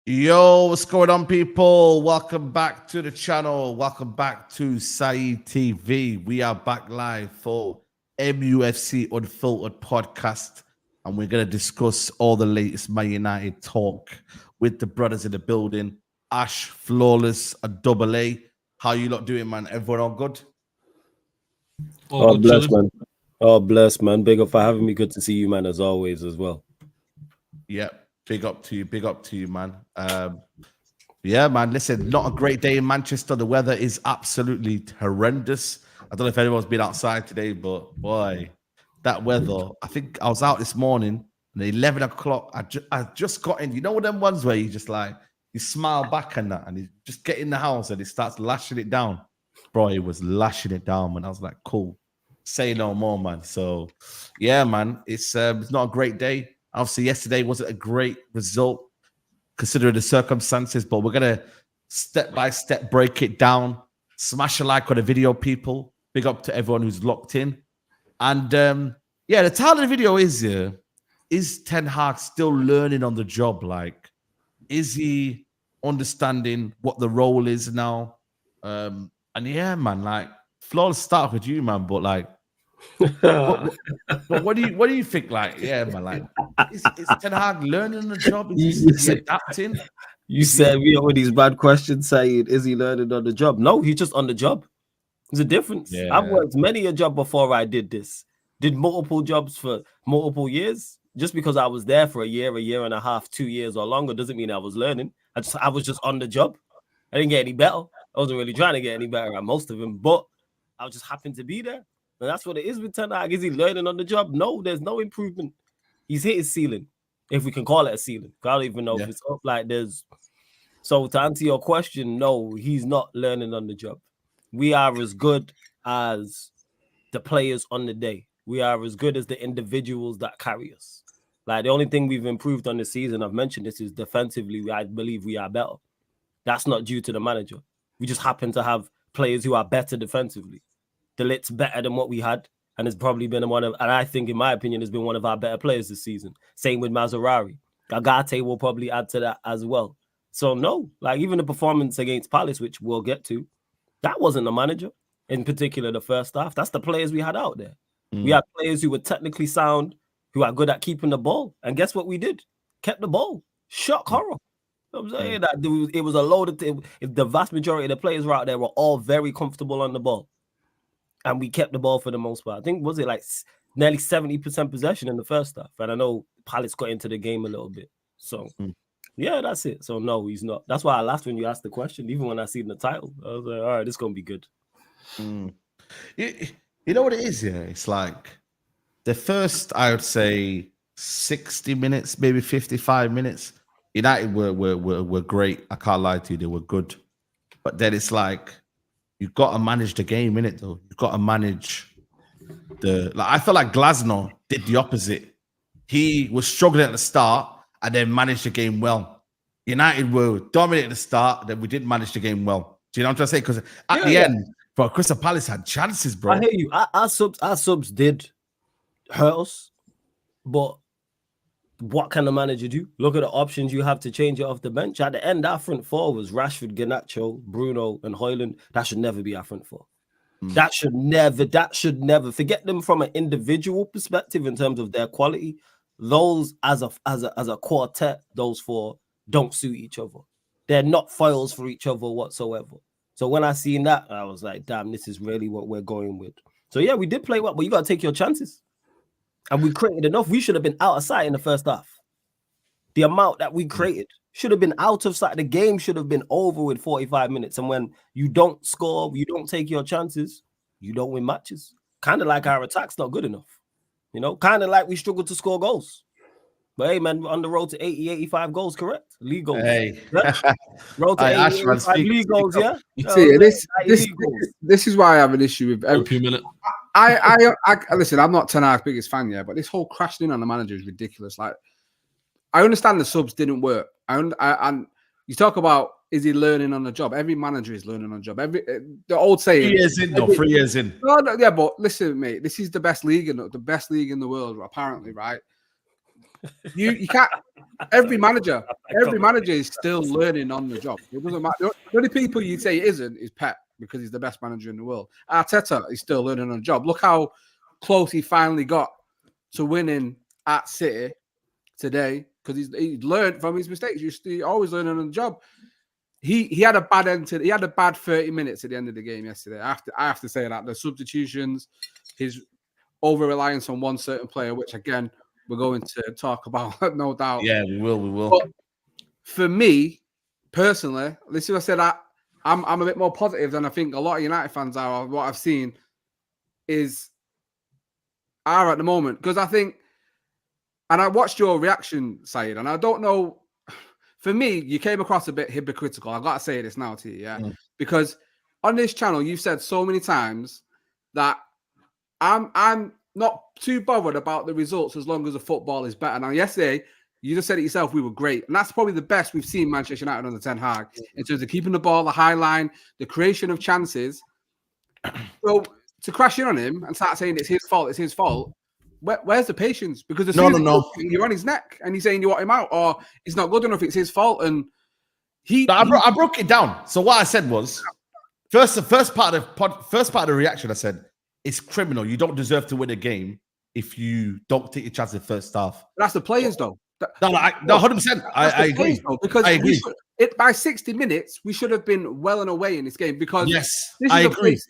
Yo, what's going on, people? Welcome back to the channel. Welcome back to Saeed TV. We are back live for MUFC Unfiltered podcast, and we're going to discuss all the latest Man United talk with the brothers in the building. Ash, Flawless, and Double A. How you lot doing, man? Everyone all good? Oh, bless, man. Oh, bless, man. Big up for having me. Good to see you, man, as always, as well. Yep. Big up to you, man. Yeah, man. Listen, not a great day in Manchester. The weather is absolutely horrendous. I don't know if anyone's been outside today, but boy, that weather. I think I was out this morning and at 11 o'clock. I just got in. You know what them ones where you just like, you smile back and that, and you just get in the house and it starts lashing it down. Bro, it was lashing it down, man. I was like, cool. Say no more, man. So, yeah, man. It's not a great day. Obviously, yesterday wasn't a great result considering the circumstances, but we're going to step-by-step break it down. Smash a like on the video, people. Big up to everyone who's locked in. And, yeah, the title of the video is Ten Hag still learning on the job? Like, is he understanding what the role is now? And, yeah, man, like, Flawless start with you, man, but, like, what do you think? Like, yeah, man, like, is Ten Hag learning the job? Is he adapting? You said me all these bad questions saying, is he learning on the job? No, he's just on the job. There's a difference. Yeah. I've worked many a job before I did this. Did multiple jobs for multiple years. Just because I was there for a year and a half, 2 years or longer doesn't mean I was learning. I was just on the job. I didn't get any better. I wasn't really trying to get any better at most of them, but I just happened to be there. And that's what it is with Ten Hag. Is he learning on the job? No, there's no improvement. He's hit his ceiling, if we can call it a ceiling. I don't even know if it's up like there's. So to answer your question, no, he's not learning on the job. We are as good as the players on the day. We are as good as the individuals that carry us. Like the only thing we've improved on the season, I've mentioned this, is defensively. I believe we are better. That's not due to the manager. We just happen to have players who are better defensively. De Ligt's better than what we had, and has probably been and I think, in my opinion, has been one of our better players this season. Same with Mazraoui. Agate will probably add to that as well. So no, like even the performance against Palace, which we'll get to, that wasn't the manager. In particular, the first half. That's the players we had out there. We had players who were technically sound, who are good at keeping the ball. And guess what we did? Kept the ball. Shock horror. I'm saying that it was a loaded. If the vast majority of the players were out there were all very comfortable on the ball, and we kept the ball for the most part. I think, was it like nearly 70% possession in the first half? And I know Palace got into the game a little bit. So yeah, that's it. So no, he's not. That's why I laughed when you asked the question. Even when I seen the title, I was like, all right, this is gonna be good. You know what it is? Yeah, it's like the first, I would say, 60 minutes, maybe 55 minutes. United were great. I can't lie to you, they were good. But then it's like you've got to manage the game, innit? Though you've got to manage I feel like Glasner did the opposite. He was struggling at the start and then managed the game well. United were dominating at the start, then we didn't manage the game well. Do you know what I'm trying to say? Because at the end, bro, Crystal Palace had chances, bro. I hear you. Our subs did hurt us, but what can the manager do? Look at the options you have to change it off the bench. At the end, our front four was Rashford, Garnacho, Bruno, and Højlund. That should never be our front four. That should never. Forget them from an individual perspective in terms of their quality. Those as a quartet, those four don't suit each other. They're not foils for each other whatsoever. So when I seen that, I was like, damn, this is really what we're going with. So yeah, we did play well, but you got to take your chances. And we created enough. We should have been out of sight in the first half. The amount that we created should have been out of sight. The game should have been over with 45 minutes. And when you don't score, you don't take your chances, you don't win matches. Kind of like our attack's not good enough. You know, kind of like we struggle to score goals. But hey, man, we're on the road to 80, 85 goals, correct? League goals. Hey. Yeah? Road to 80, 85 league goals, yeah? See, this is why I have an issue with every minute. I listen, I'm not Ten Hag's biggest fan, yeah, but this whole crashing in on the manager is ridiculous. Like, I understand the subs didn't work. And you talk about, is he learning on the job? Every manager is learning on the job. The old saying, 3 years in, though. 3 years in. No, yeah, but listen, mate, this is the best league in the world, apparently, right? You can't. Every manager is still learning on the job. It doesn't matter. The only people you say isn't is Pep, because he's the best manager in the world. Arteta is still learning on the job. Look how close he finally got to winning at City today, because he's learned from his mistakes. He's always learning on the job. He had a bad end he had a bad 30 minutes at the end of the game yesterday. I have to say that the substitutions, his over reliance on one certain player, which again we're going to talk about, no doubt. Yeah, we will. But for me personally, this is what I said. I'm a bit more positive than I think a lot of United fans are. What I've seen are at the moment, because I think, and I watched your reaction, Saeed, and I don't know. For me, you came across a bit hypocritical. I gotta say this now to you, yeah, because on this channel you've said so many times that I'm not too bothered about the results as long as the football is better. Now, yesterday, you just said it yourself, we were great. And that's probably the best we've seen Manchester United under Ten Hag in terms of keeping the ball, the high line, the creation of chances. So to crash in on him and start saying it's his fault, where's the patience? Because as soon as you're on his neck and he's saying you want him out, or it's not good enough, it's his fault. And I broke it down. So what I said was, first part of the reaction, I said, it's criminal. You don't deserve to win a game if you don't take your chance in the first half. That's the players, though. No, 100%. I agree. Because by 60 minutes, we should have been well and away in this game. Because yes, this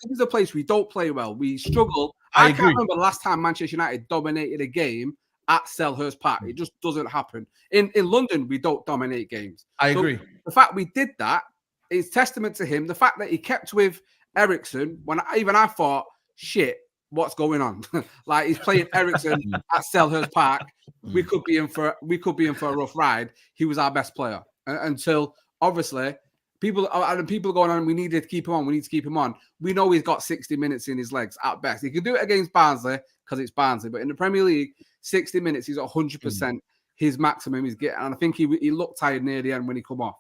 is a place we don't play well. We struggle. I can't remember the last time Manchester United dominated a game at Selhurst Park. It just doesn't happen. In London, we don't dominate games. I agree. The fact we did that is testament to him. The fact that he kept with Eriksen when I thought, shit, what's going on. Like he's playing Ericsson at Selhurst Park. We could be in for a rough ride. He was our best player until obviously people going on. We needed to keep him on. We need to keep him on. We know he's got 60 minutes in his legs at best. He can do it against Barnsley because it's Barnsley, but in the Premier League, 60 minutes he's 100% his maximum. He's getting, and I think he looked tired near the end when he come off.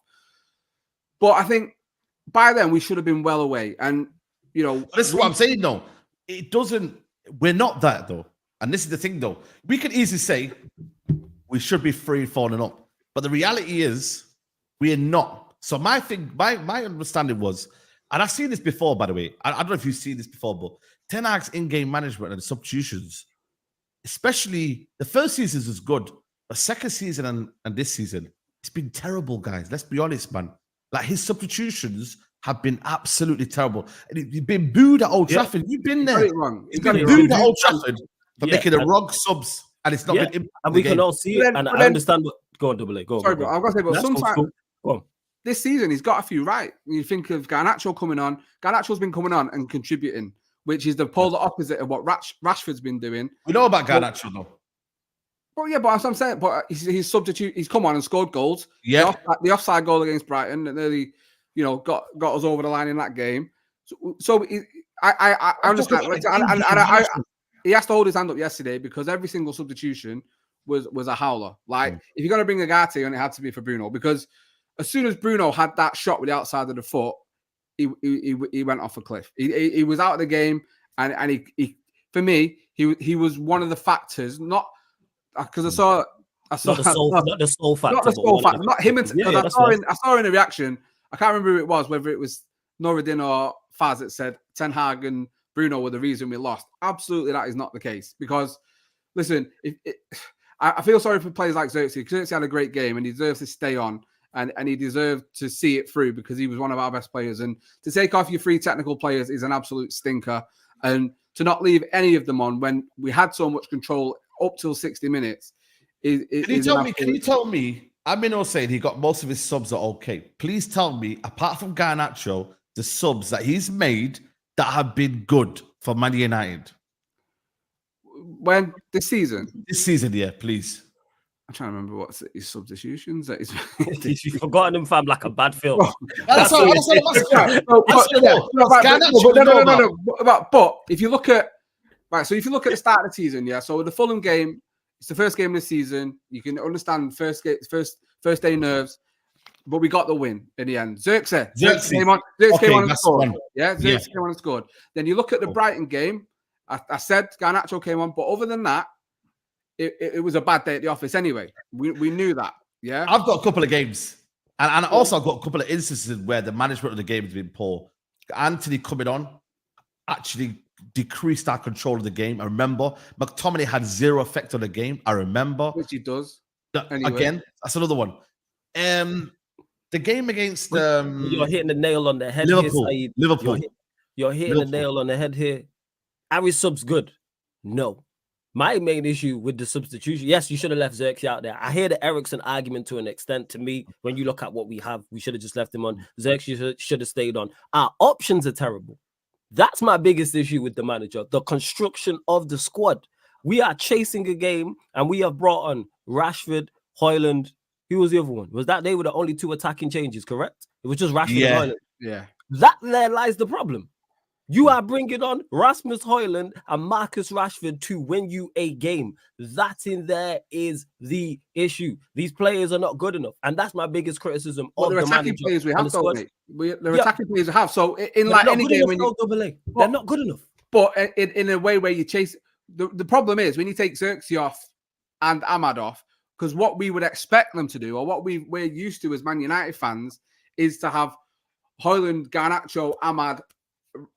But I think by then we should have been well away. And this is what I'm saying. though. It doesn't. We're not that though. And this is the thing though. We could easily say we should be 3-4 and up, but the reality is we are not. So my understanding was, and I've seen this before, by the way. I don't know if you've seen this before, but Ten Hag's in-game management and substitutions, especially the first season was good, but second season and this season, it's been terrible, guys. Let's be honest, man. Like his substitutions have been absolutely terrible. And he's been booed at Old Trafford. You've been there. He's been booed at Old Trafford for making the wrong subs, and it's not been. And we can all see it. And I understand what. Go on, Double A. Go on. Sorry, bro. I'm gonna say, but sometimes this season he's got a few right. You think of Garnacho coming on. Garnacho's been coming on and contributing, which is the polar opposite of what Rashford's been doing. We know about Garnacho though. Well, yeah, but I'm saying, but he's substitute. He's come on and scored goals. Yeah, the offside goal against Brighton that nearly, got us over the line in that game. So I understand. And he has to hold his hand up yesterday because every single substitution was a howler. Like if you're gonna bring Agati on, it had to be for Bruno, because as soon as Bruno had that shot with the outside of the foot, he went off a cliff. He was out of the game, and he for me he was one of the factors. Not because I saw not the sole factor. Not him. I saw in the reaction. I can't remember who it was, whether it was Noureddin or Faz that said Ten Hag and Bruno were the reason we lost. Absolutely, that is not the case. Because, listen, I feel sorry for players like Zirkzee. Zirkzee had a great game and he deserves to stay on and he deserved to see it through because he was one of our best players. And to take off your 3 technical players is an absolute stinker. And to not leave any of them on when we had so much control up till 60 minutes. Can you tell me, Amino saying he got most of his subs are okay. Please tell me, apart from Garnacho, the subs that he's made that have been good for Man United. When? This season? This season, yeah, please. I'm trying to remember what's his substitutions. You've forgotten him, fam, like a bad film. But if you look at the start of the season, so the Fulham game, it's the first game of the season. You can understand first day nerves, but we got the win in the end. Zirkzee came on and scored. Zirkzee came on and scored. Then you look at the Brighton game. I said Garnacho came on, but other than that, it was a bad day at the office anyway. We knew that. Yeah, I've got a couple of games, and also I've got a couple of instances where the management of the game has been poor. Anthony coming on actually decreased our control of the game. I remember McTominay had 0 effect on the game. I remember, which he does. Anyway. Again, that's another one. The game against you're hitting the nail on the head. Liverpool. Here, Saeed. Liverpool. You're hitting the nail on the head here. Are we subs good? No. My main issue with the substitution, yes, you should have left Zirkzee out there. I hear the Ericsson argument to an extent. To me, when you look at what we have, we should have just left him on. Zirkzee should have stayed on. Our options are terrible. That's my biggest issue with the manager, the construction of the squad. We are chasing a game, and we have brought on Rashford, Højlund. Who was the other one? Was that they were the only 2 attacking changes, correct? It was just Rashford and Højlund. Yeah. That there lies the problem. You are bringing on Rasmus Højlund and Marcus Rashford to win you a game. That in there is the issue. These players are not good enough. And that's my biggest criticism of the attacking players we have, they're attacking players we have. So in like any game, they're not good enough. But in a way where you chase, the problem is when you take Zirkzee off and Ahmad off, because what we would expect them to do, or what we're used to as Man United fans, is to have Højlund, Garnacho, Ahmad,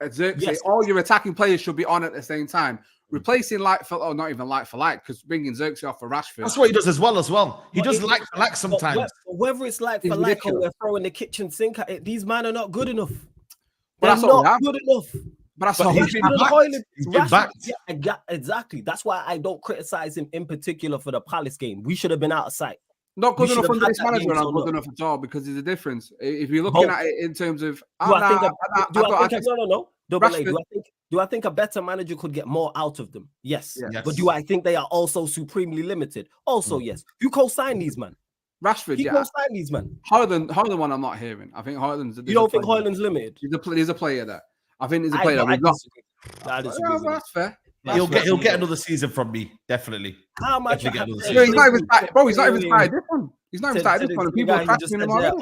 Zirkzee, yes. All your attacking players should be on at the same time. Replacing not even like for like, because bringing Zirkzee off for Rashford. That's what he does as well. He does like for like sometimes. But whether it's like for like or we're throwing the kitchen sink at it, these men are not good enough. They're not good enough. But that's all he's been back. Yeah, exactly. That's why I don't criticize him in particular for the Palace game. We should have been out of sight. Not good enough under this manager, not good enough at all, because there's a difference. If you're looking at it in terms of... Do I think Do I think a better manager could get more out of them? Yes. Yeah. But do I think they are also supremely limited? Also, yes. You co-sign these, man. Rashford, He co-sign these, man. Hoyland one I'm not hearing. I think Hoyland's. You don't think Hoyland's limited? He's a player there. I think he's a player. I disagree. That's fair. He'll get another season from me, definitely. How much? He's not even started. Bro, he's not even started this one. He's not even started this one. People are cracking him already.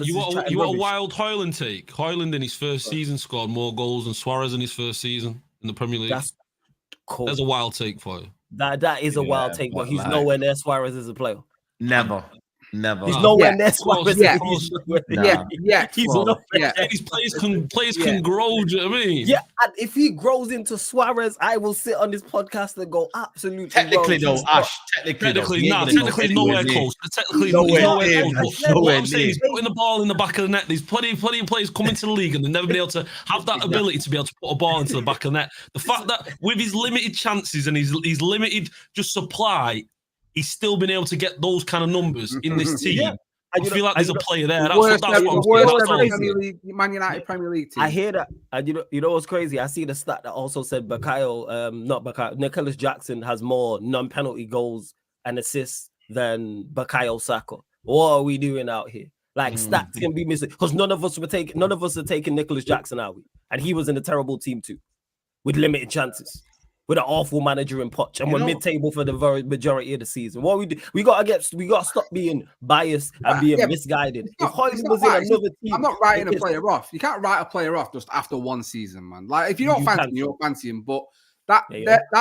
You want a wild Hoyland take? Hoyland in his first season scored more goals than Suarez in his first season in the Premier League. That's cool. That's a wild take for you. That is a wild take, but he's nowhere near Suarez as a player. Never. He's nowhere near Suarez. Yeah. These players can grow. Do you know what I mean? Yeah, and if he grows into Suarez, I will sit on this podcast and go absolutely. Technically, though, Ash. Technically, nowhere close. Technically, nowhere close. What I'm saying is putting the ball in the back of the net. There's plenty of players coming to the league and they've never been able to have that ability to be able to put a ball into the back of the net. The fact that with his limited chances and his limited just supply, he's still been able to get those kind of numbers in this team. Yeah. I feel like there's a player there. That's what Man United Premier League team. I hear that. And you know what's crazy? I see the stat that also said Nicholas Jackson has more non-penalty goals and assists than Bukayo Saka. What are we doing out here? Like stats can be missing because none of us are taking Nicholas Jackson, are we? And he was in a terrible team too, with limited chances. With an awful manager in Poch, and we're mid-table for the majority of the season. What we do, we gotta stop being biased and being misguided. If Hoyland was in another team, I'm not writing a player off. You can't write a player off just after one season, man. Like if you don't fancy him, you don't fancy him. But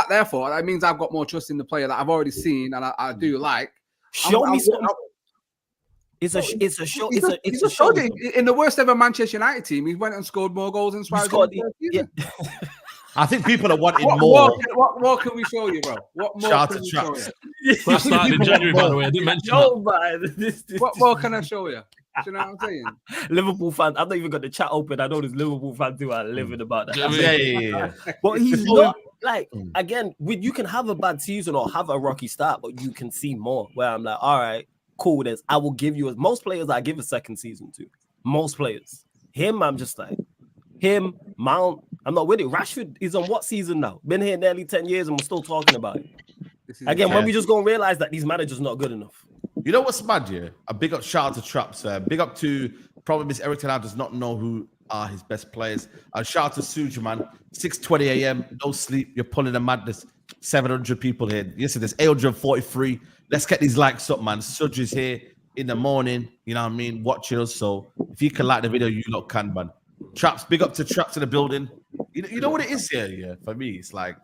therefore that means I've got more trust in the player that I've already seen and I do like. Show me something. It's a show. It's a show. In the worst ever Manchester United team, he went and scored more goals than Suarez. I think people are wanting more. What more can we show you, bro? What more can we show you? That started in January, by the way. I didn't mention that. What more can I show you? Do you know what I'm saying? Liverpool fans, I've not even got the chat open. I know there's Liverpool fans who are living about that. Yeah. But he's not like, again, you can have a bad season or have a rocky start, but you can see more where I'm like, all right, cool. I will give you, as most players I give a second season to. Most players. Him, I'm just like, Mount, I'm not with it. Rashford is on what season now? Been here nearly 10 years and we're still talking about it. Again, when we just gonna realize that these managers not good enough. You know what's mad, yeah? A big up shout out to Traps. Big up to probably Miss Eric Ten does not know who are his best players. Shout out to Suja, man. 6:20 a.m. No sleep. You're pulling a madness. 700 people here. Listen, there's 843. Let's get these likes up, man. Suja is here in the morning. You know what I mean? Watching us. So if you can like the video, you lot can, man. Traps, big up to Traps in the building. You know what it is here? Yeah, for me, it's like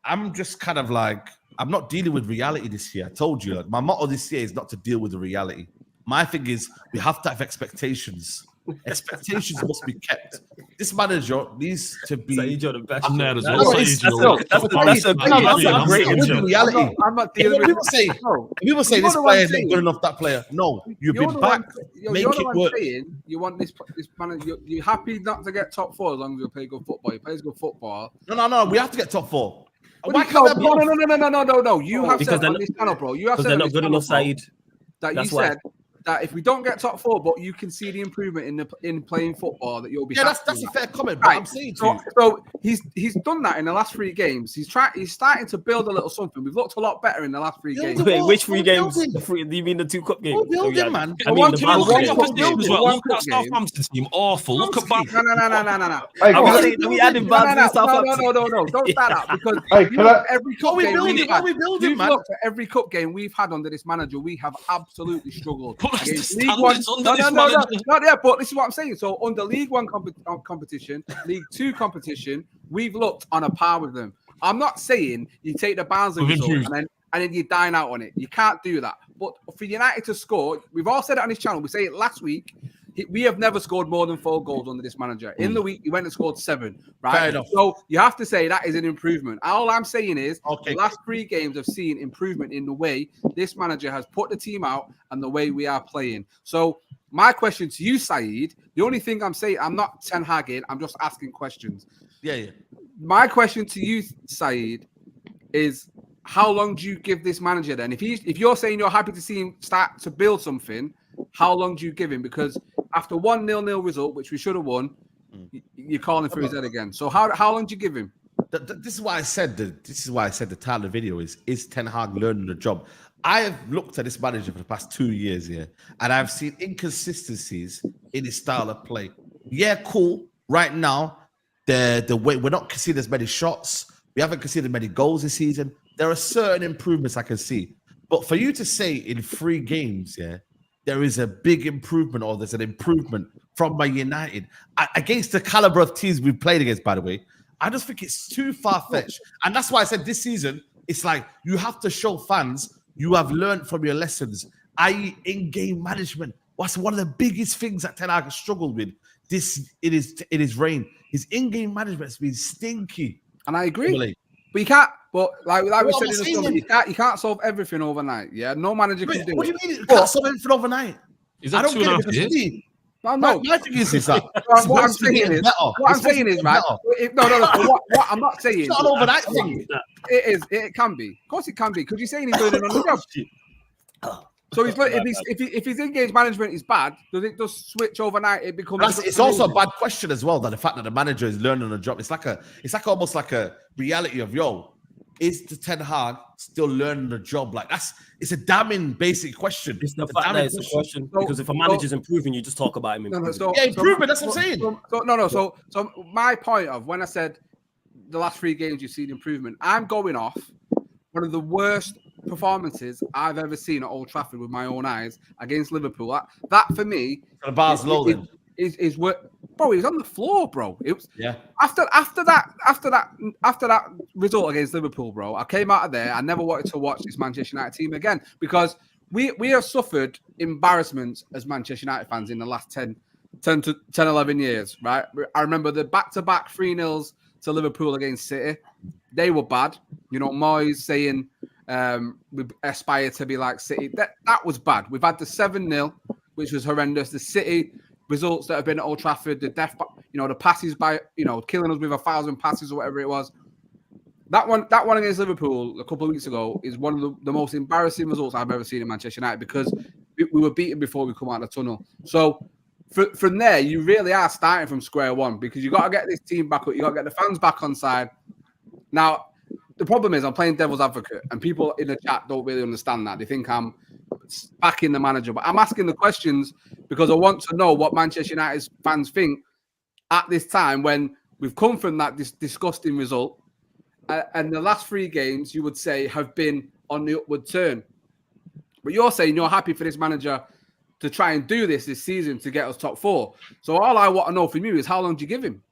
I'm just kind of like I'm not dealing with reality this year. I told you, like, my motto this year is not to deal with the reality. My thing is we have to have expectations. Expectations must be kept. This manager needs to be. I'm there as well. That's a great reality. I'm not dealing with people say this player is not good enough. That player, no, you've been back. Make it work. You want this manager. You're happy not to get top four as long as you play good football. You play good football. No. We have to get top four. No. You have said on this channel, bro. You have said they're not good enough, Saeed. That you said that if we don't get top four, but you can see the improvement in playing football, that you'll be. Yeah, that's a fair comment. But I'm saying to you. So he's done that in the last 3 games. He's starting to build a little something. We've looked a lot better in the last 3 games. Wait, which 3 games? Do you mean the 2 cup games? Building, man. I mean, look at Southampton team. Awful. Look at back. No. We added No. Don't start that because every cup game we've looked at every cup game we've had under this manager. We have absolutely struggled. League 1, not there, but this is what I'm saying. So under League 1 competition, League 2 competition, we've looked on a par with them. I'm not saying you take the Barnsley result and then you dine out on it. You can't do that. But for United to score, we've all said it on this channel. We say it last week. We have never scored more than 4 goals under this manager. In the week, he went and scored 7. Right? So you have to say that is an improvement. All I'm saying is the last 3 games have seen improvement in the way this manager has put the team out and the way we are playing. So my question to you, Saeed, the only thing I'm saying, I'm not Ten Hagging, I'm just asking questions. Yeah. My question to you, Saeed, is how long do you give this manager then? If you're saying you're happy to see him start to build something, how long do you give him? Because after 1-0 result, which we should have won, you're calling for his head again. So how long do you give him? This is why I said the title of the video is Ten Hag learning the job. I have looked at this manager for the past 2 years here, and I've seen inconsistencies in his style of play. Yeah, cool. Right now, the way we're not conceding as many shots, we haven't conceded many goals this season. There are certain improvements I can see, but for you to say in 3 games, there is a big improvement, or there's an improvement from Man United against the caliber of teams we've played against, by the way, I just think it's too far-fetched. And that's why I said this season, it's like you have to show fans you have learned from your lessons, i.e. in-game management. What's one of the biggest things that Ten Hag has struggled with in his reign? His in-game management has been stinky. And I agree. But you can't, like we said in the summer, you can't solve everything overnight. Yeah, no manager can do it. What do you mean you can't solve everything overnight? Is that 2.5 years? No. My thing is that what I'm saying is, right? No. What I'm not saying. It's not an overnight thing. It is. It can be. Of course, it can be. Because you're saying he's learning on the job. So if his engaged management is bad, does it just switch overnight? It becomes. It's also a bad question as well. That the fact that the manager is learning on the job, it's like almost like a reality of is the Ten Hag still learning the job? Like it's a damning basic question. It's the fact that it's a question because if a manager's improving, you just talk about him improving. Improvement. That's what I'm saying. So my point of when I said the last 3 games you've seen improvement, I'm going off one of the worst performances I've ever seen at Old Trafford with my own eyes against Liverpool. That for me, the bar's low. Is what, bro? He was on the floor, bro. It was after that result against Liverpool, bro. I came out of there. I never wanted to watch this Manchester United team again because we have suffered embarrassments as Manchester United fans in the last 10 to 11 years, right? I remember the back-to-back 3-0s to Liverpool against City. They were bad. You know, Moyes saying we aspire to be like City. That was bad. We've had the 7-0, which was horrendous. The City results that have been at Old Trafford, the passes by, killing us with 1,000 passes or whatever it was. That one against Liverpool a couple of weeks ago is one of the most embarrassing results I've ever seen in Manchester United because we were beaten before we come out of the tunnel. So from there, you really are starting from square one because you got to get this team back up. You got to get the fans back on side. Now, the problem is I'm playing devil's advocate and people in the chat don't really understand that. They think I'm backing the manager, but I'm asking the questions because I want to know what Manchester United fans think at this time when we've come from that disgusting result and the last 3 games you would say have been on the upward turn. But you're saying you're happy for this manager to try and do this season to get us top 4. So all I want to know from you is how long do you give him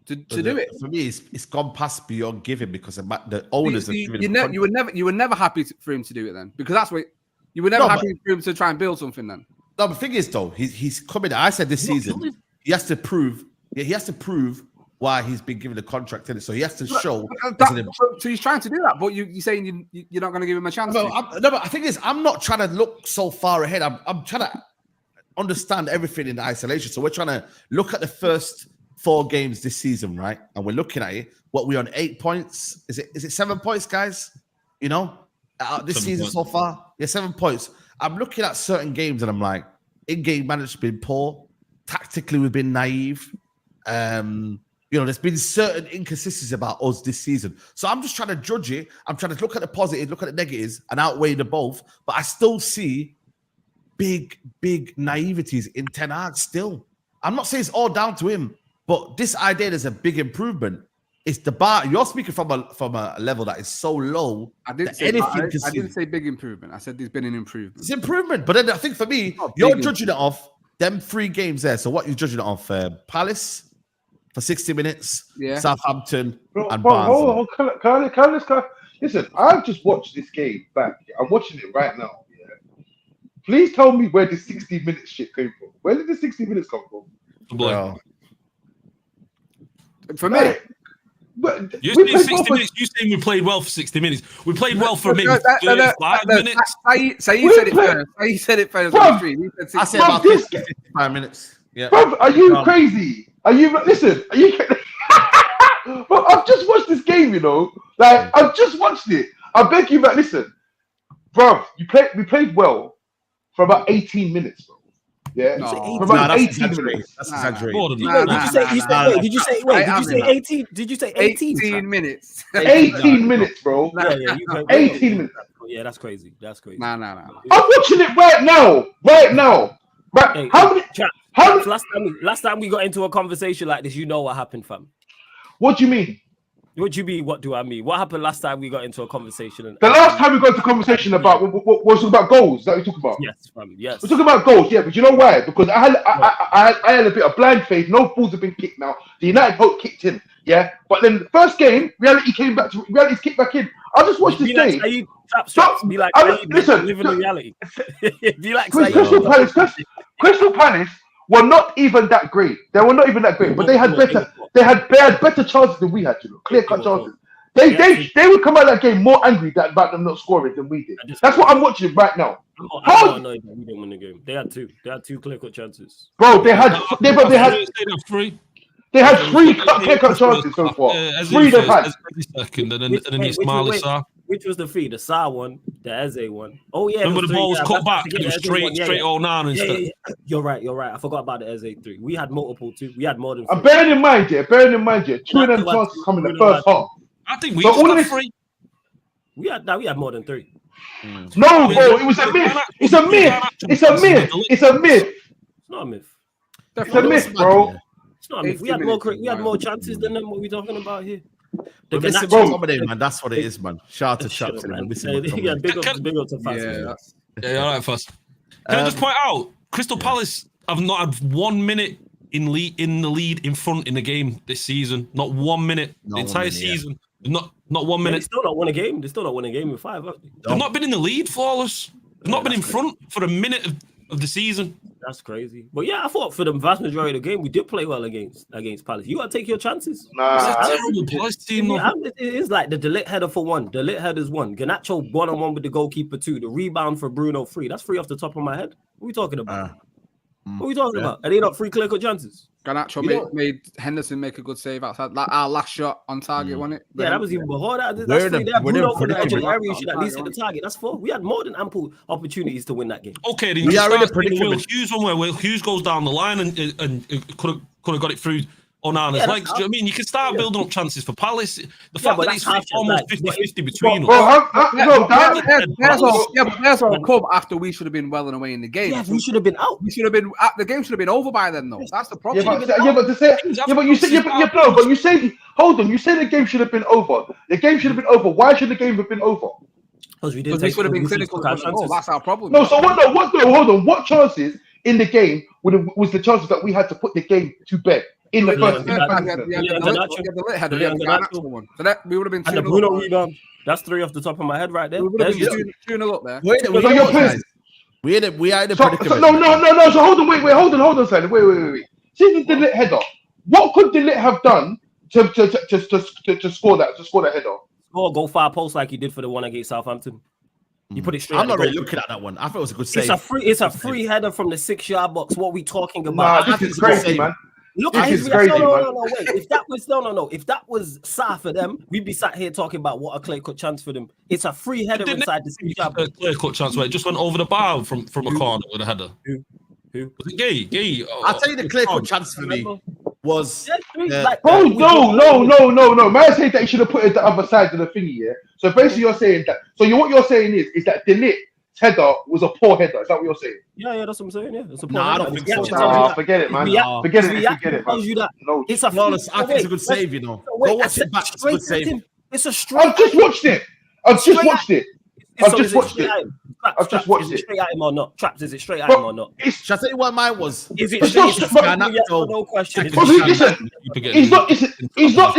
to do it? For me, it's gone past beyond giving because the owners you were never happy for him to do it then because that's what you were never happy for him to try and build something then. No, the thing is though, he's coming. I said this season he has to prove. Yeah, he has to prove why he's been given a contract in it. So he has to show. So he's trying to do that, but you're saying you're not going to give him a chance. No, but I think I'm not trying to look so far ahead. I'm trying to understand everything in isolation. So we're trying to look at the first 4 games this season, right? And we're looking at it. What we're on 8 points? Is it 7 points, guys? This season so far, 7 points. I'm looking at certain games and I'm like, in-game management's been poor. Tactically, we've been naive. There's been certain inconsistencies about us this season. So I'm just trying to judge it. I'm trying to look at the positives, look at the negatives, and outweigh the both. But I still see big naiveties in Ten Hag still. I'm not saying it's all down to him, but this idea there's a big improvement. It's the bar. You're speaking from a level that is so low. I didn't say big improvement. I said there's been an improvement. It's improvement, but then I think for me, you're judging it off them 3 games there. So what you're judging it off? Palace for 60 minutes, Southampton, and Barnsley. Listen, I've just watched this game back. I'm watching it right now. Yeah. Please tell me where this 60 minutes shit came from. Where did the 60 minutes come from? Well, for me. But you saying 60 minutes. You saying we played well for 60 minutes. We played well for maybe 5 minutes. Saeed said it first. Saeed said it first. I said about 55 minutes. Yeah. Bro, are you crazy? Are you listen? Are you? Bro, I've just watched this game. I've just watched it. I beg you, man. Listen, bro, we played well for about 18 minutes, bro. Yeah, No. for Nah, about that's 18 exaggerating. minutes. That's Nah, exaggerating. More than Nah, that. nah, Did you say? nah, You said? nah, Wait, did you say? I Wait, did you am say in that. 18? Did you say 18? 18 minutes. 18 minutes, bro. Yeah, you can. 18 minutes. Yeah, that's crazy. That's crazy. Nah. I'm watching it right now. Right now. Right. Hey, How many? Traps, How many? last time we got into a conversation like this, you know what happened, fam. What do you mean? What do you mean? What do I mean? What happened last time we got into a conversation? The last time we got into conversation about what was about goals. Is that what you're talking about? Yes, fam. Yes. We're talking about goals, yeah, but you know why? Because I had a bit of blind faith. No balls have been kicked now. The United vote kicked in, yeah. But then the first game, reality's kicked back in. I just watched this game. Like Traps, be like, listen, live in the reality. Be like, Crystal Palace were not even that great. They were not even that great, but they had better chances than we had. You know, clear-cut chances. They would come out of that game more angry about them not scoring than we did. That's what I'm watching right now. I'm not annoyed that we didn't win the game. They had two clear-cut chances. Bro, they had three. They had three clear-cut chances so far. Three they've had. Second, and then it's Marley Sarr. Which was the three? The Sarr one, the Eze one. Oh yeah. Remember the ball was cut back. It was straight all nine instead. Yeah. You're right. I forgot about the Eze three. We had multiple too. We had more than. I'm bearing in mind, two of them chances come in the first half. I think we got three. We had more than three. No, bro, it was a myth. It's a myth. It's a myth. It's a myth. It's not a myth. It's a myth, bro. It's not a myth. We had more chances than them. What we talking about here? Listen, man, that's what it is, man. Shout out to Shots, man. Yeah, big up to Fast. Yeah, all right, Fast. Can I just point out, Crystal Palace have not had 1 minute in the lead in front in the game this season. Not 1 minute. The entire season. Not 1 minute. They still not won a game. They still not won a game with 5. They've not been in the lead, flawless. They've not been in front for a minute of the season. That's crazy. But yeah, I thought for the vast majority of the game, we did play well against Palace. You gotta take your chances. Nah, it's a terrible Palace team. It is like the Delit header for 1. Delit headers 1. Garnacho 1-on-1 with the goalkeeper 2. The rebound for Bruno 3. That's 3 off the top of my head. What are we talking about? What are we talking about? Are they not 3 clear-cut chances? Garnacho made Henderson make a good save outside. Like our last shot on target, wasn't it? Yeah, that was even before that. That's 3 there. Bruno from the edge of the area should at least hit the target. That's 4. We had more than ample opportunities to win that game. Okay, then you start Will Hughes one where Will Hughes goes down the line and could have got it through Onana's legs. Do you know what I mean? You can start building up chances for Palace. The fact that it's almost 50-50 between us. There's all come after we should have been well and away in the game. Yeah, we should have been out. The game should have been over by then, though. That's the problem. You say the game should have been over. The game should have been over. Why should the game have been over? Because we should have been clinical. That's our problem. No, so hold on. What chances in the game was the chances that we had to put the game to bed? In the first, we would have been. And the Bruno rebound. That's 3 off the top of my head right there. We would have been 2-0 up there. We had a predicament. So hold on, hold on, Simon. Wait. See the Delit header. What could Delit have done to score that header? Go far post like he did for the one against Southampton. You put it straight. I'm not really looking at that one. I thought it was a good save. It's a free header from the 6-yard box. What are we talking about? Nah, this is crazy, man. Look at his reaction. No, wait. If that was Sarr for them, we'd be sat here talking about what a clear-cut chance for them. It's a free header inside the 6-yard box. Clear-cut chance where it just went over the bar from a corner with a header. Who? Was it Gay? I'll tell you the clear-cut chance for me was. No. Man said that he should have put it the other side of the thingy. Yeah. So basically, you're saying that. So what you're saying is that Delit header was a poor header. Is that what you're saying? Yeah, that's what I'm saying. Yeah, it's a poor header. I don't think so. Nah, forget it, man. Forget it, man. No, it's a flawless. I think it's a good save, you know. Go watch it back. It's a good save. It's a straight. I've just watched it. I've just watched it. Is it straight at him or not? Traps, is it straight at him or not? Shall I tell you what mine was? Is it straight? No question. Listen, he's not. He's not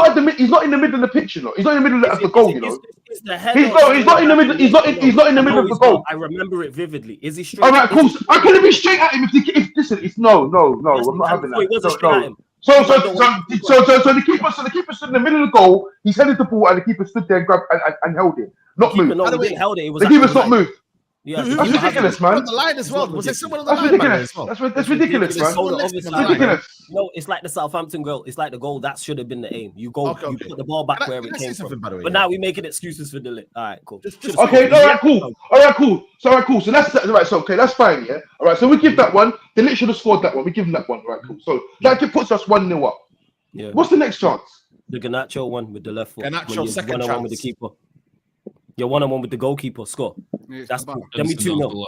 in the middle of the pitch, you know. He's not in the middle of the goal, you know. He's not in the middle. He's not in the middle of the goal. I remember it vividly. Is he straight? All right, cool. I couldn't be straight at him if listen. It's no. I'm not having that. It wasn't straight at him. So the keeper stood in the middle of the goal. He's headed the ball, and the keeper stood there and grabbed and held it, not moved. No, he held it. The keeper's not moved. Yeah, That's ridiculous, man. On the line as well. Was there someone on the That's line man, ridiculous. as well? That's ridiculous, man. It's ridiculous. No, it's like the Southampton goal. It's like the goal that should have been the aim. You go, you put the ball back where it came from. But now we're making excuses for delay. All right, cool. Okay, all right, cool. So that's right. So okay, that's fine. Yeah. All right. So we give that one. The Lit should have scored that one. We give him that one. All right, cool. So that puts us 1-0 up. Yeah. What's the next chance? The Garnacho one with the left foot. Garnacho second chance. One with the keeper. You're 1-1 with the goalkeeper. Score. That's cool. Then we 2-0.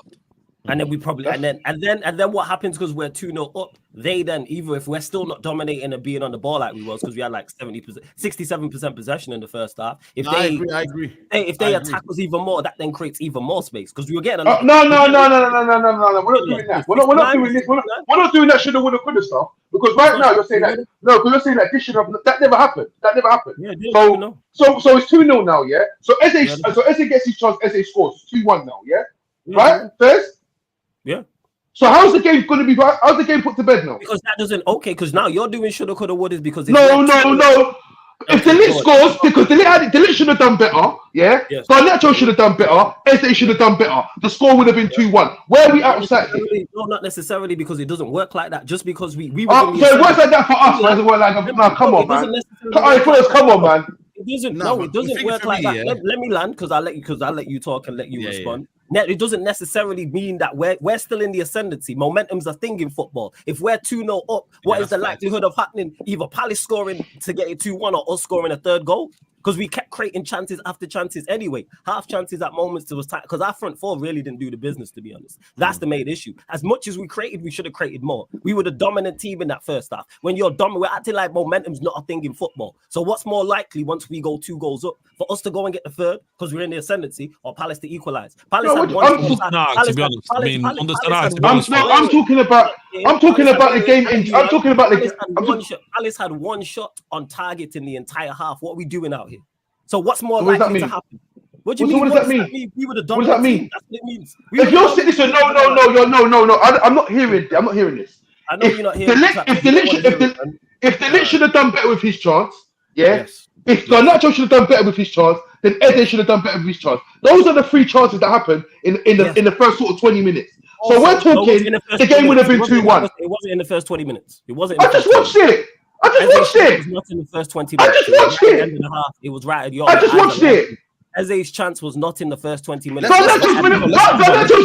And then we probably and then what happens because we're 2-0 up? They then either if we're still not dominating and being on the ball like we was because we had like 67% possession in the first half. I agree. If they attack us even more, that then creates even more space because we were getting a lot. No. We're not doing that. We're not doing this. We're not doing that. Shoulda, woulda, coulda stuff. Because right now you're saying that because you're saying that this should have that never happened. Yeah, so it's 2-0 now. Yeah. So Eze gets his chance. Eze scores 2-1 now. Yeah. Right. First. Yeah. So how's the game going to be? How's the game put to bed now? Because that doesn't because now you're doing shoulda, coulda, would is because no. If the Lit scores, because the Lit should have done better, yeah. Yes. Garnacho should have done better. Eze should have done better. The score would have been 2-1. Where are we outside? No, not necessarily because it doesn't work like that. Just because we so it works like that for us. Right? Like, come on, man. Come on, man. It doesn't work like that. Let me land because I'll let you talk and let you respond. It doesn't necessarily mean that we're still in the ascendancy. Momentum's a thing in football. If we're 2-0 up, what is the likelihood of happening? Either Palace scoring to get it 2-1 or us scoring a third goal? Because we kept creating chances after chances anyway. Half chances at moments it was tight because our front four really didn't do the business, to be honest. That's the main issue. As much as we created, we should have created more. We were the dominant team in that first half. When you're dominant, we're acting like momentum's not a thing in football. So what's more likely once we go 2 goals up for us to go and get the third because we're in the ascendancy or Palace to equalize? Palace had one. To be honest, I mean, I'm talking about the game. I'm talking about the. Palace had one shot on target in the entire half. What are we doing out here? So what's more likely to happen? What do you mean? What does that mean? We were the dominant. What does that mean? That's what it means. If you're sitting, listen, no. I'm not hearing this. I know you're not hearing. If the Lit should have done better with his chance, If Garnacho should have done better with his chance, then Eze should have done better with his chance. Those are the 3 chances that happened in the first sort of 20 minutes. So we're talking the game would have been 2-1. It wasn't in the first 20 minutes. It wasn't. I just watched it. It was not in the first 20 minutes. I just watched it. It was right at your. I just watched it. Eze's chance was not in the first 20 minutes. Garnacho's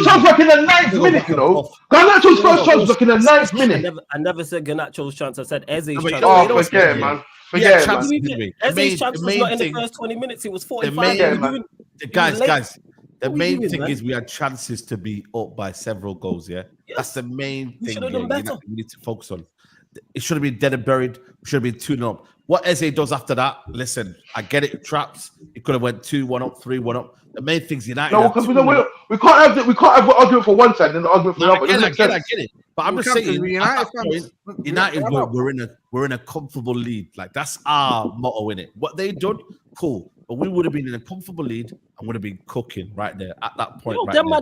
chance was like in the 9th minute, you know. Garnacho's first chance was like in the 9th minute. I never said Garnacho's chance. I said Eze's chance. Oh, forget it, man. Eze's chance was not in the first 20 minutes. It was 45. Guys, the main thing is we had chances to be up by several goals. Yeah, that's the main thing. We need to focus on. It should have been dead and buried. We should have been 2-0 up. What Eze does after that, listen, I get it, traps. It could have went 2-1 up, 3-1 up. The main thing's United. No, because we can't have an argument for one side and an argument for the other. I get it. But I'm just saying, United we're in a comfortable lead. Like that's our motto in it. What they done, cool. But we would have been in a comfortable lead and would have been cooking right there at that point.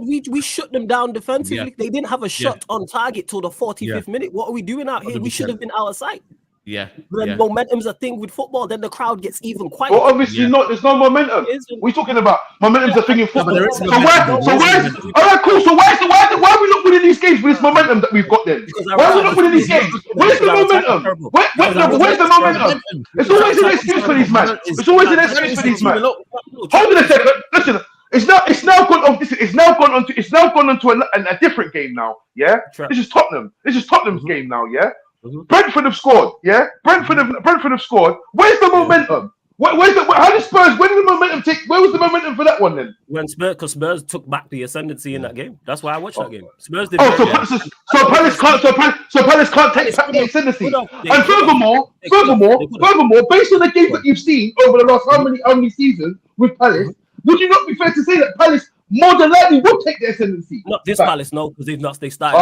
We shut them down defensively. Yeah. They didn't have a shot on target till the 45th minute. What are we doing out here? 100%. We should have been out of sight. Yeah. When momentum's a thing with football, then the crowd gets even quiet. Well, obviously not. There's no momentum. We're talking about momentum's a thing in football. All right, cool. So why are we not winning these games with this momentum that we've got then? Why are we not winning these games? Where's the momentum? Where's the momentum? It's always an excuse for these man. Hold on a second. Listen. It's now gone on to a different game now. Yeah. This is Tottenham. This is Tottenham's game now. Yeah. Brentford have scored, yeah. Brentford have scored. Where's the momentum? Where was the momentum take? Where was the momentum for that one then? When Spurs took back the ascendancy in that game. That's why I watched that game. Spurs did. So Palace can't take back the ascendancy. And furthermore, based on the games that you've seen over the last how many seasons with Palace, would you not be fair to say that Palace more than likely would take the ascendancy? Not this Palace, no, because they started.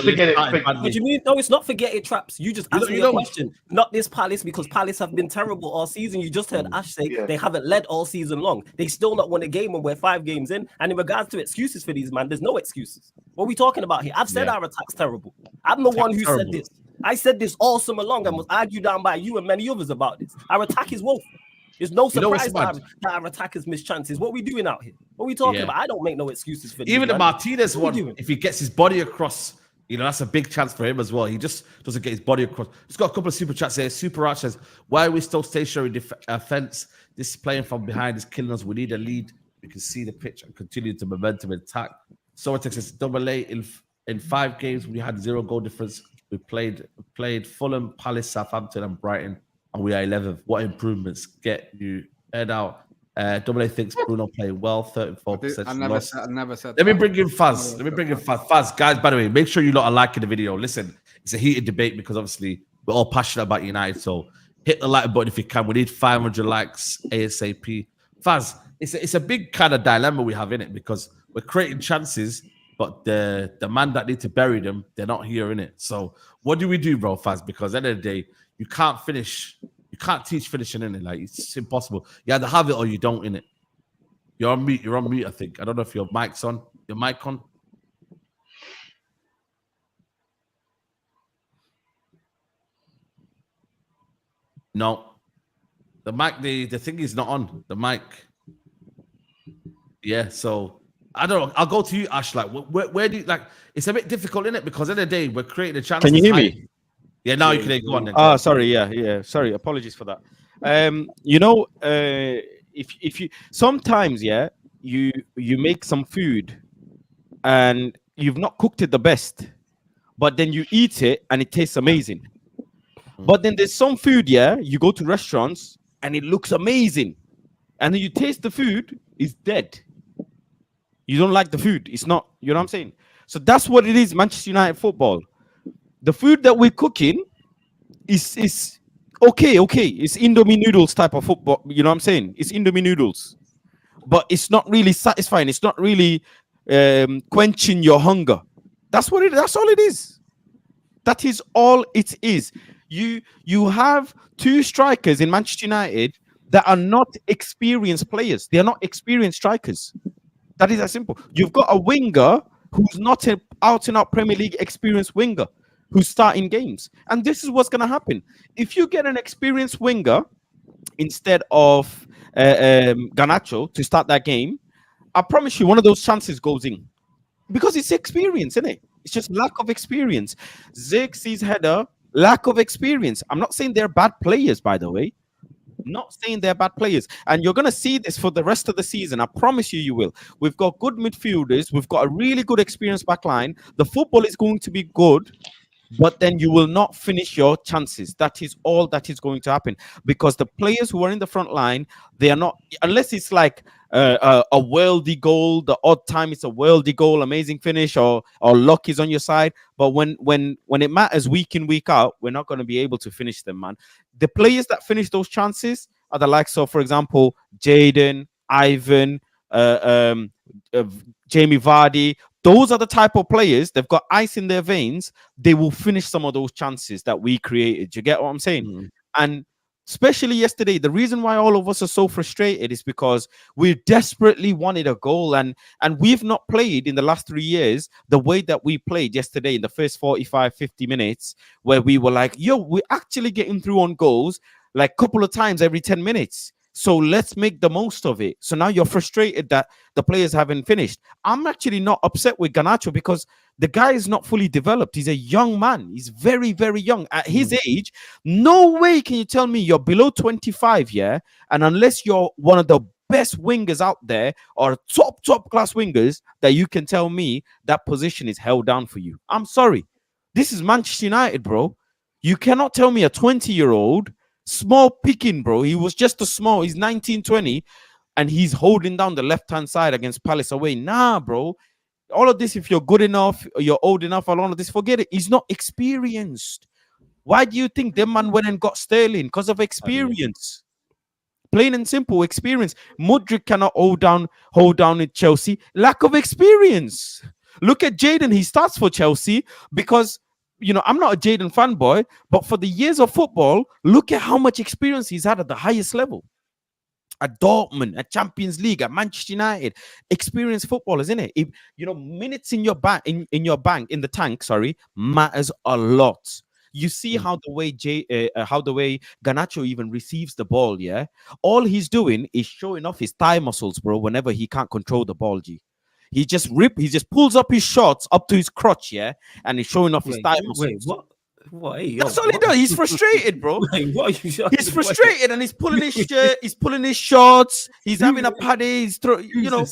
Forget it. What do you mean? No, it's not forget it, Traps. You just asked me a question. Not this Palace, because Palace have been terrible all season. You just heard Ash say they haven't led all season long. They still not won a game when we're 5 games in. And in regards to excuses for these, man, there's no excuses. What are we talking about here? I've said our attack's terrible. I'm the one who said this. I said this all summer long and was argued down by you and many others about this. Our attack is woeful. It's no You know what's surprise mad? that our attackers miss chances. What are we doing out here? What are we talking Yeah. about? I don't make no excuses for Even this, the man. Martinez What are we one, doing? if he gets his body across, that's a big chance for him as well. He just doesn't get his body across. He's got a couple of super chats here. Super Arch says, why are we still stationary defense? This playing from behind is killing us. We need a lead. We can see the pitch and continue to momentum attack. Soatex says, double A in 5 games, we had 0 goal difference. We played Fulham, Palace, Southampton, and Brighton, and we are 11th. What improvements? Get you head out. Double A thinks Bruno played well, 34%. I never said Let me that. bring in Faz. Faz, guys, by the way, make sure you lot are liking the video. Listen, it's a heated debate because obviously we're all passionate about United. So hit the like button if you can. We need 500 likes ASAP. Faz, it's a big kind of dilemma we have in it because we're creating chances, but the man that need to bury them, they're not here in it. So what do we do, bro, Faz? Because at the end of the day, you can't finish. You can't teach finishing in it. Like, it's impossible. You either have it or you don't in it. You're on mute, I think. I don't know if your mic's on. Your mic on? No. The mic, the thing is not on. The mic. Yeah, so I don't know. I'll go to you, Ash. Like, where do you, like, it's a bit difficult, in it? Because at the end of the day, we're creating a chance. Can you hear me? Yeah, now you can go on then. Oh, sorry. Yeah. Sorry. Apologies for that. If you sometimes, you make some food and you've not cooked it the best, but then you eat it and it tastes amazing. But then there's some food, you go to restaurants and it looks amazing, and then you taste the food, it's dead. You don't like the food. It's not, you know what I'm saying? So that's what it is, Manchester United football. The food that we're cooking is okay. It's Indomie noodles type of football. You know what I'm saying? It's Indomie noodles, but it's not really satisfying. It's not really quenching your hunger. That's all it is. That is all it is. You have 2 strikers in Manchester United that are not experienced players. They are not experienced strikers. That is that simple. You've got a winger who's not an out-and-out Premier League experienced winger who's starting games. And this is what's going to happen. If you get an experienced winger instead of Garnacho to start that game, I promise you one of those chances goes in. Because it's experience, isn't it? It's just lack of experience. Zirkzee's header, lack of experience. I'm not saying they're bad players, by the way. Not saying they're bad players. And you're going to see this for the rest of the season. I promise you will. We've got good midfielders. We've got a really good experienced back line. The football is going to be good, but then you will not finish your chances. That is all that is going to happen. Because the players who are in the front line, they are not, unless it's like a worldy goal, the odd time it's a worldy goal, amazing finish, or luck is on your side. But when it matters week in, week out, we're not going to be able to finish them, man. The players that finish those chances are the likes of, for example, Jadon, Ivan, Jamie Vardy. Those are the type of players, they've got ice in their veins. They will finish some of those chances that we created. You get what I'm saying? Mm-hmm. And especially yesterday, the reason why all of us are so frustrated is because we desperately wanted a goal. And we've not played in the last 3 years the way that we played yesterday in the first 45, 50 minutes, where we were like, yo, we're actually getting through on goals like a couple of times every 10 minutes. So let's make the most of it. So now you're frustrated that the players haven't finished. I'm actually not upset with Garnacho because the guy is not fully developed. He's a young man. He's very, very young. At his age, no way can you tell me you're below 25, and unless you're one of the best wingers out there or top class wingers, that you can tell me that position is held down for you. I'm sorry. This is Manchester United, bro. You cannot tell me a 20-year-old small picking, bro. He was just he's 19, 20, and he's holding down the left-hand side against Palace away. Nah, bro. All of this, if you're good enough, you're old enough, all of this, forget it. He's not experienced. Why do you think them man went and got Sterling? Because of experience. Plain and simple, experience. Mudryk cannot hold down at Chelsea. Lack of experience. Look at Jadon. He starts for Chelsea because, I'm not a Jadon fanboy, but for the years of football, look at how much experience he's had at the highest level. At Dortmund, at Champions League, at Manchester United, experienced footballers, isn't it? If, minutes in your bank, in the tank, matters a lot. You see how the way Garnacho even receives the ball. Yeah, all he's doing is showing off his thigh muscles, bro. Whenever he can't control the ball, he just pulls up his shots up to his crotch, yeah, and he's showing off his thigh muscles. Wait, what? What? Hey, yo, that's all he does. He's frustrated, bro. Wait, what are you showing? He's frustrated and he's pulling his shirt. He's pulling his shorts. He's having a paddy. He's you know,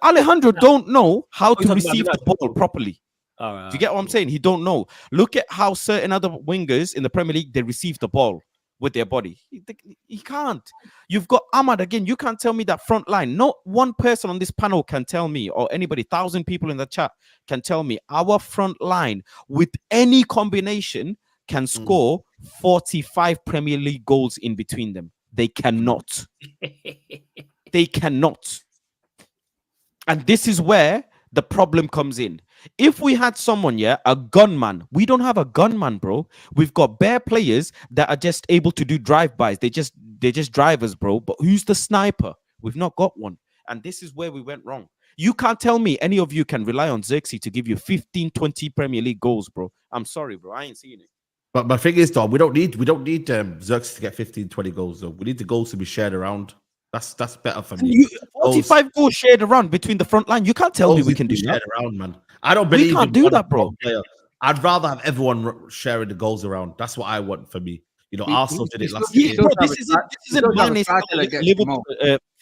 Alejandro don't know how to receive the ball properly. All right, Do you get what I'm saying? He don't know. Look at how certain other wingers in the Premier League, they receive the ball with their body. He can't. You've got Ahmad again. You can't tell me that front line. Not one person on this panel can tell me, or anybody, 1,000 people in the chat can tell me our front line with any combination can score 45 Premier League goals in between them. They cannot. They cannot. And this is where the problem comes in. If we had someone, a gunman, we don't have a gunman, bro. We've got bare players that are just able to do drive-bys. They're just drivers, bro. But who's the sniper? We've not got one. And this is where we went wrong. You can't tell me any of you can rely on Zirkzee to give you 15, 20 Premier League goals, bro. I'm sorry, bro. I ain't seeing it. But my thing is, though, we don't need Zirkzee to get 15, 20 goals, though. We need the goals to be shared around. That's better for me. 45 goals shared around between the front line. You can't tell me we can do that. Around, man. I don't believe we can't do that, bro. I'd rather have everyone sharing the goals around. That's what I want for me. You know, Arsenal did it last year. year. Bro, this isn't Liverpool,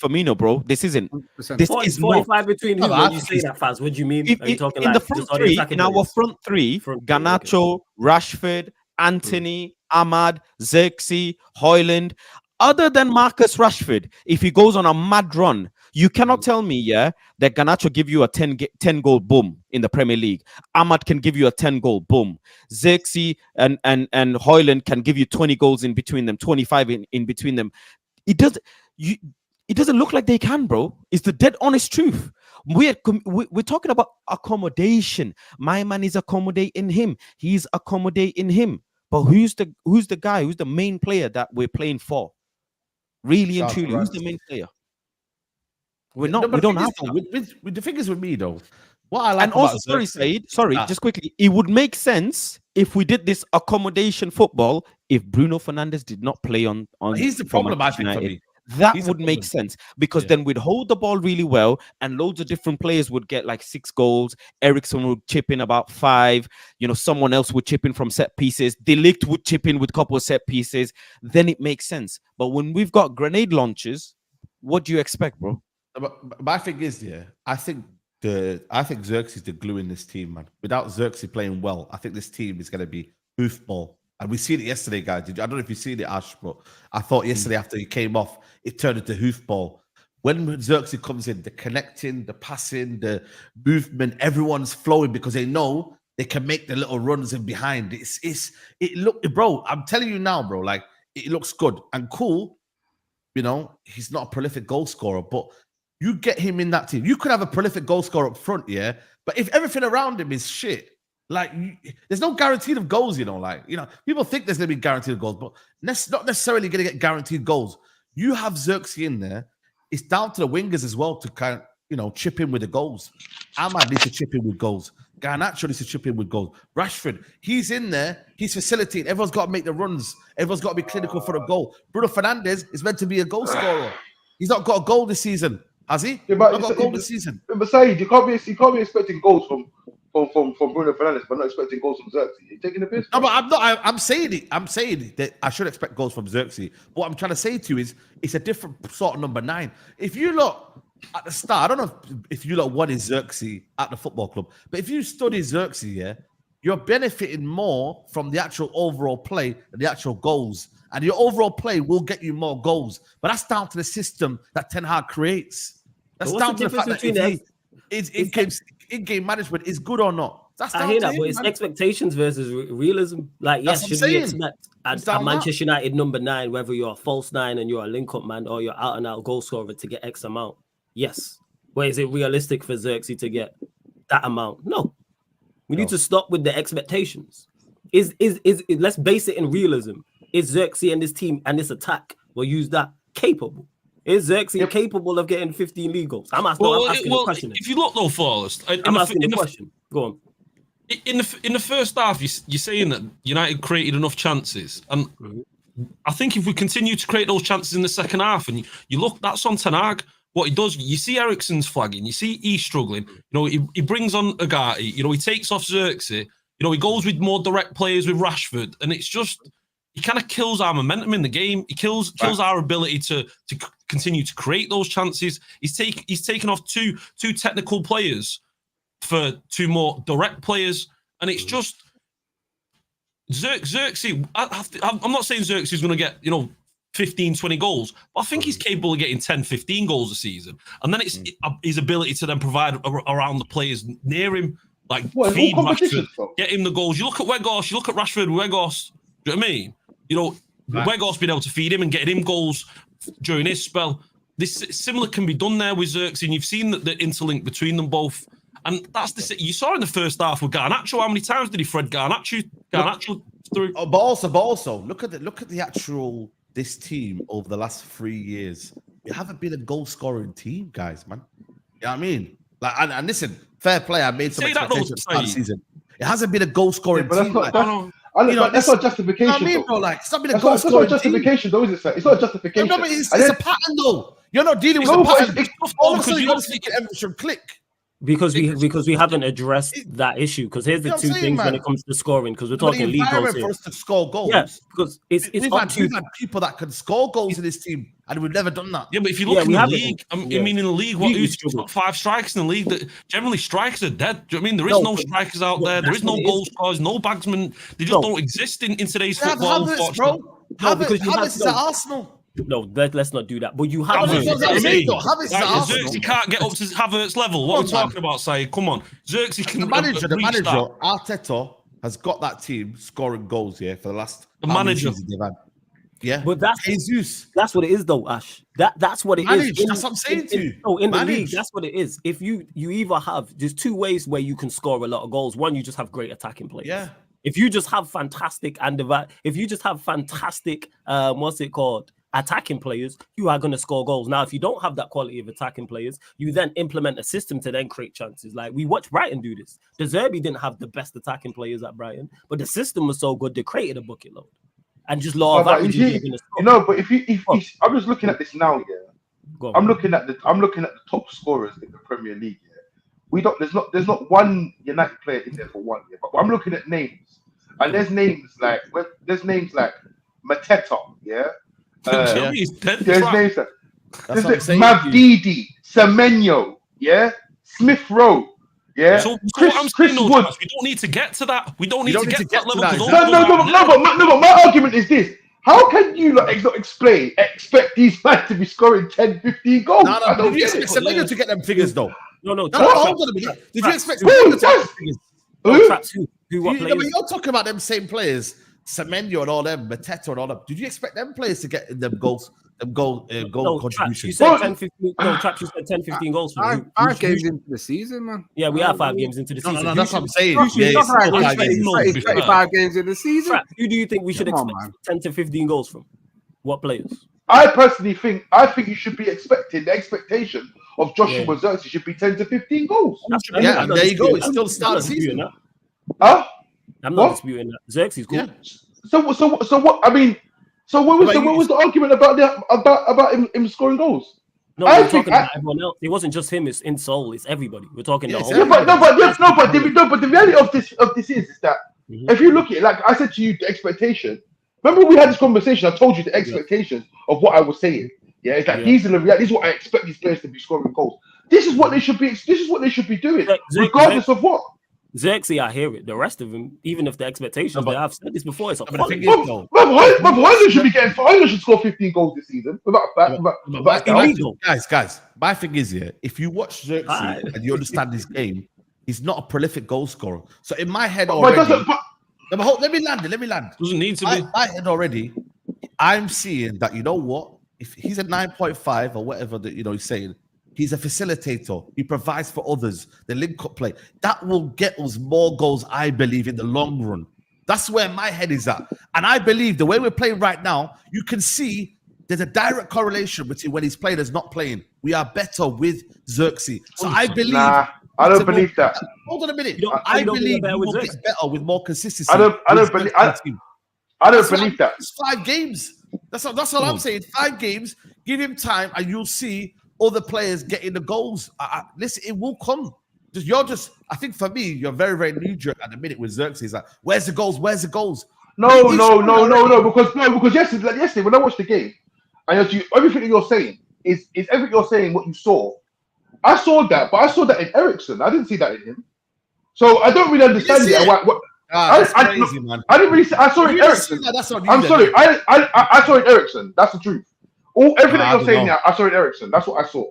Firmino, bro. This isn't. This is 45 between who? When you say that, Faz, what do you mean? Are you talking in like the front three? In our front three, Garnacho, Rashford, Anthony, Ahmad, Zirkzee, Højlund. Other than Marcus Rashford, if he goes on a mad run, you cannot tell me, that Garnacho give you a 10 goal boom in the Premier League. Ahmad can give you a 10 goal boom. Zirkzee and Højlund can give you 20 goals in between them, 25 in between them. It doesn't look like they can, bro. It's the dead honest truth. We're talking about accommodation. My man is accommodating him. He's accommodating him. But who's the guy? Who's the main player that we're playing for? Really and truly, who's the main player? We don't have that. With the figures with me though. What I like, and also, sorry, Saeed, just quickly, it would make sense if we did this accommodation football if Bruno Fernandes did not play on. He's the problem, I think, for me. That would make sense because then we'd hold the ball really well and loads of different players would get like 6 goals. Ericsson would chip in about 5. You know, someone else would chip in from set pieces. De Ligt would chip in with a couple of set pieces. Then it makes sense. But when we've got grenade launchers, what do you expect, bro? But my thing is, I think Zirkzee is the glue in this team, man. Without Zirkzee playing well, I think this team is going to be hoofball. And we seen it yesterday, guys. I don't know if you've seen it, Ash, but I thought yesterday after he came off, it turned into hoofball. When Zirkzee comes in, the connecting, the passing, the movement, everyone's flowing because they know they can make the little runs in behind. Bro, I'm telling you now, bro, like it looks good and cool. You know, he's not a prolific goal scorer, but you get him in that team. You could have a prolific goal scorer up front, but if everything around him is shit, like there's no guaranteed of goals, people think there's going to be guaranteed goals, but that's not necessarily going to get guaranteed goals. You have Zirkzee in there. It's down to the wingers as well to kind of, chip in with the goals. Ahmad needs to chip in with goals. Garnacho needs to chip in with goals. Rashford, he's in there. He's facilitating. Everyone's got to make the runs. Everyone's got to be clinical for the goal. Bruno Fernandes is meant to be a goal scorer. He's not got a goal this season, has he? Yeah, but not got a goal this season. But Saeed, you can't be expecting goals from Bruno Fernandes, but not expecting goals from Zirkzee. You're taking the piss? No, but I'm not. I'm saying it. I'm saying that I should expect goals from Zirkzee. But what I'm trying to say to you is it's a different sort of number 9. If you look at the start, I don't know if you look what is Zirkzee at the football club, but if you study Zirkzee, you're benefiting more from the actual overall play and the actual goals. And your overall play will get you more goals. But that's down to the system that Ten Hag creates. That's down to the fact that in-game management is good or not. I hear that, but it's expectations versus realism. Like, yes, should we expect a Manchester United number 9, whether you're a false 9 and you're a link-up man or you're out-and-out goal scorer to get X amount? Yes. But is it realistic for Zirkzee to get that amount? No. We need to stop with the expectations. Let's base it in realism. Is Zirkzee and this team and this attack, we'll use that, capable? Is Zirkzee capable of getting 15 league goals? I'm asking the question. If you look though, Forrest, I'm asking the question. Go on. in the first half, you're saying that United created enough chances, and I think if we continue to create those chances in the second half, and you look, that's on Ten Hag. What he does, you see Eriksen's flagging, you see he's struggling. He brings on Agati. He takes off Zirkzee. He goes with more direct players with Rashford, and it's just he kind of kills our momentum in the game. He kills our ability to continue to create those chances. He's taken off two technical players for two more direct players, and it's just Zirkzee. I'm not saying Zirkzee is going to get 15, 20 goals, but I think he's capable of getting 10, 15 goals a season, and then it's his ability to then provide around the players near him, like feed Rashford, get him the goals. You look at Weghorst, you look at Rashford, Weghorst. Do you know what I mean? Weghorst being able to feed him and getting him goals during his spell. This similar can be done there with Zirkzee, and you've seen the interlink between them both. And that's you saw in the first half with Garnacho. How many times did he thread Garnacho through? Oh, but also, look at the actual this team over the last 3 years. You haven't been a goal scoring team, guys, man. You know what I mean? Like, and listen, fair play. I made some expectations last season. It hasn't been a goal scoring team. That's not justification. You know what I mean, bro? Like, it's not been a that's goal not scoring justification, though, is it, sir? It's not a justification. No, it's a pattern, though. You're not dealing with a pattern. All of a sudden, you got to think everything should click. Because we haven't addressed that issue. Because here's the two things when it comes to scoring. Because we're talking league goals here. For us to score goals. Yes, because we've had people that can score goals in this team, and we've never done that. Yeah, but if you look in the league, I mean, in the league, who's got 5 strikers in the league? That generally strikers are dead. Do you know what I mean? There is no strikers out there. There is no goal scorers, no bagsmen. They just don't exist in today's football. Havertz is at Arsenal. No, let's not do that. But you have Zirkzee can't get up to Havertz level. What are we talking about, Saeed? Come on. Zirkzee can. The manager, Arteta, has got that team scoring goals for the last. The manager. Yeah, but that's Jesus. That's what it is, though, Ash. That's what it is. That's what I'm saying to you. No, in the league, that's what it is. If you either have, there's 2 ways where you can score a lot of goals. One, you just have great attacking players. Yeah. If you just have fantastic attacking players, you are going to score goals. Now, if you don't have that quality of attacking players, you then implement a system to then create chances. Like we watched Brighton do this. De Zerbi didn't have the best attacking players at Brighton, but the system was so good they created a bucket load. And just law of averages. But if I'm just looking at this now, I'm looking at the top scorers in the Premier League. There's not one United player in there for 1 year. But I'm looking at names, and there's names like Mateta, there's names like Mavdidi, Semenyo, Smith Rowe, So Chris Wood. We don't need to get to that. We don't need to get to that level. But my argument is this: how can you not expect these men to be scoring 10, 15 goals? No, did you expect Semenyo to get them figures though? No. Hold on a minute. Did you expect Semenyo to get them figures? You're talking about them same players, Semenyo and all them, Mateta and all them. Did you expect them players to get them goal contributions? You said 10, 15. No, Traps, you said 10, 15 goals. 5 games into the season, man. Yeah, we are 5 games into the season. No, that's what I'm saying. 35 games in the season. Traps, who do you think we should expect 10 to 15 goals from? What players? I personally think you should be expecting the expectation of Joshua Zirkzee should be 10 to 15 goals. Yeah, and there you go. It's still the start of the season. Huh? I'm not disputing that. Xerxes cool. Yeah. So what? I mean, what was the argument about him scoring goals? No, we're talking about everyone else. It wasn't just him. It's in Seoul. It's everybody. We're talking the whole. But the reality of this is that if you look at it, like I said to you, the expectation. Remember we had this conversation. I told you the expectations of what I was saying. Yeah, it's like these are the reality. This is what I expect these players to be scoring goals. This is what they should be. This is what they should be doing, regardless of what. Zirkzee, I hear it. The rest of them, even if the expectations, I've said this before, it's a Hoyland should be getting. Hoyland should score 15 goals this season. Guys, my thing is if you watch Zirkzee and you understand his game, he's not a prolific goal scorer. So in my head already, let me land. Doesn't need to be. My head already, I'm seeing that. You know what? If he's a 9.5 or whatever that he's saying. He's a facilitator. He provides for others. The link-up play. That will get us more goals, I believe, in the long run. That's where my head is at. And I believe the way we're playing right now, you can see there's a direct correlation between when he's playing and not playing. We are better with Zirkzee. So I believe I don't believe that. Hold on a minute. You don't- I you don't believe think he will that get with better with more consistency. I don't with believe. Zirkzee's team. I don't That's why believe that. It's 5 games. That's all I'm saying. 5 games. Give him time, and you'll see other players getting the goals. Listen, it will come. I think for me, you're very, very knee-jerk at the minute with Zirkzee. He's like, where's the goals? Where's the goals? No. Because yesterday when I watched the game, and everything that you're saying is everything you're saying what you saw. I saw that, but I saw that in Ericsson. I didn't see that in him. So I don't really understand it. That's crazy, man. I didn't really see. I saw it in Ericsson. I'm sorry. I saw it in Ericsson. That's the truth. Everything that you're saying now, I saw it in Ericsson. That's what I saw.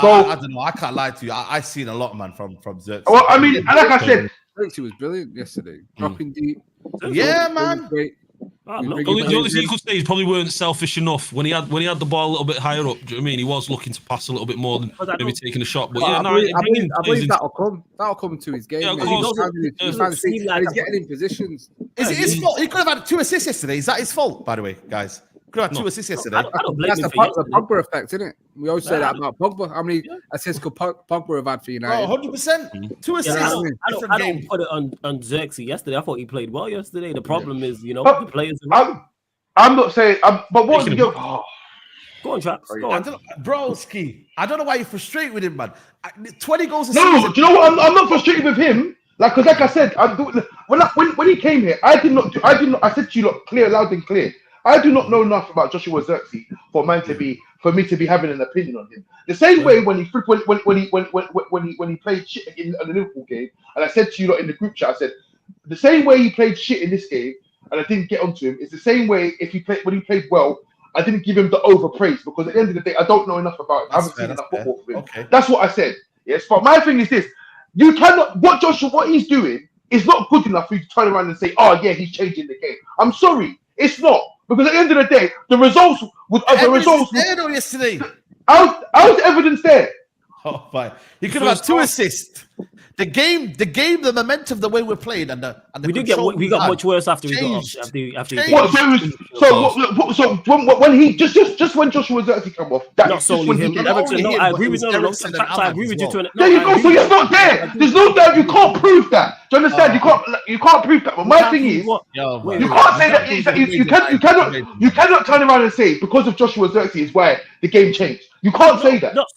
So I don't know. I can't lie to you. I seen a lot, man, from Zirkzee. Well, I mean, like I said, Zirkzee was brilliant yesterday. Dropping deep. Yeah, man. Great. The only thing you could say is probably weren't selfish enough when he had the ball a little bit higher up. Do you know what I mean? He was looking to pass a little bit more than maybe taking a shot. But yeah, I believe that'll come. That'll come to his game. Yeah, of mate. course. He's getting in positions. Is it his fault? He could have had 2 assists yesterday. Is that his fault, by the way, guys? Could have had 2 assists yesterday. I don't blame That's him the for yesterday. Pogba effect, isn't it? We always say that about Pogba. How many assists could Pogba have had for United? 100%. 2 assists. Yeah, I different game. don't put it on Zirkzee yesterday. I thought he played well yesterday. The problem is, the players. I'm not saying. But what? Go on, Traps. Go on. Broski. I don't know why you're frustrated with him, man. 20 goals a No, season. do you know what? I'm not frustrated with him. Because like I said, when he came here, I did not. I said to you, look, loud and clear. I do not know enough about Joshua Zirkzee for me to be having an opinion on him. The same way when he played shit in the Liverpool game, and I said to you lot in the group chat, I said the same way he played shit in this game, and I didn't get onto him. It's the same way when he played well, I didn't give him the overpraise because at the end of the day, I don't know enough about him. I haven't seen enough football from him. Okay. That's what I said. Yes, but my thing is this: you cannot. What he's doing is not good enough for you to turn around and say, "Oh yeah, he's changing the game." I'm sorry, it's not. Because at the end of the day, the results was there though yesterday. How's the evidence there? Oh, fine. He could have had 2 assists. The game, the momentum, the way we're playing, and the we got much worse after he got off. So when he just when Joshua Zirkzee come off, not solely him. Everton, no, I agree with you. I agree with you. There you go. So you're not there. There's no doubt. You can't prove that. Do you understand? You can't prove that. But my thing is, you can't say that. You cannot turn around and say because of Joshua Zirkzee is why the game changed. You can't say that. Not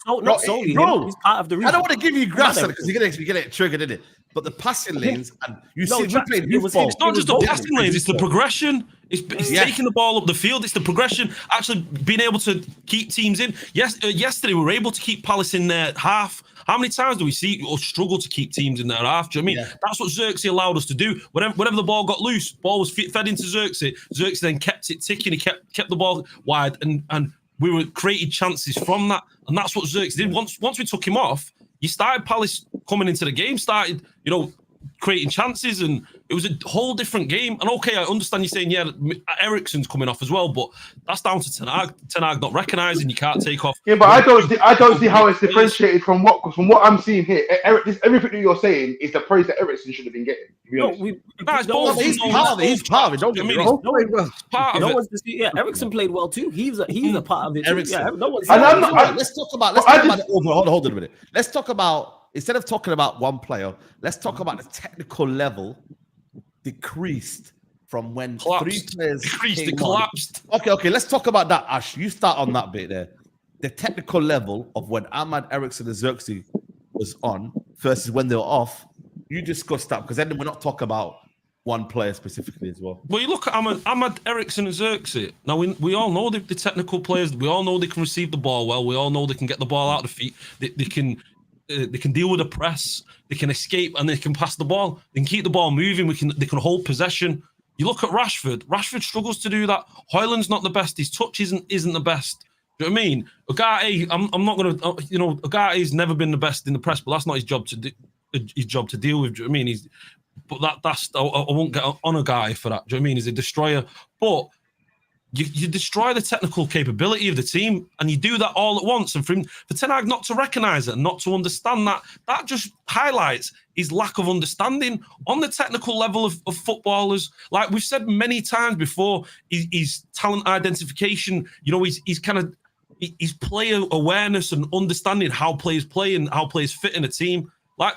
solely him. He's part of the reason. I don't want to give you grass because you're gonna get triggered in it. But the passing lanes, and we played it's not just the passing lanes, it's the progression. It's taking the ball up the field. It's the progression. Actually being able to keep teams in. Yesterday we were able to keep Palace in their half. How many times do we see or struggle to keep teams in their half? Do you know what I mean? That's what Zirkzee allowed us to do. Whenever the ball got loose, ball was fed into Zirkzee. Zirkzee then kept it ticking. He kept the ball wide, and we were creating chances from that. And that's what Zirkzee did. Once we took him off, you started Palace coming into the game, started, creating chances, and it was a whole different game. And okay, I understand you saying, Eriksen's coming off as well, but that's down to Ten Hag. Ten Hag not recognising you can't take off. Yeah, but I don't see how it's differentiated from what I'm seeing here. Everything that you're saying is the praise that Eriksen should have been getting. He's part of it. Don't get me wrong. Eriksen played well too. He's a part of it. Let's talk about it. Hold on a minute. Let's talk about. Instead of talking about one player, let's talk about the technical level decreased from when 3 players collapsed. Okay. Let's talk about that, Ash. You start on that bit there. The technical level of when Ahmad, Eriksen, and Zirkzee was on versus when they were off. You discuss that because then we're not talking about one player specifically as well. Well, you look at Ahmad, Eriksen, and Zirkzee. Now we all know the technical players. We all know they can receive the ball well. We all know they can get the ball out of the feet. They can deal with the press. They can escape and they can pass the ball. They can keep the ball moving. They can hold possession. You look at Rashford. Rashford struggles to do that. Højlund's not the best. His touch isn't the best. Do you know what I mean? Ugarte, I'm not going to. Ugarte's never been the best in the press, but that's not his job to do. His job to deal with. Do you know what I mean? I won't get on a guy for that. Do you know what I mean? He's a destroyer, but. You destroy the technical capability of the team, and you do that all at once. And for Ten Hag not to recognise it, and not to understand that just highlights his lack of understanding on the technical level of footballers. Like we've said many times before, his talent identification. His player awareness and understanding how players play and how players fit in a team. Like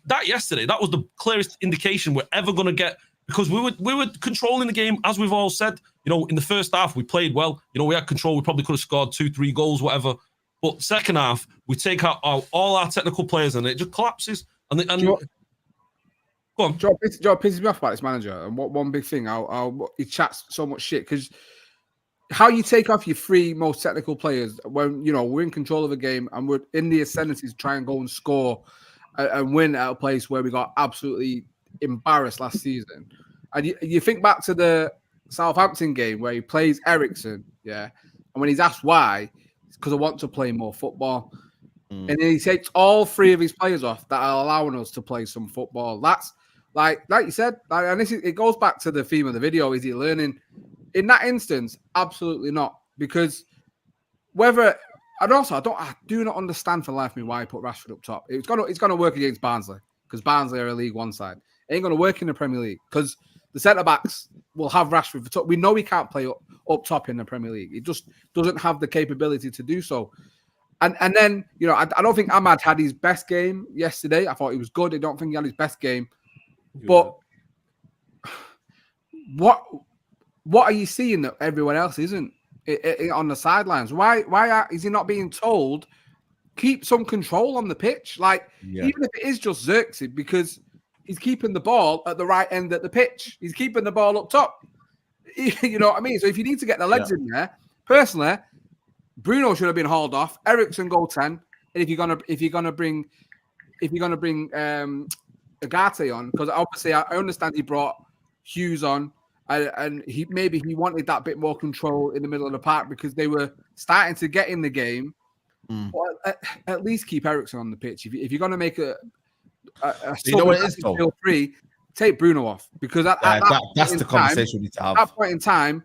that yesterday, that was the clearest indication we're ever going to get, because we were controlling the game, as we've all said. You know, in the first half, we played well. You know, we had control. We probably could have scored 2-3 goals, whatever. But second half, we take out all our technical players and it just collapses. And go on. Joe pisses me off about this manager. And one big thing, he chats so much shit, because how you take off your 3 most technical players when, you know, we're in control of the game and we're in the ascendancy to try and go and score and win at a place where we got absolutely embarrassed last season. And you think back to the Southampton game where he plays Eriksen, yeah, and when he's asked why, it's because I want to play more football. And then he takes all 3 of his players off that are allowing us to play some football. That's like you said, and it goes back to the theme of the video. Is he learning? In that instance, absolutely not. Because I do not understand for the life of me why he put Rashford up top. It's gonna work against Barnsley, because Barnsley are a League One side. It ain't gonna work in the Premier League because the centre backs will have Rashford for top. We know he can't play up top in the Premier League. He just doesn't have the capability to do so. And then, you know, I don't think Ahmad had his best game yesterday. I thought he was good. I don't think he had his best game. But what are you seeing that everyone else isn't on the sidelines? Why is he not being told keep some control on the pitch? Like, even if it is just Zirkzee, because he's keeping the ball at the right end of the pitch. He's keeping the ball up top. You know what I mean? So if you need to get the legs in there, personally, Bruno should have been hauled off. Eriksen go 10. And if you're gonna bring Agate on, because obviously I understand he brought Hughes on, and he wanted that bit more control in the middle of the park because they were starting to get in the game. Well, at least keep Eriksen on the pitch. If you're gonna make a you know what it is, though? Take Bruno off, because that's the conversation we need to have. At that point in time,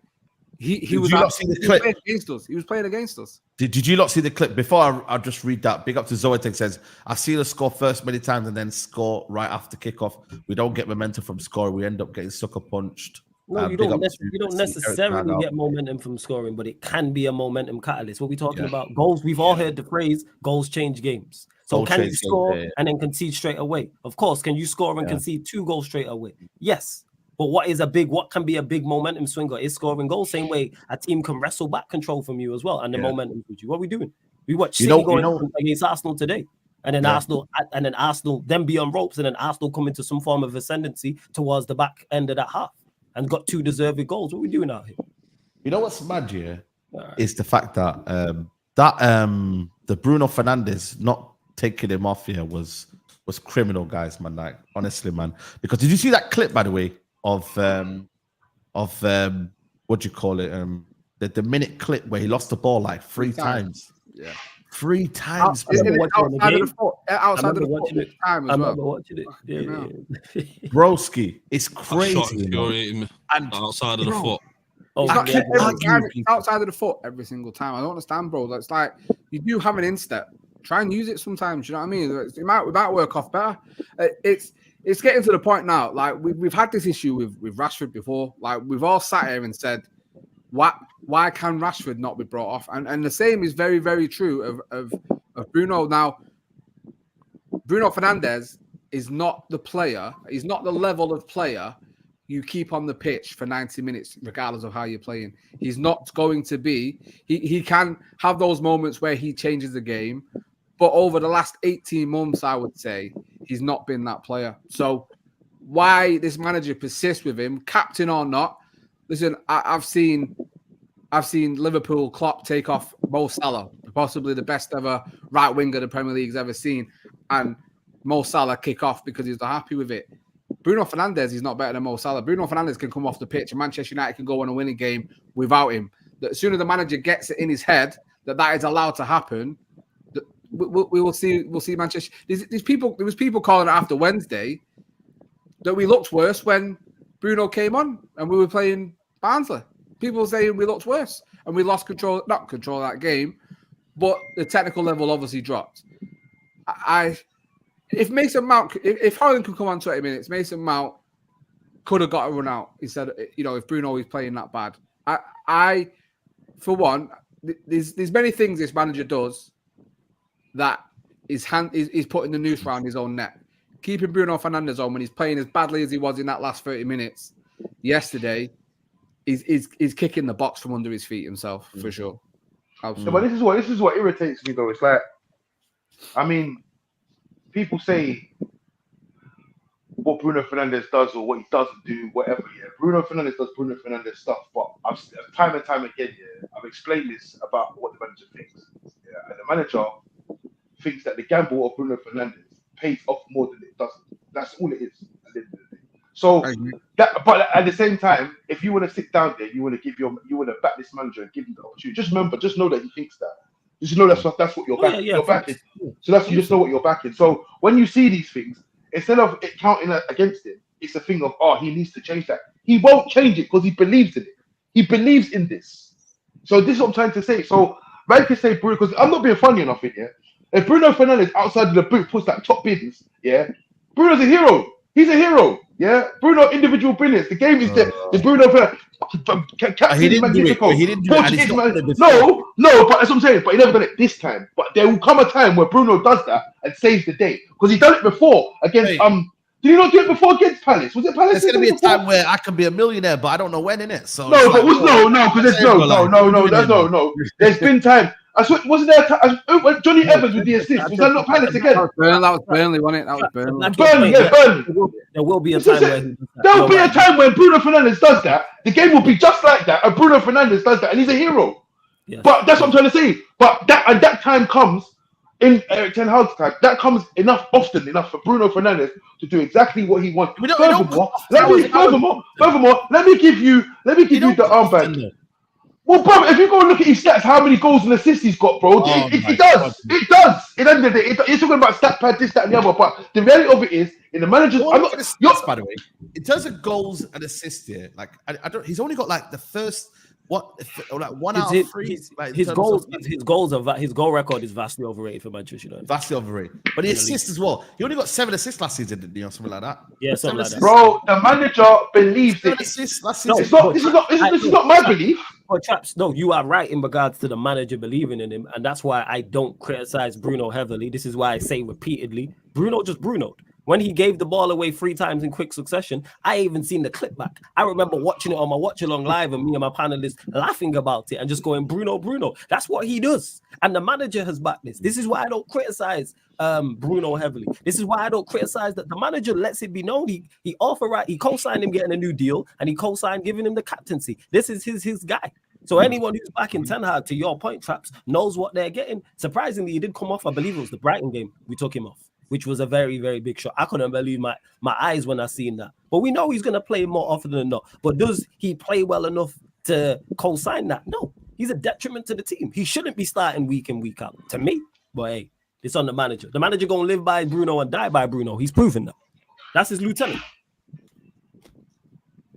he was playing against us. Did you not see the clip? Before I just read that, big up to Zoetek says, I've seen us score first many times and then score right after kickoff. We don't get momentum from scoring. We end up getting sucker punched. No, you don't necessarily get momentum from scoring, but it can be a momentum catalyst. What we're talking about, goals, we've all heard the phrase, goals change games. So can you score and then concede straight away? Of course. Can you score and concede 2 goals straight away? Yes. But what can be a big momentum swinger is scoring goals. Same way a team can wrestle back control from you as well, and the momentum with you. What are we doing? We watch City going against Arsenal today, and then Arsenal then be on ropes, and then Arsenal come into some form of ascendancy towards the back end of that half and got 2 deserving goals. What are we doing out here? You know what's mad here is the fact that the Bruno Fernandes not taking him off here was criminal, guys, man. Like, honestly, man. Because did you see that clip, by the way, of what do you call it? The minute clip where he lost the ball like 3 times. Yeah. 3 times. Outside of the foot time as well. Watching it. Yeah. Broski, it's crazy. And outside of the foot. Outside of the foot every single time. I don't understand, bro. That's like, you do have an instep. Try and use it sometimes. You know what I mean? It might work off better. It's getting to the point now. Like, we've had this issue with Rashford before. Like, we've all sat here and said, why can Rashford not be brought off? And the same is very, very true of Bruno. Now, Bruno Fernandes is not the player. He's not the level of player you keep on the pitch for 90 minutes, regardless of how you're playing. He's not going to be. He can have those moments where he changes the game. But over the last 18 months, I would say, he's not been that player. So why this manager persists with him, captain or not? Listen, I've seen Liverpool Klopp take off Mo Salah, possibly the best ever right winger the Premier League's ever seen, and Mo Salah kick off because he's not happy with it. Bruno Fernandes is not better than Mo Salah. Bruno Fernandes can come off the pitch and Manchester United can go on a winning game without him. As soon as the manager gets it in his head that is allowed to happen, we will see. We'll see Manchester. There was people calling it after Wednesday that we looked worse when Bruno came on and we were playing Barnsley. People saying we looked worse and we lost not control of that game, but the technical level obviously dropped. If Mason Mount, if Haaland could come on 20 minutes, Mason Mount could have got a run out instead. If Bruno is playing that bad, I for one, there's many things this manager does that he's putting the noose around his own neck. Keeping Bruno Fernandes on when he's playing as badly as he was in that last 30 minutes yesterday, he's kicking the box from under his feet himself for sure. Absolutely. But this is what irritates me though. It's like, I mean, people say what Bruno Fernandes does or what he doesn't do, whatever. Yeah, Bruno Fernandes does Bruno Fernandes stuff, but I've time and time again, yeah, I've explained this about what the manager thinks. Yeah, and the manager thinks that the gamble of Bruno Fernandes pays off more than it doesn't. That's all it is at the end of the day. So but at the same time, if you want to sit down there, you want to back this manager and give him the opportunity. Just know that he thinks that. Just know that's what you're backing. You're backing. So you just know what you're backing. So when you see these things, instead of it counting against him, it's a thing of he needs to change that. He won't change it because he believes in it. He believes in this. So this is what I'm trying to say. So man can say Bruno, because I'm not being funny enough in here. If Bruno Fernandes outside of the boot puts that top bins, yeah, Bruno's a hero. He's a hero. Yeah, Bruno individual brilliance. The game is the Bruno Fernandes. He didn't do it. He didn't do it. No, but that's what I'm saying. But he never done it this time. But there will come a time where Bruno does that and saves the day because he done it before against Did he not do it before against Palace? Was it Palace? There's going to be a time where I can be a millionaire, but I don't know when, innit? So no, but no. There's been time. I swear, wasn't there a time? Johnny Evans with the assist. Was that not Palace again? That was Burnley, wasn't it? That was Burnley. Burnley. There will be a time where there will be a time when Bruno Fernandes does that. The game will be just like that, and Bruno Fernandes does that, and he's a hero. Yes. But that's what I'm trying to say. But that time comes in Eric Ten Hag's time. That comes often enough for Bruno Fernandes to do exactly what he wants. Furthermore, let me give you the armband. Well, bro, if you go and look at his stats, how many goals and assists he's got, bro, it does. It does. At the end of the day, you're talking about stat pad, this, that, and the other. But the reality of it is, in the manager's, by the way, in terms of goals and assists here, like I don't. He's only got like the first. One out of three. His goal record is vastly overrated for Manchester United. Vastly overrated, but the assists as well. He only got 7 assists last season, didn't he, or something like that? Yeah, something like that. Bro, the manager believes it. Assists last season. This is not my belief. But chaps, no, you are right in regards to the manager believing in him, and that's why I don't criticize Bruno heavily. This is why I say repeatedly, Bruno just Bruno'd. When he gave the ball away 3 times in quick succession, I even seen the clip back. I remember watching it on my watch along live and me and my panelists laughing about it and just going, Bruno. That's what he does. And the manager has backed this. This is why I don't criticize Bruno heavily. This is why I don't criticize that the manager lets it be known. He co-signed him getting a new deal and he co-signed giving him the captaincy. This is his guy. So anyone who's backing Ten Hag, to your point, Traps, knows what they're getting. Surprisingly, he did come off, I believe it was the Brighton game we took him off, which was a very, very big shot. I couldn't believe my eyes when I seen that. But we know he's going to play more often than not. But does he play well enough to co-sign that? No. He's a detriment to the team. He shouldn't be starting week in, week out, to me. But hey, it's on the manager. The manager going to live by Bruno and die by Bruno. He's proven that. That's his lieutenant.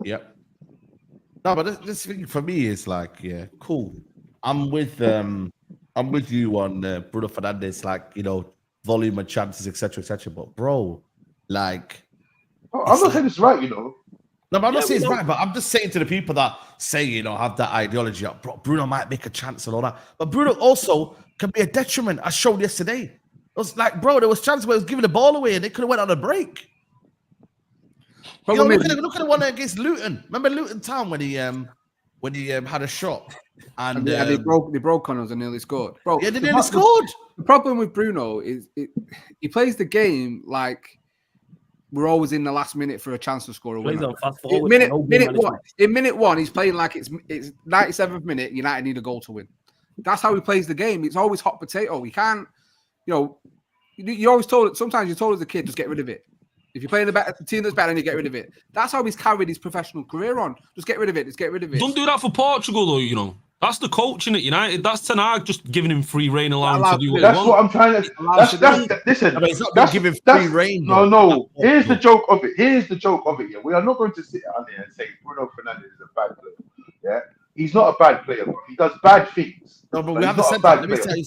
Yep. No, but this thing for me is like, yeah, cool. I'm with you on Bruno Fernandes, like, volume and chances, etc. But bro, like, I'm not saying it's right, No, but I'm not saying it's right. But I'm just saying to the people that say, have that ideology, bro, Bruno might make a chance and all that. But Bruno also can be a detriment. I showed yesterday. It was like, bro, there was chances where he was giving the ball away and they could have went on a break. Look at the one against Luton. Remember Luton Town when he had a shot and they broke on us and nearly scored. Bro, yeah, they nearly scored. The problem with Bruno is he plays the game like we're always in the last minute for a chance to score a winner. In minute one, he's playing like it's 97th minute. United need a goal to win. That's how he plays the game. It's always hot potato. He can't, you always told. Sometimes you told as a kid, just get rid of it. If you're playing the team that's better, you get rid of it. That's how he's carried his professional career on. Just get rid of it. Just get rid of it. Don't do that for Portugal, though. That's the coaching at United. That's Ten Hag just giving him free reign, allowing him to do what he wants. That's what I'm trying to. Listen, he's not giving free reign. No. Here's the joke of it. Yeah, we are not going to sit on there and say Bruno Fernandes is a bad player. Yeah, he's not a bad player. Bro. He does bad things. No, but we haven't said that. Let me tell you.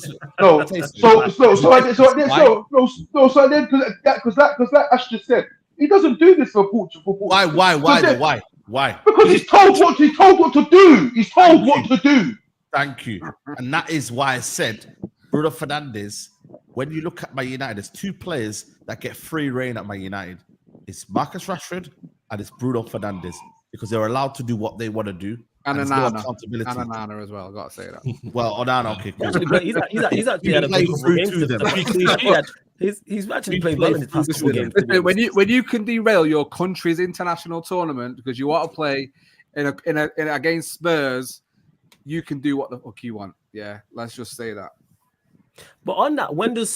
Because Ash just said he doesn't do this for Portugal. Why? Because he's told what to do. He's told what to do. Thank you. And that is why I said Bruno Fernandes when you look at Man United, there's two players that get free reign at Man United. It's Marcus Rashford and it's Bruno Fernandes because they're allowed to do what they want to do. And there's Onana. no accountability. And Onana as well. I gotta say that. Well, Onana, okay, cool. He's actually had a played couple through games to them. He's actually played well in his past couple games. When you can derail your country's international tournament because you want to play in against Spurs, you can do what the fuck you want. Yeah, let's just say that. But on that, when does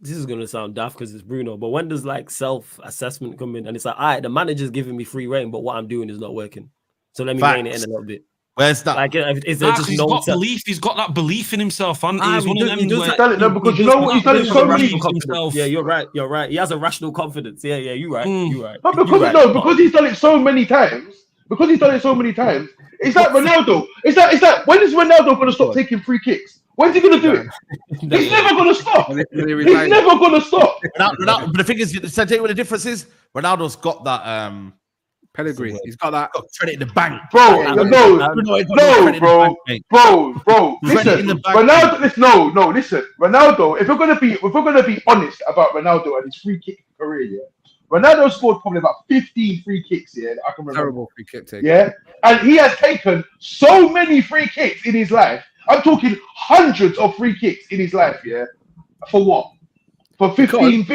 this is gonna sound daft because it's Bruno, but when does like self-assessment come in and it's like, all right, the manager's giving me free reign, but what I'm doing is not working. So let me rein it in a little bit. Where's that? Like, is there just he's no got belief. He's got that belief in himself. And he's one of them. Because you know what he's done it so many. Yeah, you're right. He has a rational confidence. Yeah, you're right. You're right. But because he's done it so many times. It's like Ronaldo. It's like when is Ronaldo going to stop taking free kicks? When's he going to do it? He's never going to stop. He's never going to stop. But the thing is, tell you what the difference is. Ronaldo's got that pedigree. He's got that credit in the bank, bro. Bro. Listen, Ronaldo. Listen, Ronaldo. If we're gonna be honest about Ronaldo and his free kick career, yeah, Ronaldo scored probably about 15 free kicks. Yeah, I can remember. Terrible free kick taker. Yeah, and he has taken so many free kicks in his life. I'm talking hundreds of free kicks in his life. Yeah, for what? For 15.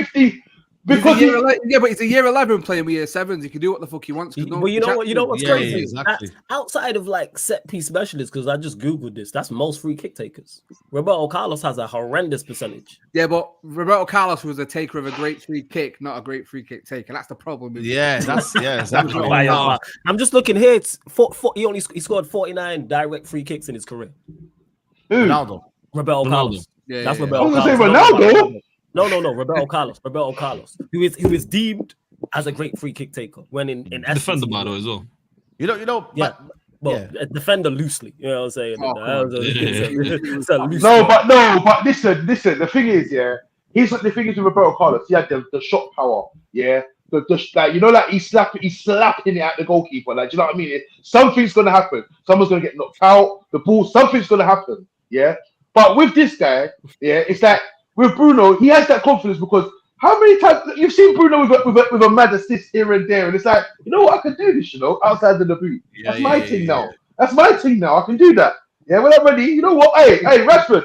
Because but it's a year 11 playing with year 7s. He can do what the fuck he wants. But you know what's crazy? Yeah, exactly. Outside of like set piece specialists, because I just googled this, that's most free kick takers. Roberto Carlos has a horrendous percentage. Yeah, but Roberto Carlos was a taker of a great free kick, not a great free kick taker. That's the problem. Exactly. I'm just looking here. It's he scored 49 direct free kicks in his career. Ronaldo. Roberto Carlos. Yeah, that's yeah. Roberto I was Carlos. gonna say Ronaldo. No, Roberto Carlos, who is deemed as a great free kick taker when in essence, defender model as well. You know, a defender loosely. You know what I'm saying? But listen. The thing is, yeah, the thing is with Roberto Carlos, he had the shot power, yeah. He's slapping it at the goalkeeper. Like, do you know what I mean? Something's gonna happen. Someone's gonna get knocked out. The ball. Something's gonna happen. Yeah. But with this guy, yeah, it's like. With Bruno, he has that confidence because how many times you've seen Bruno with a mad assist here and there, and it's like, you know what, I can do this, outside of the boot. That's my thing now. That's my thing now. I can do that. Yeah, when I'm ready, you know what? Hey, Rashford,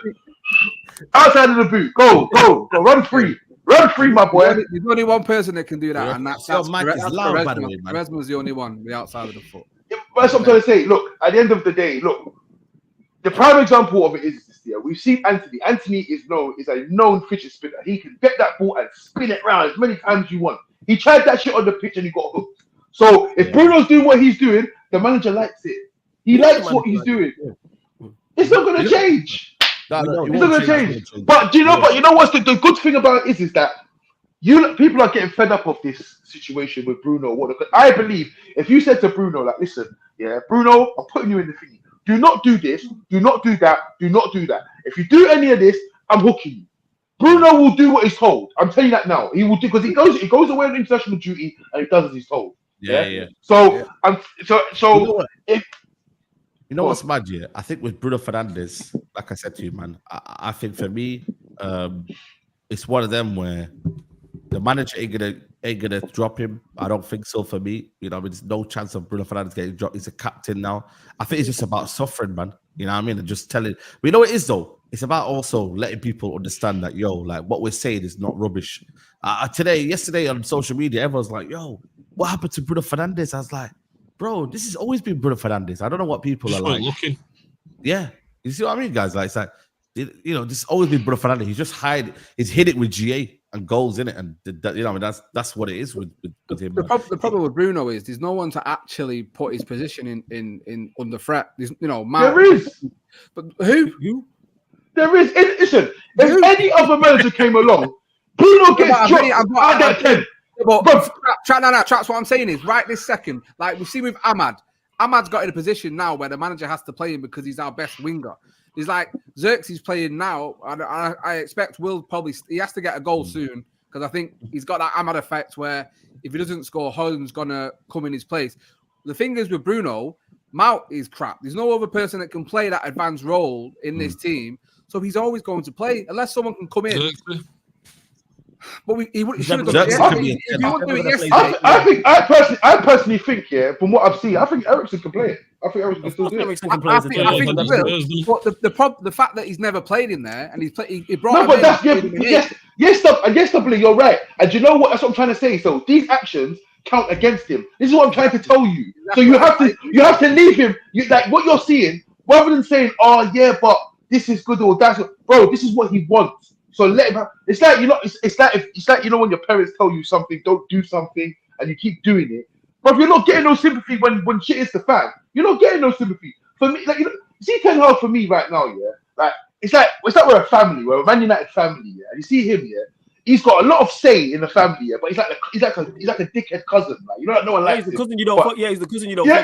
outside of the boot, go, run free, my boy. There's only one person that can do that, and that's loud, by the way, man. Quaresma's the only one, the outside of the foot. Yeah, that's what I'm trying to say. Look, at the end of the day, the prime example of it is this year. We've seen Anthony. Anthony is a known fidget spinner. He can get that ball and spin it around as many times as you want. He tried that shit on the pitch and he got hooked. So if Bruno's doing what he's doing, the manager likes it. He likes what he's doing. It's not going to change. It's not going to change. But you know what's the good thing about it is that people are getting fed up of this situation with Bruno. I believe if you said to Bruno, like, listen, yeah, Bruno, I'm putting you in the thingy. Do not do this. Do not do that. Do not do that. If you do any of this, I'm hooking you. Bruno will do what he's told. I'm telling you that now. He will do because he goes away on international duty and he does as he's told. Yeah. So you know what's mad? Yeah, I think with Bruno Fernandes, like I said to you, man, I think for me, it's one of them where the manager ain't gonna drop him. I don't think so. For me, there's no chance of Bruno Fernandes getting dropped. He's a captain now. I think it's just about suffering, man. You know what I mean? And just telling. But you know what it is though? It's about also letting people understand that what we're saying is not rubbish. Yesterday on social media, everyone's like, "Yo, what happened to Bruno Fernandes?" I was like, "Bro, this has always been Bruno Fernandes." I don't know what people are like. Looking. Yeah, you see what I mean, guys? Like, it's like, this has always been Bruno Fernandes. He's hit it with GA and goals in it, and that's what it is with him. The problem with Bruno is there's no one to actually put his position in under threat. There's there is, but who? There is. Listen, if any other manager came along, Bruno gets dropped out of 10. Traps. What I'm saying is, right this second, like we see with Ahmad. Ahmad's got in a position now where the manager has to play him because he's our best winger. He's like Zirkzee's playing now. I expect he has to get a goal soon because I think he's got that Ahmad effect where if he doesn't score, Holland's gonna come in his place. The thing is with Bruno, Mount is crap. There's no other person that can play that advanced role in this team, so he's always going to play unless someone can come in. But he should have Zirkzee done could be it. a If you want to do it I yesterday, personally think, yeah, from what I've seen, I think Eriksen can play it. I think Eriksen can still do it. Eriksen can play as a I think he team. will. But the fact that he's never played in there and he brought No, him but in, that's yes, stop, you're right. And you know what? That's what I'm trying to say. So these actions count against him. This is what I'm trying to tell you. So you have to leave him. Like what you're seeing, rather than saying, "Oh yeah, but this is good or that's good." Bro, this is what he wants. So let him have. It's like it's like you know when your parents tell you something, don't do something, and you keep doing it. But if you're not getting no sympathy when shit is the fan, you're not getting no sympathy. For me, like see Ten Hag for me right now, yeah. Like it's like we're a family, we're a Man United family, yeah. And you see him, yeah. He's got a lot of say in the family, yeah. But he's like a dickhead cousin, like you know, no one likes him. He's the cousin you don't. He's the cousin you don't. Yeah,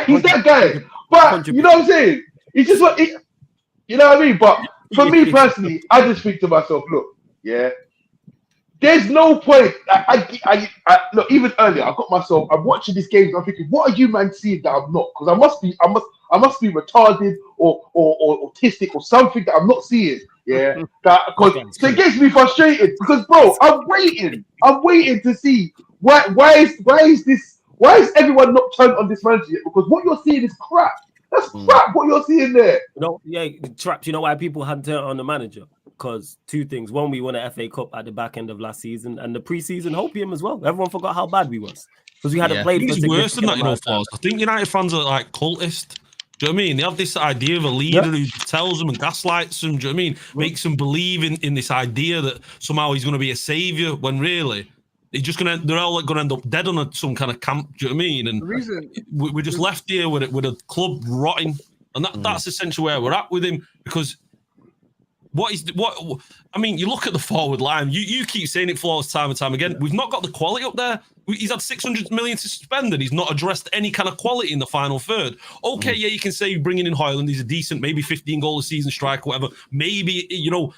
he's that guy. But you know what I'm saying? He's just what you know what I mean. But for me personally, I just think to myself, look, yeah. There's no point. I look, even earlier, I'm watching this game. I'm thinking, what are you man seeing that I'm not? Because I must be retarded or autistic or something that I'm not seeing. Yeah, so it gets me frustrated because, bro, I'm waiting to see why is everyone not turned on this manager yet? Because what you're seeing is crap. That's crap. What you're seeing there. Traps. You know why people hadn't turned on the manager? Because two things. One, we won an FA Cup at the back end of last season, and the preseason hopium as well. Everyone forgot how bad we was because we hadn't played. It's worse than that, you know, Flaws. I think United fans are like cultist. Do you know what I mean? They have this idea of a leader who tells them and gaslights them. Do you know what I mean? Makes them believe in this idea that somehow he's going to be a savior when really they're all going to end up dead on some kind of camp. Do you know what I mean? And we're just left here with a club rotting, and that's essentially where we're at with him because. I mean, you look at the forward line. You keep saying it Flaws time and time again. We've not got the quality up there. He's had 600 million to spend, and he's not addressed any kind of quality in the final third. Okay, yeah, you can say bringing in Højlund, he's a decent, maybe 15 goal a season striker, whatever. Maybe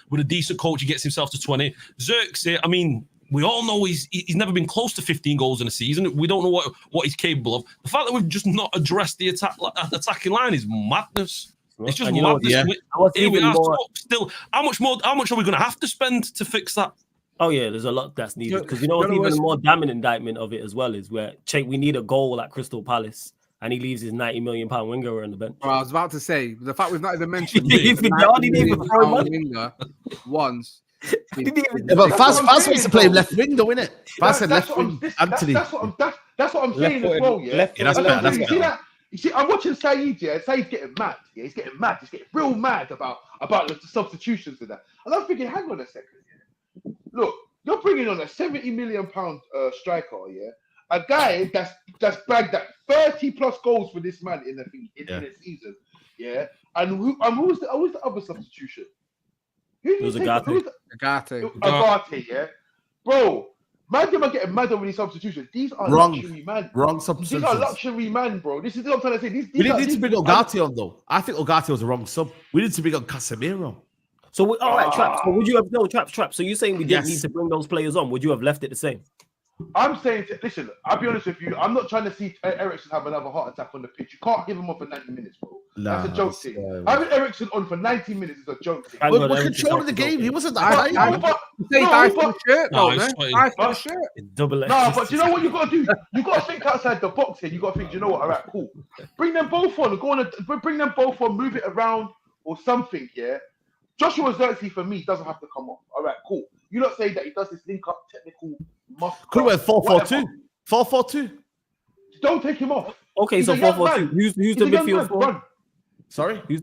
with a decent coach, he gets himself to 20. Zirkzee, I mean, we all know he's never been close to 15 goals in a season. We don't know what he's capable of. The fact that we've just not addressed the attacking line is madness. It's just madness. Still, how much are we going to have to spend to fix that? Oh yeah, there's a lot that's needed because what's even a more damning indictment of it as well is where we need a goal at Crystal Palace and he leaves his £90 million winger on the bench. Well, I was about to say the fact we've not even mentioned winger once. But Faz wants to play left wing, though, innit? Faz said left wing. Anthony. That's what I'm saying as well. Yeah, that's better. You see, I'm watching Saeed. Yeah, Saeed's getting mad. Yeah, he's getting mad. He's getting real mad about the substitutions and that. And I'm thinking, hang on a second. Yeah. Look, you're bringing on a £70 million striker. Yeah, a guy that's bagged that 30+ goals for this man in the season. Yeah, and who's the other substitution? It was Agate. Agate, yeah, bro. Man, are getting mad over these substitutions. These are luxury man. Wrong substitutions. These are luxury man, bro. This is what I'm trying to say. We need to bring Agate on, though. I think Agate was the wrong sub. We need to bring on Casemiro. So, all right, Traps. So would you have Traps? So you're saying we didn't need to bring those players on? Would you have left it the same? I'm saying, listen, I'll be honest with you. I'm not trying to see Eriksen have another heart attack on the pitch. You can't give him on for 90 minutes, bro. That's a joke thing. Having Eriksen on for 90 minutes is a joke thing. We're controlling the game. He wasn't that high. No, but you know what you got to do? You got to think outside the box here. You got to think, you know what? All right, cool. Bring them both on. Bring them both on. Move it around or something. Yeah. Joshua Zirkzee for me doesn't have to come off. All right, cool. You not say that he does this link up technical. Could have went 4-4-2. 4-4-2. Don't take him off. Okay, so 4-4-2. Who's the midfield for? Sorry, who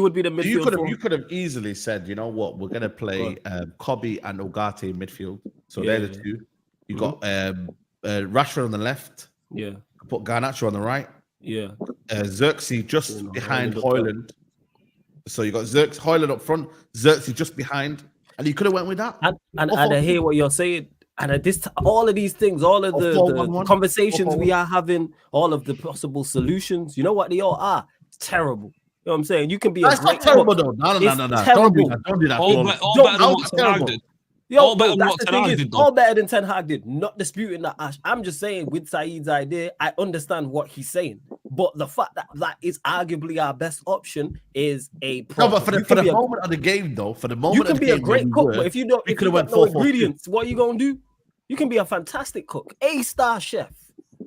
would be the midfield? You could have easily said, you know what, we're gonna play Kobe and Ogate in midfield. So they're the two. You got Rashford on the left. Yeah. Put Garnacho on the right. Yeah. Zirkzee just behind Højlund. So you got Højlund up front, Zirkzee just behind, and you could have went with that. And I hear what you're saying. And all of these things, all of the conversations we are having, all of the possible solutions, you know what they all are? It's terrible. You know what I'm saying? You can be That's not terrible, though. No. Don't do that. All better than what's targeted. All better than that's what the Ten thing Hag is, did, though. all better than Ten Hag did. Not disputing that, Ash. I'm just saying with Saeed's idea, I understand what he's saying. But the fact that that is arguably our best option is a No, problem. but for the moment of the game, though, for the moment You can of the be a game, great cook, but if you don't, we if could you have got went no 4-4-2. ingredients, what are you gonna do? You can be a fantastic cook, A-star chef.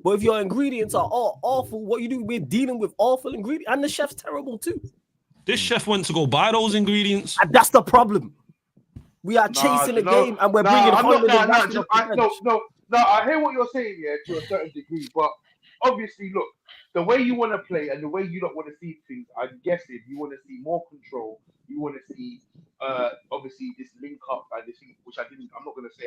But if your ingredients are all awful, what you do? We're dealing with awful ingredients, and the chef's terrible too. This chef went to go buy those ingredients. And that's the problem. We are chasing the game, and we're bringing Holland and Rashford off the bench. No, I hear what you're saying, yeah, to a certain degree, but obviously, look, the way you want to play and the way you don't want to see things, I'm guessing you want to see more control. You want to see, obviously, this link up and this thing, which I'm not going to say.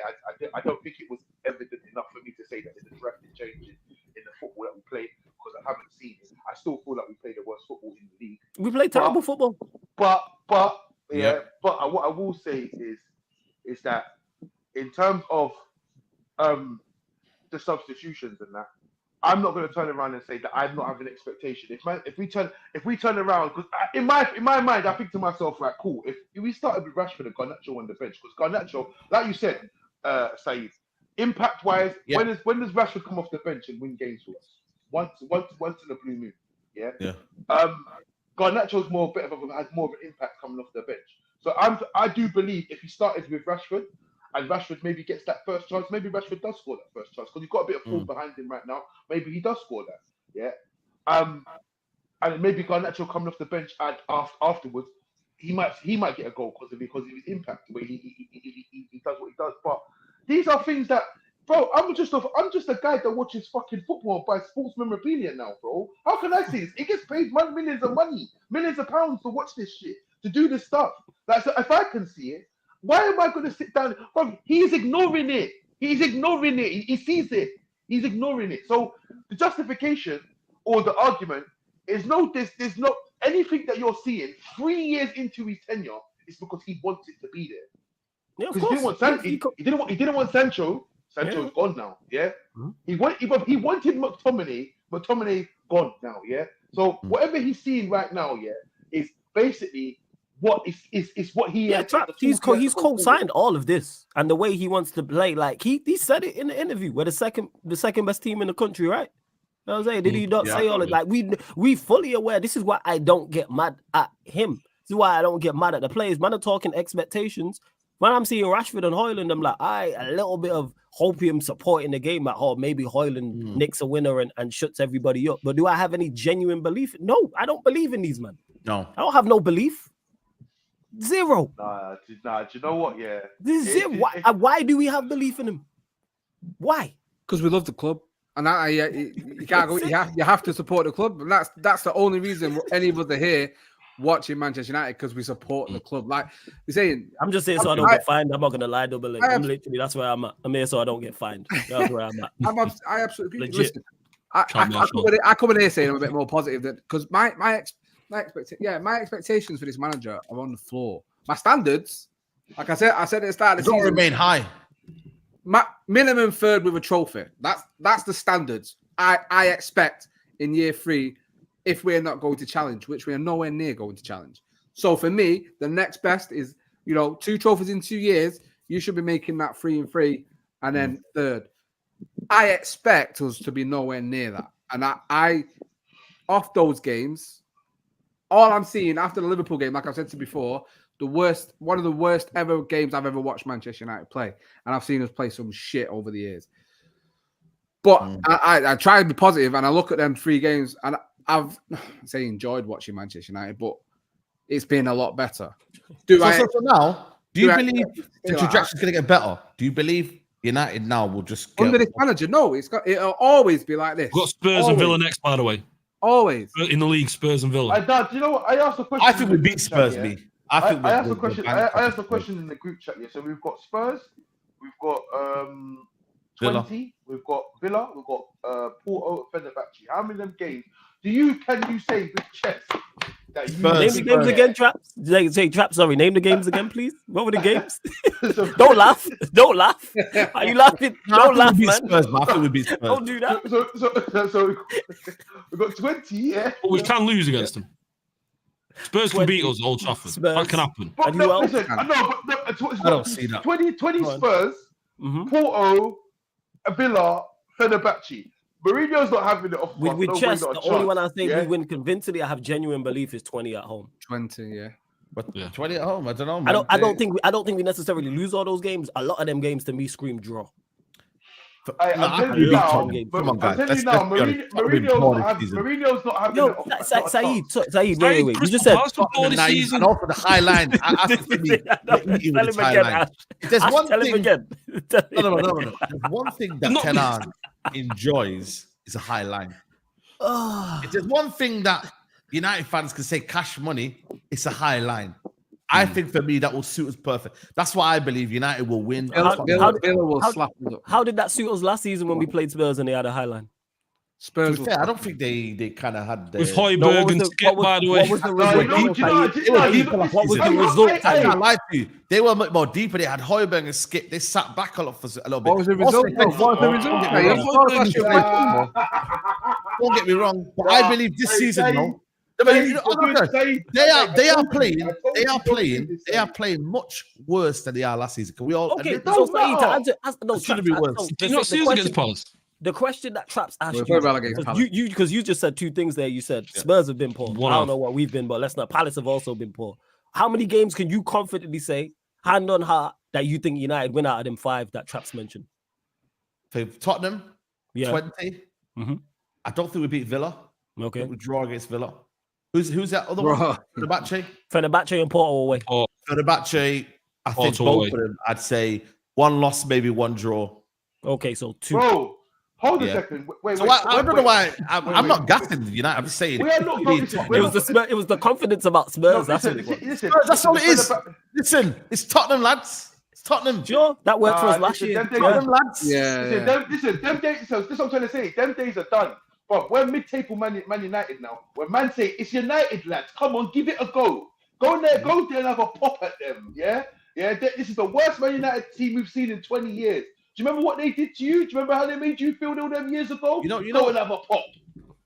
I don't think it was evident enough for me to say that there's a drastic change in the football that we play because I haven't seen it. I still feel like we play the worst football in the league. We play terrible football. But what I will say is that in terms of the substitutions and that, I'm not going to turn around and say that I'm not having an expectation. If we turn around, because in my mind, I think to myself, right, cool. If we started with Rashford and Garnacho on the bench, because Garnacho, like you said, Saeed, impact wise, when does Rashford come off the bench and win games for us? Once in a blue moon, yeah. Garnacho's has more of an impact coming off the bench. So I do believe if he started with Rashford, and Rashford maybe gets that first chance, maybe Rashford does score that first chance because he's got a bit of form behind him right now. Maybe he does score that, yeah. And maybe Garnacho coming off the bench and afterwards, he might get a goal because of his impact, the way he does what he does. But these are things that, bro, I'm just a guy that watches fucking football by sports memorabilia now, bro. How can I see this? It gets paid millions of pounds to watch this shit, to do this stuff. Like, so if I can see it, why am I going to sit down? Bro, he's ignoring it. He sees it. He's ignoring it. So the justification or the argument is there's no anything that you're seeing 3 years into his tenure is because he wants it to be there. Yeah, because he didn't want Sancho. Sancho's gone now. Yeah. He wanted McTominay. McTominay gone now. Yeah. So whatever he's seeing right now, yeah, is basically what is what he. Yeah, he's co-signed all of this, and the way he wants to play, like he said it in the interview. We're the second best team in the country, right? You know what I'm saying? Did he not say all it? Like we fully aware. This is why I don't get mad at him. This is why I don't get mad at the players. Man are talking expectations. When I'm seeing Rashford and Højlund, I'm like, a little bit of hopium supporting the game. Like, maybe Højlund nicks a winner and shuts everybody up. But do I have any genuine belief? No, I don't believe in these men. No, I don't have no belief. Zero. Nah, do you know what? Yeah. Zero. Why do we have belief in him? Why? Because we love the club. And you can't go. You have to support the club. And that's the only reason any of us are here watching Manchester United, because we support the club. Like you're saying, I'm just saying so I don't get fined. I'm not gonna lie, double link. That's where I'm at. I'm here so I don't get fined. That's where I'm at. I absolutely agree. Legit. Listen, I come in here saying I'm a bit more positive because my expectations for this manager are on the floor. My standards, like I said at the start of the season, remain high. My minimum third with a trophy. That's the standards I expect in year 3 if we're not going to challenge, which we are nowhere near going to challenge. So for me, the next best is 2 trophies in 2 years. You should be making that 3 and 3, and then third. I expect us to be nowhere near that, and I off those games. All I'm seeing after the Liverpool game, like I've said to you before, one of the worst ever games I've ever watched Manchester United play. And I've seen us play some shit over the years. But I try to be positive, and I look at them 3 games, and I've enjoyed watching Manchester United, but it's been a lot better. So for now, do you believe the trajectory is going to get better? Do you believe United now will just get... Under this manager? No, it'll always be like this. We've got Spurs and Villa next, by the way. Always in the league, Spurs and Villa. Do you know what? I asked a question. I think we beat Spurs. I asked a question. I asked a question in the group chat. Yeah, so we've got Spurs, we've got 20, we've got Villa, we've got Porto, Fenerbahce. How many of them games can you say with chess that you name the games again? Traps. Say Traps. Sorry, name the games again, please. What were the games? Don't laugh. Don't laugh. Are you laughing? Don't laugh, man. Spurs, I think we beat Spurs. Don't do that. So we've got 20. Yeah, but we can lose against them. Spurs can beat us at Old Trafford. Spurs. That can happen. But And who no, else? listen, I know, but no, it's I don't see that. 20 Go on. Spurs, Porto, Villa, Fenerbahce. Mourinho's not having it off. With no chess, way, the not a only chance. one I think Yeah? we win convincingly, I have genuine belief is 20 at home. 20, yeah. But Yeah. 20 at home, I don't know. Man. I don't think we necessarily lose all those games. A lot of them games to me scream draw. I'm telling you love now. Tottenham. Come on, guys. I'm telling you Let's now. be honest. Tottenham been poor this season. Mourinho's not having Yo, it off. Saeed, wait. You just said Tottenham And season. and also the high line. I think for me, they're eating Tell with him the high again, line. Ash. If there's Ash, one tell him thing, again. no. There's one thing that Not- Ten Hag enjoys is a high line. If there's one thing that United fans can say cash money, it's a high line. I think for me that will suit us perfect. That's why I believe United will win. Villa will slap us up. How did that suit us last season when we played Spurs and they had a high line? To Spurs be will fair, I slap don't think they kind of had the. With No, what Højbjerg was and the- Skip, by the way. What was the No, result? you know, What was the Hey, result? hey, I'm hey, not lie to you. They were much more deeper. They had Højbjerg and Skip. They sat back a little bit. What was the result? What was the result? Don't mate? get You me told us last year, wrong. Don't get me wrong, but I believe this season, no. They are playing much worse than they are last season. Can we all? Okay, admit so that? Saeed, to answer, no, It shouldn't Traps, be worse. no, Did you not see us against Palace? the question that Traps asked We're you, very well against Palace. because you just said two things there. You said Spurs have been poor. One I don't off. know what we've been, but let's not. Palace have also been poor. How many games can you confidently say, hand on heart, that you think United win out of them 5 that Traps mentioned? For Tottenham, Yeah. 20. Mhm. I don't think we beat Villa. I Okay. think we draw against Villa. Who's that other Bro. one? Fenerbahce. Fenerbahce and Porto away. Fenerbahce. I think Porto both away. of them. I'd say one loss, maybe one draw. Okay, so 2. Bro, hold a Yeah. second. Wait. So I don't know why I'm not gassing United. I'm just saying. We are not we need going Tottenham. It was the confidence about Spurs. That's what it was. Listen. That's all it is. Listen, it's Tottenham, lads. It's Tottenham. Sure, that worked for us last listen, year. them days- Yeah. Tottenham, lads. Yeah. Listen, them days. So this is what I'm trying to say. Them days are done. But we're mid-table Man United now. When man say it's United, lads, come on, give it a go. Go there and have a pop at them. Yeah. This is the worst Man United team we've seen in 20 years. Do you remember what they did to you? Do you remember how they made you feel all them years ago? You know. Go and have a pop.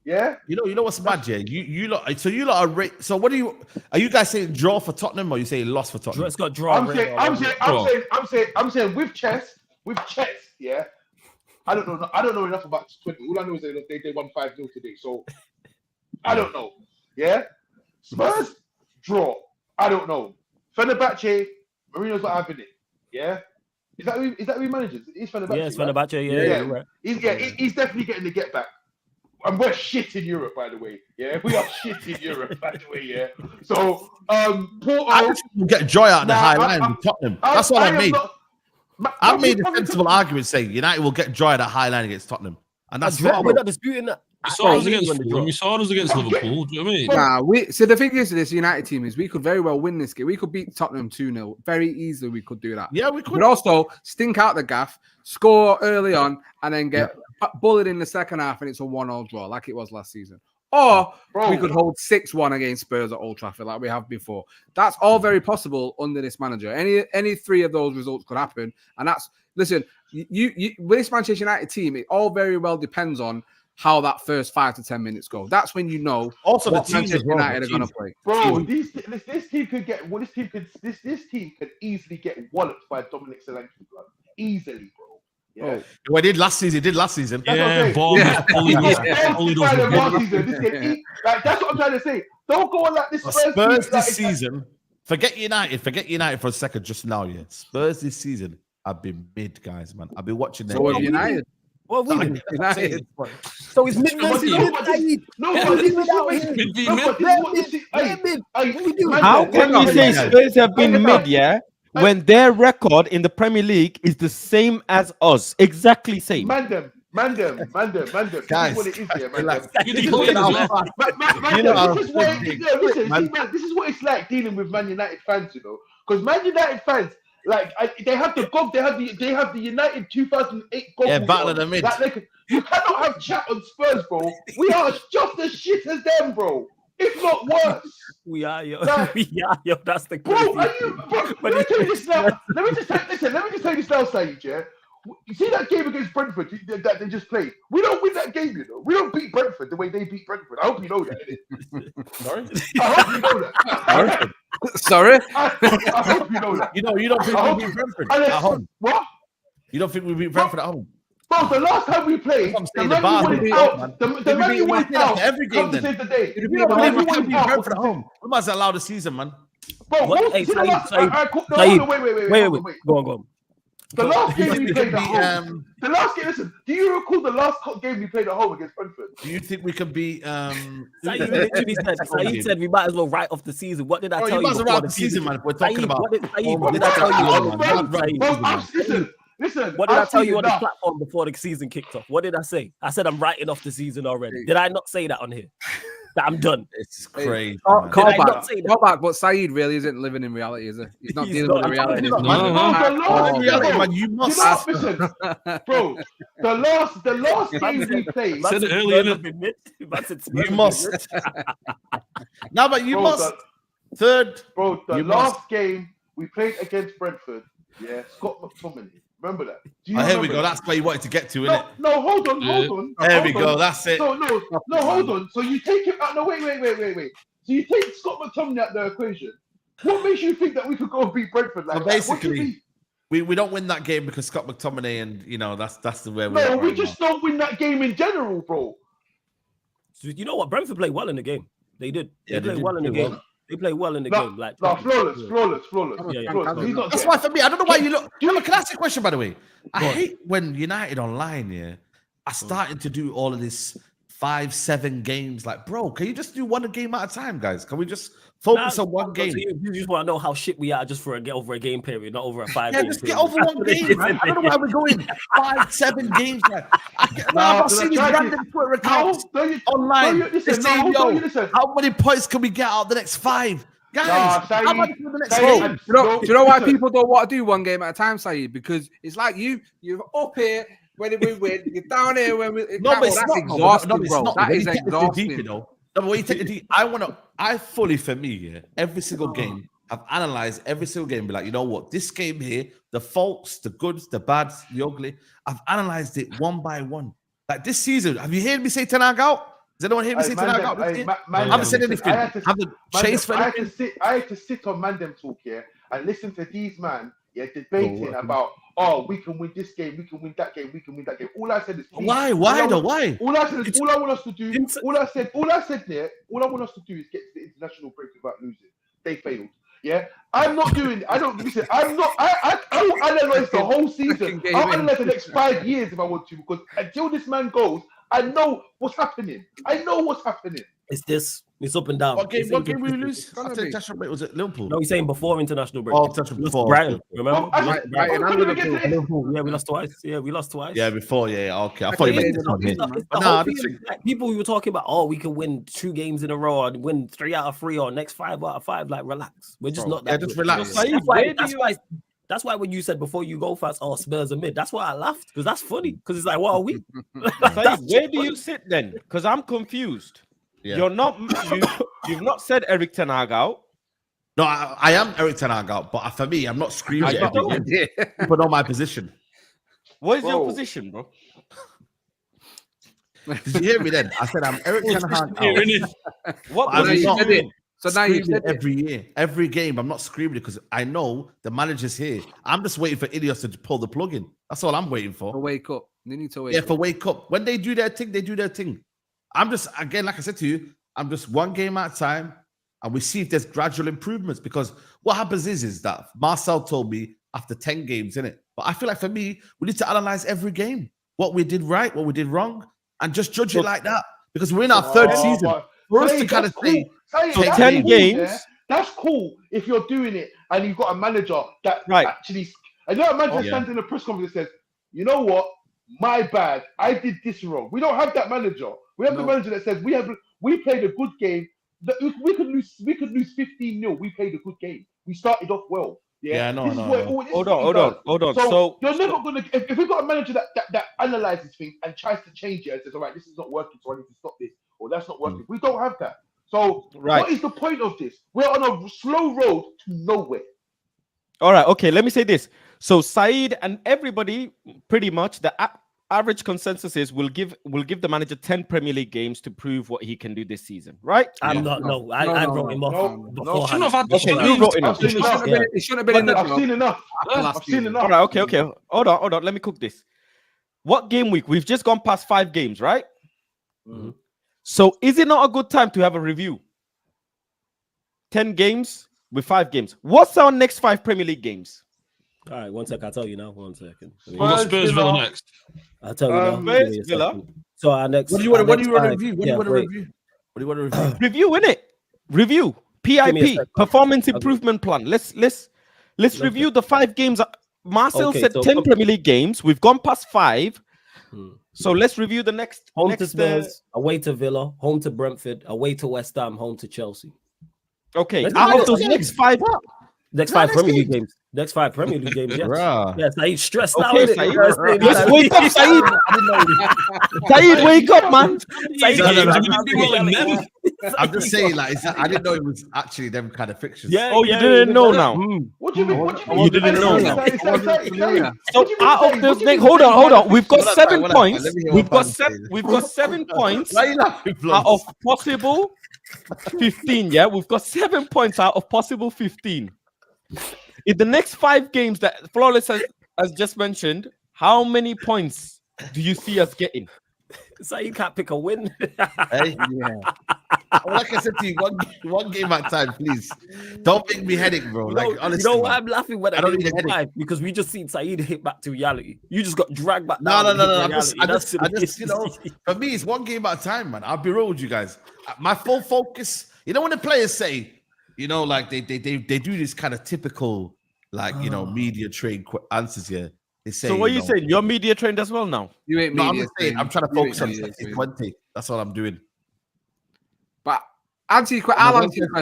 Yeah. You know what's bad, yeah. You lot. So you lot are. So what are you guys saying? Draw for Tottenham, or you saying loss for Tottenham? It's got draw. I'm saying with chess. Yeah. I don't know enough about 20. All I know is they won 5-0 today. So I don't know. Yeah. Spurs draw. I don't know. Fenerbahce, Mourinho's not having it. Yeah. Is that who manages? It's Fenerbahce. Yeah, it's right? Fenerbahce. Yeah, you're right. He's definitely getting the get back. And we're shit in Europe, by the way. Yeah, we are shit in Europe, by the way. Yeah. So Porto. I just will get joy out of the high line with Tottenham. That's all I made. I made a sensible argument saying United will get joy at a high line against Tottenham, and that's We're what not disputing that. You saw us against Fulham. You saw us against Liverpool. Do you know what I mean? Nah, so the thing is to this United team is we could very well win this game. We could beat Tottenham 2-0. Very easily we could do that. Yeah, we could. But also stink out the gaff, score early on, and then get bullied in the second half and it's a 1-1 draw like it was last season. Or we could hold 6-1 against Spurs at Old Trafford like we have before. That's all very possible under this manager. Any 3 of those results could happen. And that's, listen, you with this Manchester United team, it all very well depends on how that first 5 to 10 minutes go. That's when you know also what the team Manchester as well, United the are going to team. play. Bro, this team could get this team could easily get walloped by Dominic Solanke, blood. Easily, bro. Yeah. Well, it did last season. Yeah, ball. That's what I'm trying to say. Don't go on like this. Spurs this season. Forget United for a second just now. Yeah, Spurs this season have been mid, guys. Man, I've been watching them. So have United. Well, we did. United. So it's mid versus How can you say Spurs have been mid, yeah, when their record in the Premier League is the same as us? Exactly same. Man them. Guys, this is what it is here, man. relax. You think Fulham as well? This is what it's like dealing with Man United fans, you know, because Man United fans, like they have the United 2008 goggles. Yeah, battle of the mid. You cannot have chat on Spurs, bro. We are just as shit as them, bro. If not worse. We are, yo. Like, We are, yo. That's the Bro, crazy. are you? Bro, let me tell you this now. Let me just tell you this now, Saeed. Yeah, you see that game against Brentford that they just played? We don't win that game, you know. We don't beat Brentford the way they beat Brentford. I hope you know that. Sorry? I hope you know that. Sorry? I hope you know that. You don't think we beat Brentford at home? What? You don't think we beat Brentford at home? Bro, the last time we played, the man who went out, the man who went out every game to save the day. You don't believe we can beat Brentford at home? We must allow the season, man. Bro, Hey, see the last... Saeed, wait. Go on. The last game we played at home. The last game, listen, do you recall the last game we played at home against Brentford? Do you think we can beat Saeed literally said we might as well write off the season. What did I tell you? You might as well write the season, man. We're talking about. What did I tell you? Listen. What did I tell you on the platform before the season kicked off? What did I say? I said I'm writing off the season already. Did I not say that on here? That I'm done. It's crazy. Call back, but Saeed really isn't living in reality, is he? He's not dealing with the reality. Man, you must. Listen, bro. The last game we played. Said it earlier. You must. No, but you must. Third, bro. The last game we played against Brentford. Yeah, Scott McTominay. Remember that? Here we go. That's where you wanted to get to, innit? No, hold on. There we go. That's it. No, hold on. So you take him out. No, wait. So you take Scott McTominay out the equation. What makes you think that we could go and beat Brentford like that? Basically, we don't win that game because Scott McTominay, and you know that's the way we. No, we just don't win that game in general, bro. So you know what? Brentford played well in the game. They did. They played well in the game. They play well in the game. Like flawless. Yeah. That's why for me, I don't know why you look. Do you have a classic question, by the way? I hate when United online, are starting to do all of this 5-7 games. Like, bro, can you just do one game at a time, guys? Can we just focus on one game? You just want to know how shit we are just for over a game period, not over a 5 game. Yeah, just get over one game, man. I don't know why we're going 5-7 games. Like, I've seen these random Twitter accounts online. How many points can we get out the next 5? Guys, how about the next game? Do you know why people don't want to do one game at a time, Saeed? Because it's like you're up here when we win, you're down here when we. That's exhausting, bro. That is exhausting. No, but when you take it deep, I fully, for me, every single game, I've analyzed every single game, be like, you know what, this game here, the faults, the goods, the bads, the ugly, I've analyzed it one by one. Like this season, have you heard me say Ten Hag out? Has anyone heard me say Ten Hag out? I haven't said anything. I had to sit on Mandem talk here and listen to these man debating about, we can win this game, we can win that game, we can win that game. All I said is why? All I said is all I want us to do is get to the international break without losing. They failed. Yeah, I'm not doing it. I will analyze the whole season. I'll analyze the next 5 years if I want to, because until this man goes, I know what's happening. It's up and down. What game we lose? After international break, was it Liverpool? No, he's saying before international break. Oh, international before. Brighton, remember? Liverpool. Yeah, we lost twice. Yeah, before, okay. I thought you meant this one here. People who were talking about, we can win 2 games in a row and win 3 out of 3 or next 5 out of 5. Like, relax. We're just not that. Yeah, just relax. That's why when you said before you go fast, Spurs are mid. That's why I laughed, because that's funny. Because it's like, what are we? Where do you sit then? Because I'm confused. Yeah. You've not said Eric Ten Hag out. No, I am Eric Ten Hag out, but for me, I'm not screaming it. People know my position. What is your position, bro? Did you hear me then? I said I'm Eric Ten Hag out. What position? So now you said every year, every game. I'm not screaming it because I know the manager's here. I'm just waiting for Ineos to pull the plug in. That's all I'm waiting for. For wake up. They need to wake up. For wake up. When they do their thing, they do their thing. I'm just, again, like I said to you, I'm just one game at a time, and we see if there's gradual improvements. Because what happens is that Marcel told me after 10 games, innit? But I feel like for me, we need to analyze every game, what we did right, what we did wrong, and just judge it like that. Because we're in our third season. For us to kind of say, 10 games. That's cool if you're doing it and you've got a manager that actually. I know a manager stands in a press conference and says, you know what? My bad. I did this wrong. We don't have that manager. We have the manager that says we played a good game. We could lose 15-0. We played a good game. We started off well. No. Hold on. So you're never gonna if we've got a manager that analyzes things and tries to change it and says, all right, this is not working, so I need to stop this, or that's not working. We don't have that. So what is the point of this? We're on a slow road to nowhere. All right, okay. Let me say this. So Saeed and everybody, pretty much the average consensus is we'll give the manager 10 Premier League games to prove what he can do this season, right? I'm not. No, I wrote him off. No. Shouldn't have had. Okay, you wrote him off. I've seen enough. It shouldn't have been in the I've job seen enough. last I've seen season. enough. All right, okay. Hold on. Let me cook this. What game week? We've just gone past 5 games, right? Mm-hmm. So is it not a good time to have a review? 10 games with 5 games. What's our next 5 Premier League games? All right, 1 second. I'll tell you now. 1 second. We've got Spurs Villa next. I'll tell you now. Spurs, Give me a Villa. second. So our next. What do you want our to next review? What do you five- want to wait. review? What do you want to review? Review, innit? Review. me a PIP. second. Performance improvement plan. Let's review the 5 games. Marcel Okay, said so 10 Premier League games. We've gone past 5. Hmm. So let's review the next. Home next, to Spurs, away to Villa, home to Brentford, away to West Ham, home to Chelsea. Okay, Let's out do of those this. next 5. Next Nah, 5 next Premier League game. games. Next 5 Premier League games. Yes. Bruh. Yes, I stressed out. Okay, innit? Saeed. Yes, innit? Let's wake up, Saeed. Saeed, wake up, man. Saeed, No, no, no. I didn't do well in them. I'm just saying, like, I didn't know it was actually them kind of fixtures. Yeah. Oh, you didn't know now. What do you mean? What do you mean? You didn't know now. Yeah. So out of those next, hold on. We've got Hold on, 7 hold on. points. Let me hear We've what got Van 7. says. We've got 7 points Why are you laughing, out of Flops? possible 15. Yeah, we've got 7 points out of possible 15. In the next 5 games that Flawless has just mentioned, how many points do you see us getting? Saeed can't pick a win. Hey? Well, like I said to you, one game at a time, please. Don't make me headache, bro. Like, honestly, you know why man. I'm laughing when I I don't don't need a headache. live? Because we just seen Saeed hit back to reality. You just got dragged back. No. down and hit I reality. just, you know, for me, it's one game at a time, man. I'll be real with you guys. My full focus, you know, when the players say, you know, like they do this kind of typical, like, you know, media trained answers here. They say, So what are you know, saying? You're media trained as well now? You ain't No, I'm media just saying, I'm trying to trained. focus You on ain't media 20. That's what I'm doing. But I'll answer your question.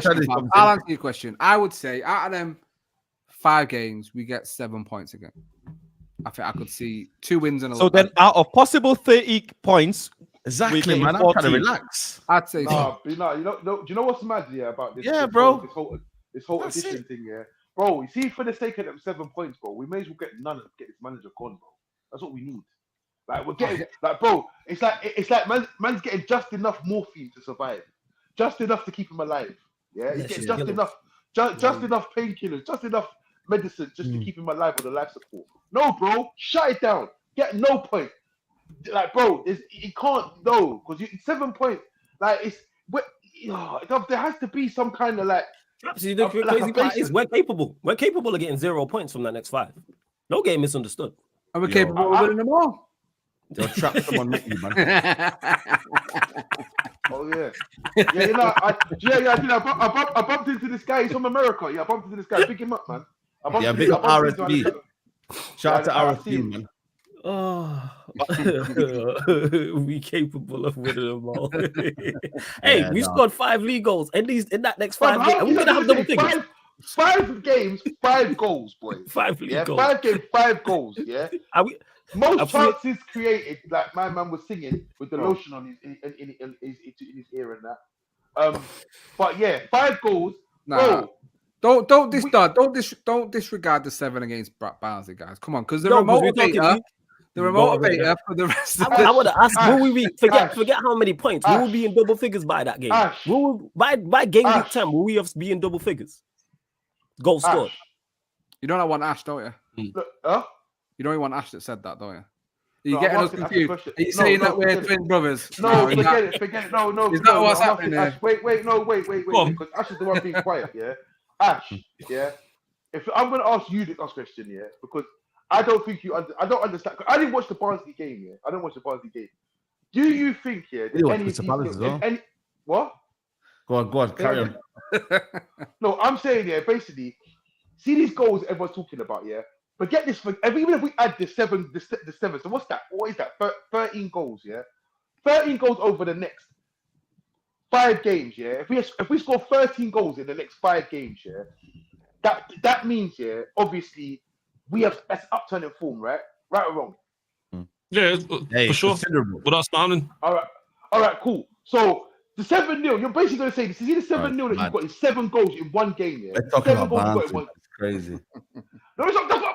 Tell fam. me I'll answer your question. I would say out of them 5 games, we get 7 points again. I think I could see 2 wins and a So then out of possible 30 points, Exactly, getting man. I'm trying to 14. relax. I'd say No, you know, do you know what's mad? Yeah, about this. Yeah, this bro. This whole That's edition it. thing. Yeah, bro. You see, for the sake of them 7 points, bro, we may as well get none of get this manager gone, bro. That's what we need. Like we're getting, like, bro. It's like man's getting just enough morphine to survive, just enough to keep him alive. Yeah, he's getting just enough, just enough painkillers, just enough medicine, just to keep him alive with a life support. No, bro, shut it down. Get no point. Like, bro, you can't because 7 points. Like, there has to be some kind of like. Absolutely, the like crazy a part is basis. we're capable. We're capable of getting 0 points from that next 5. No game misunderstood. and we're Yo, capable of winning them all. They'll trap someone with you, man. Oh yeah, yeah. You know, I bumped into this guy. He's from America. Yeah, I bumped into this guy. Pick him up, man. Yeah, big up RSB. Shout Yeah, out I to see RSB, him. man. Oh, we capable of winning them all. Hey, Yeah, we no. scored 5 league goals in that next Fam, 5 games. how Are we can gonna you have double say figures? 5 games, 5 goals, boy. 5 league Yeah, goals. 5 games, 5 goals. Yeah, Are we? most I feel- chances created. Like my man was singing with the lotion on in his ear and that. But yeah, 5 goals, Nah. bro. Don't disregard the 7 against Barnsley, guys. Come on, because the No, 'cause we're motivator, talking- Go over there. for the rest of I want to ask, will we be Ash. forget how many points? Will we be in double figures by that game? Ash. By game week Ash. 10, will we have be in double figures? Goals scored. Ash, You don't want Ash, don't you? look, huh? You don't want Ash that said that, don't you? Are you No, getting I'm us asking Ash a confused? question. Are you No, saying no, that we're forget it. twin brothers? No, you're not. forget it. No. Is that no, what's I'm happening asking there? Ash, wait, Go on. because Ash is the one being quiet, yeah? Ash, yeah? If I'm going to ask you the last question, yeah? Because I don't think I don't understand. I didn't watch the Barnsley game, yeah? I don't watch the Barnsley game. Do you think, yeah, that You watch any of Crystal these... Palace as well. What? Go on, carry on. No, I'm saying, yeah, basically, see these goals everyone's talking about, yeah? But get this, even if we add the 7, so what's that? What is that? 13 goals, yeah? 13 goals over the next 5 games, yeah? If we score 13 goals in the next 5 games, yeah? That means, yeah, obviously, that's upturning form, right? Right or wrong? Yeah, Hey, for sure. considerable. Without standing. All right, cool. So the 7-0, you're basically going to say this. You see the 7-0 that mad. you've got is 7 goals in one game, yeah? We're talking 7 about goals you've got in Barnsley. one. It's crazy. No,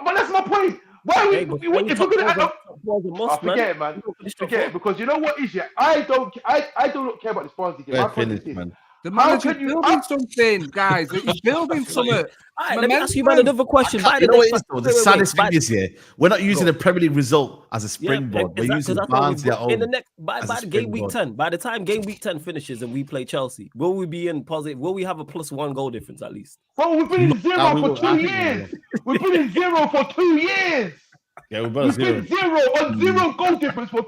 but that's my point. Why are we? Hey, but If we're gonna add up, must, forget it, man. Forget it, because you know what is it? I don't care about this Barnsley game. My point is this. Man. The How manager's can you- building something, guys. He's building something. All right, let me ask you about another question. You know what it is, though? The saddest thing is here, we're not using the Premier League result as a springboard. We're using Barnsley at home. In the next, by as a the game week springboard. 10, by the time game week 10 finishes and we play Chelsea, will we be in positive? Will we have a +1 goal difference at least? Bro, we've been in zero we for will. 2 years. We've been in zero for 2 years. Yeah, we're We've been zero on zero goal difference for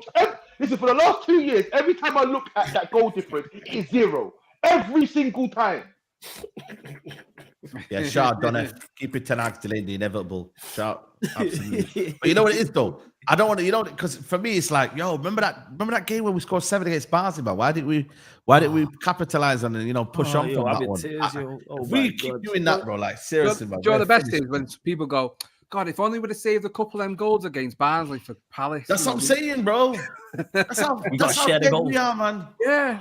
listen, for the last 2 years. Every time I look at that goal difference, it is zero. Every single time. Yeah, shout out, Donna. Keep it 10 acts delayed the inevitable. Shout, absolutely. But you know what it is though? I don't want to, because for me it's like, yo, remember that game where we scored 7 against Barnsley, man? Why didn't we capitalize on it? Push on from that one? We keep doing that, bro. Like seriously, man. Joe, the best is when people go, God, if only we'd have saved a couple of them goals against Barnsley for Palace. That's what I'm saying, bro. That's how good we are, man. Yeah,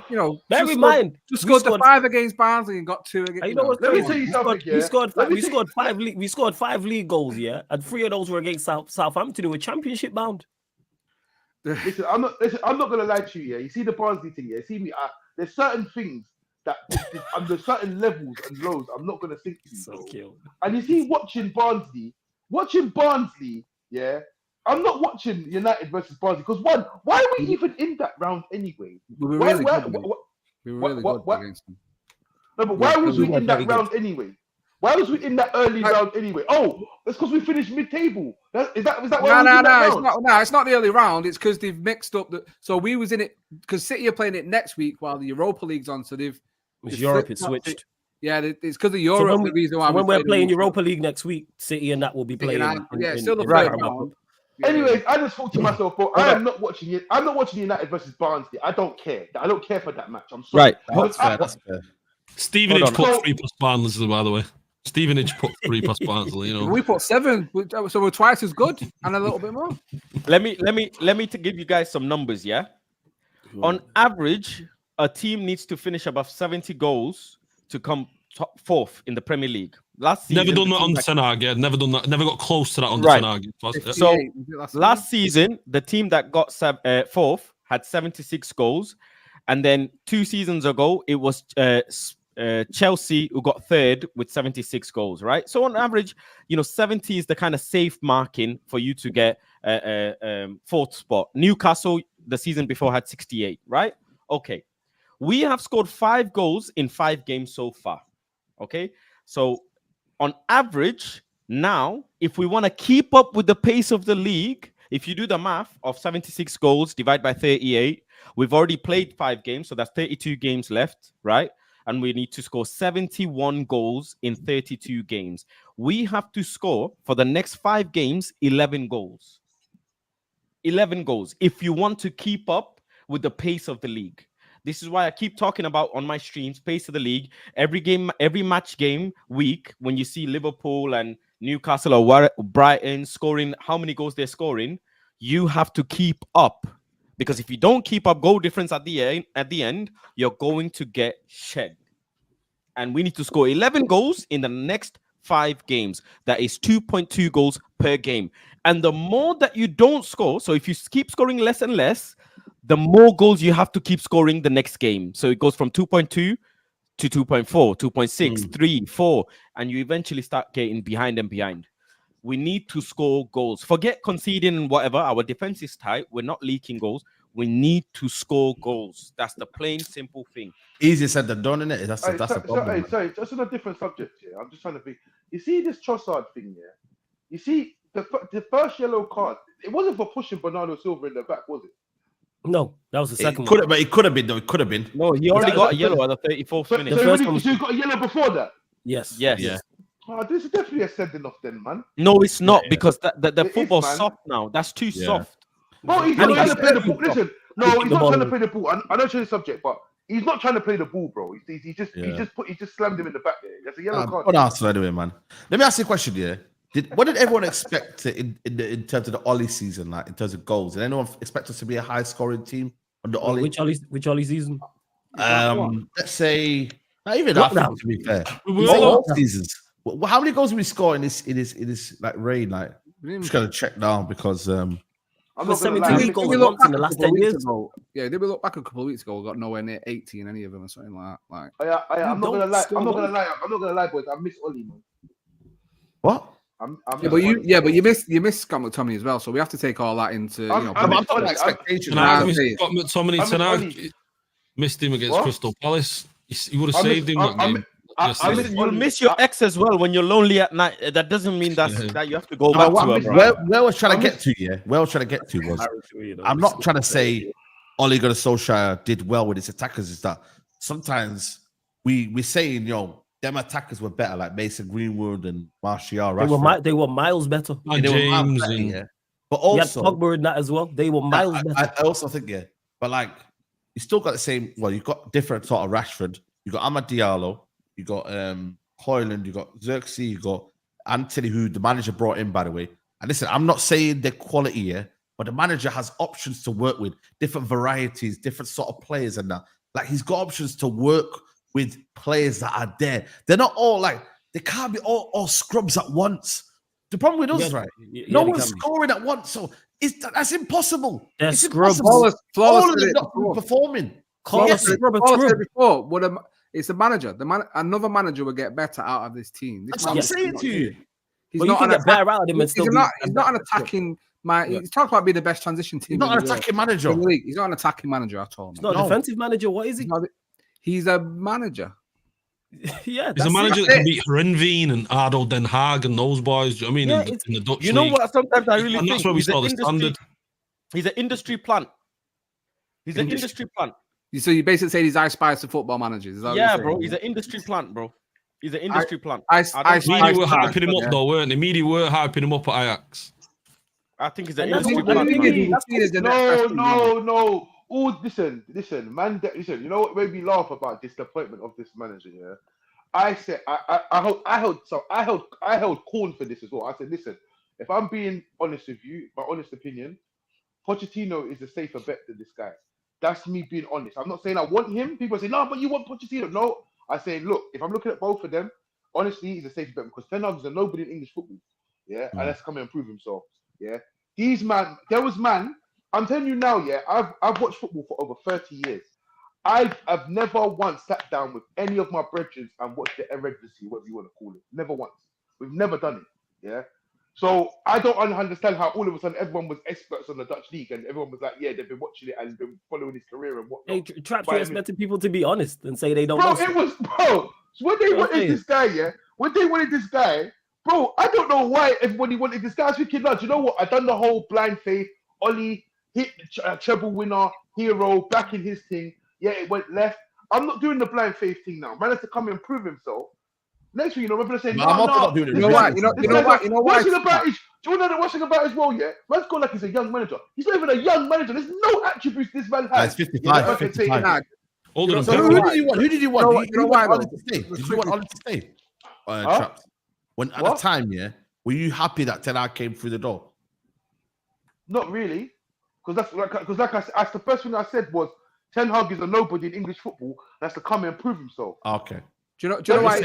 Bear in mind, just scored the 5 against Barnsley and got 2 against. You know what's Let me crazy? tell you something. We scored 5 league goals, yeah, and 3 of those were against Southampton, who were championship bound. Listen, I'm not gonna lie to you. Yeah, you see the Barnsley thing. Yeah, see me. There's certain things that under certain levels and lows, I'm not gonna think to you. And you see, watching Barnsley, yeah, I'm not watching United versus Barnsley because why are we even in that round anyway? We were really good. We were really good against them. No, but why was we in that round anyway? Why was we in that early round anyway? Oh, it's because we finished mid-table. Is that why? No, it's not the early round. It's because they've mixed up so we was in it because City are playing it next week while the Europa League's on. So they've Europe. It switched. Yeah, it's because of Europe. So the reason why when we're playing Europa League next week, City and that will be playing. Still the third round. Anyways, I just thought to myself, bro, I am not watching it. I'm not watching United versus Barnsley. I don't care. I don't care for that match. I'm sorry. Right. That's fair. Stevenage put 3 plus Barnsley, by the way. Stevenage put 3 plus Barnsley. We put 7, so we're twice as good and a little bit more. Let me to give you guys some numbers. Yeah, on average, a team needs to finish above 70 goals to come top 4th in the Premier League. Last season, never done that on Ten Hag. Yeah, never done that. Never got close to that on Right. Ten Hag. So last season, the team that got 4th had 76 goals, and then 2 seasons ago, it was Chelsea who got 3rd with 76 goals. Right. So on average, 70 is the kind of safe marking for you to get 4th spot. Newcastle the season before had 68. Right. Okay. We have scored 5 goals in 5 games so far. Okay. So on average, now, if we want to keep up with the pace of the league, if you do the math of 76 goals divided by 38, we've already played 5 games. So that's 32 games left, right? And we need to score 71 goals in 32 games. We have to score for the next 5 games, 11 goals. 11 goals. If you want to keep up with the pace of the league. This is why I keep talking about on my streams, pace of the league. Every game, every match game week, when you see Liverpool and Newcastle or Brighton scoring how many goals they're scoring, you have to keep up. Because if you don't keep up goal difference at the end, you're going to get shed. And we need to score 11 goals in the next 5 games. That is 2.2 goals per game. And the more that you don't score, so if you keep scoring less and less, the more goals you have to keep scoring the next game. So it goes from 2.2 to 2.4, 2.6, 3, 4, and you eventually start getting behind and behind. We need to score goals. Forget conceding and whatever. Our defense is tight. We're not leaking goals. We need to score goals. That's the plain, simple thing. Easier said than done, innit? That's a problem. Sorry, just on a different subject here. I'm just trying to think. You see this Trossard thing here? You see the first yellow card, it wasn't for pushing Bernardo Silva in the back, was it? No, that was the second one. But it could have been, though. It could have been. No, he already got a yellow at the 34th minute. So he got a yellow before that? Yes. Yeah. Oh, this is definitely a sending off then, man. No, it's not, because the football's soft now. That's too soft. Oh, he's not trying to play the ball. Listen, no, he's not trying to play the ball. I know you're the subject, but he's not trying to play the ball, bro. He just slammed him in the back there. That's a yellow card. What else anyway, man? Let me ask you a question here. What did everyone expect in terms of the Ollie season, like in terms of goals? Did anyone expect us to be a high scoring team on the Ollie? Which Ollie season? Let's say not even that. To be fair, We How many goals did we score in this like reign? Like, I'm just gonna check now because I'm For not gonna lie. 17 goals once in the last 10 years. Yeah, did we look back a couple of weeks ago? We got nowhere near 80 in any of them or something like that. I'm not gonna lie. I'm not gonna lie, boys. I miss Ollie, man. what? But you missed Scott McTominay as well. So we have to take all that into I'm talking expectations. Scott McTominay tonight. Missed him against What? Crystal Palace. You would have saved him that game. You'll miss your ex as well when you're lonely at night. That doesn't mean that you have to go back to her, bro. Where I was trying to get to, where I was trying to get to was, I'm not trying to say Ole Gunnar Solskjaer did well with his attackers. Is that sometimes we saying, them attackers were better, like Mason Greenwood and Martial. They were miles better. But But also, Pogba in that as well. They were miles better. I also think, but like you still got the same. Well, you've got different sort of Rashford. You got Amad Diallo. You got Højlund, you got Zirkzee, you got Anthony, who the manager brought in, by the way. And listen, I'm not saying they're quality here, but the manager has options to work with, different varieties, different sort of players and that. Like, he's got options to work with players that are there. They're not all like, they can't be all scrubs at once. The problem with us, right? No one's scoring at once, so that's impossible. It's impossible. All of them not performing. It's the manager. Another manager will get better out of this team. That's what I'm saying to you. He's not an attacking. He's talking about being the best transition team. He's not an attacking manager. He's not an attacking manager at all. He's not a defensive manager. What is he? He's a manager. Yeah, he's a manager that can beat Herenveen and Ardo Den Haag and those boys. Do you know what I mean? In the Dutch you know league. what? Sometimes I really And think that's where we saw the standard. He's an industry plant. He's an industry plant. So you basically say these I Spice to football managers. Is that yeah, bro. He's an industry plant, bro. He's an industry plant. Media were hyping him up, though, weren't they? Media were hyping him up at Ajax. I think he's an industry plant. No. Oh, listen, man. Listen, you know what made me laugh about disappointment of this manager? Yeah, I said I held corn for this as well. I said, listen, if I'm being honest with you, my honest opinion, Pochettino is a safer bet than this guy. That's me being honest. I'm not saying I want him. People say, no, but you want Pochettino. No, I say, look, if I'm looking at both of them, honestly, he's a safer bet because Ten Hag is a nobody in English football. Yeah, and let's come and improve himself. Yeah, I'm telling you now, I've watched football for over 30 years. I've never once sat down with any of my brethren and watched the Eredivisie, whatever you want to call it. Never once. We've never done it. Yeah. So I don't understand how all of a sudden everyone was experts on the Dutch league and everyone was like, yeah, they've been watching it and been following his career and whatnot. Hey, Traps, you're expecting people to be honest and say they don't. Bro, it was So when they wanted this guy, bro, I don't know why everybody wanted this guy. I was thinking, no, do you know what? I done the whole blind faith. Ollie hit treble winner, hero, back in his thing. Yeah, it went left. I'm not doing the blind faith thing now. Man has to come and prove himself. Next thing you know, we're gonna say, no, I'm not doing it. You know why? You know why? Do you know the worst thing about it as well? Yeah, man's got like he's a young manager. He's not even a young manager. There's no attributes this man has. It's 55. 55. So who did you want? You want Ollie to stay? Did you want Ollie to stay? Traps. When at the time, were you happy that Ten Hag came through the door? Not really, because that's the first thing I said was Ten Hag is a nobody in English football. That's to come and prove himself. Okay. Do you know why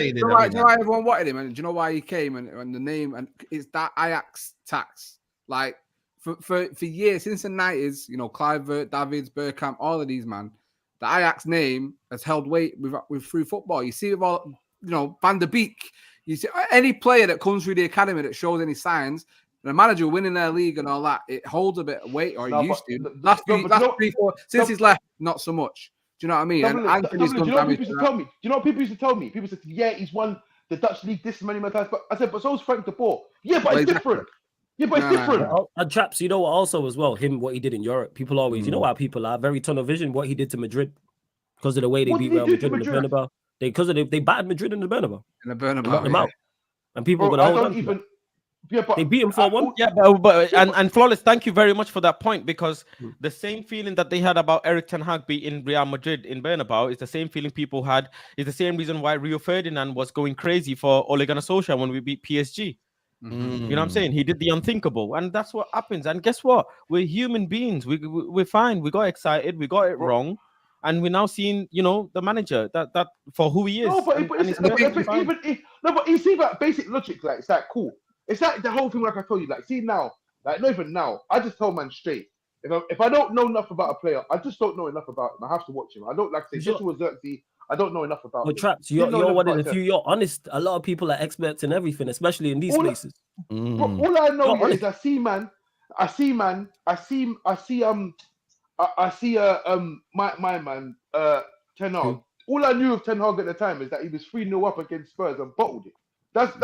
everyone wanted him, and do you know why he came and the name and it's that Ajax tax. Like for years since the 90s, Kluivert, Davids, Bergkamp, all of these man, the Ajax name has held weight with through football. You see with all Van der Beek. You see any player that comes through the academy that shows any signs, the manager winning their league and all that, it holds a bit of weight, or it used to. Last 3-4 since he's left, not so much. Do you know what I mean? And Anthony's do you know what people used to tell me? Do you know what people used to tell me? People said, yeah, he's won the Dutch league this many times. But I said, but so is Frank de Boer. Yeah, but it's different. Yeah, but it's different. And Traps, you know what also as well, what he did in Europe. People always, you know how people are very tunnel vision, what he did to Madrid. Because of the way they beat Real Madrid in the Bernabeu. They battered Madrid in the Bernabeu. Knocked them out. And people were going to hold on. Yeah, but they beat him 4-1. Yeah, but and Flawless, thank you very much for that point, because the same feeling that they had about Erik ten Hag beating Real Madrid in Bernabeu is the same feeling people had. Is the same reason why Rio Ferdinand was going crazy for Ole Gunnar Solskjaer when we beat PSG. You know what I'm saying? He did the unthinkable, and that's what happens. And guess what? We're human beings. We're fine. We got excited. We got it wrong. and we're now seeing, you know, the manager that for who he is. No, but, and but, it's, it's but perfectly fine. even if no, but you see that basic logic, like it's like cool. It's like the whole thing, like I told you, like see now, like not even now. I just tell man straight. If I don't know enough about a player, I just don't know enough about him. I have to watch him. I don't like to say just with Zirkzee. I don't know enough about But him. Traps, you're one of the few. You're honest. A lot of people are experts in everything, especially in these places. All I know is I see my man Ten Hag. All I knew of Ten Hag at the time is that he was 3-0 up against Spurs and bottled it. That's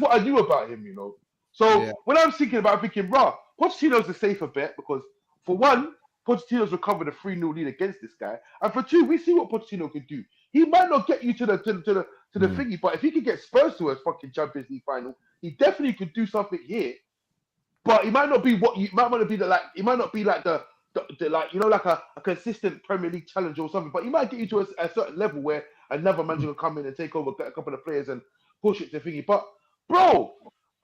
what I knew about him, you know. So when I'm thinking about it, I'm thinking, rah, Pochettino's a safer bet because for one, Pochettino's recovered a 3-0 lead against this guy, and for two, we see what Pochettino can do. He might not get you to the thingy, but if he could get Spurs to a fucking Champions League final, he definitely could do something here. But he might not be what you might want to be. He might not be like the like, you know, like a consistent Premier League challenger or something. But he might get you to a certain level where another manager will come in and take over, get a couple of players and push it to thingy. But bro,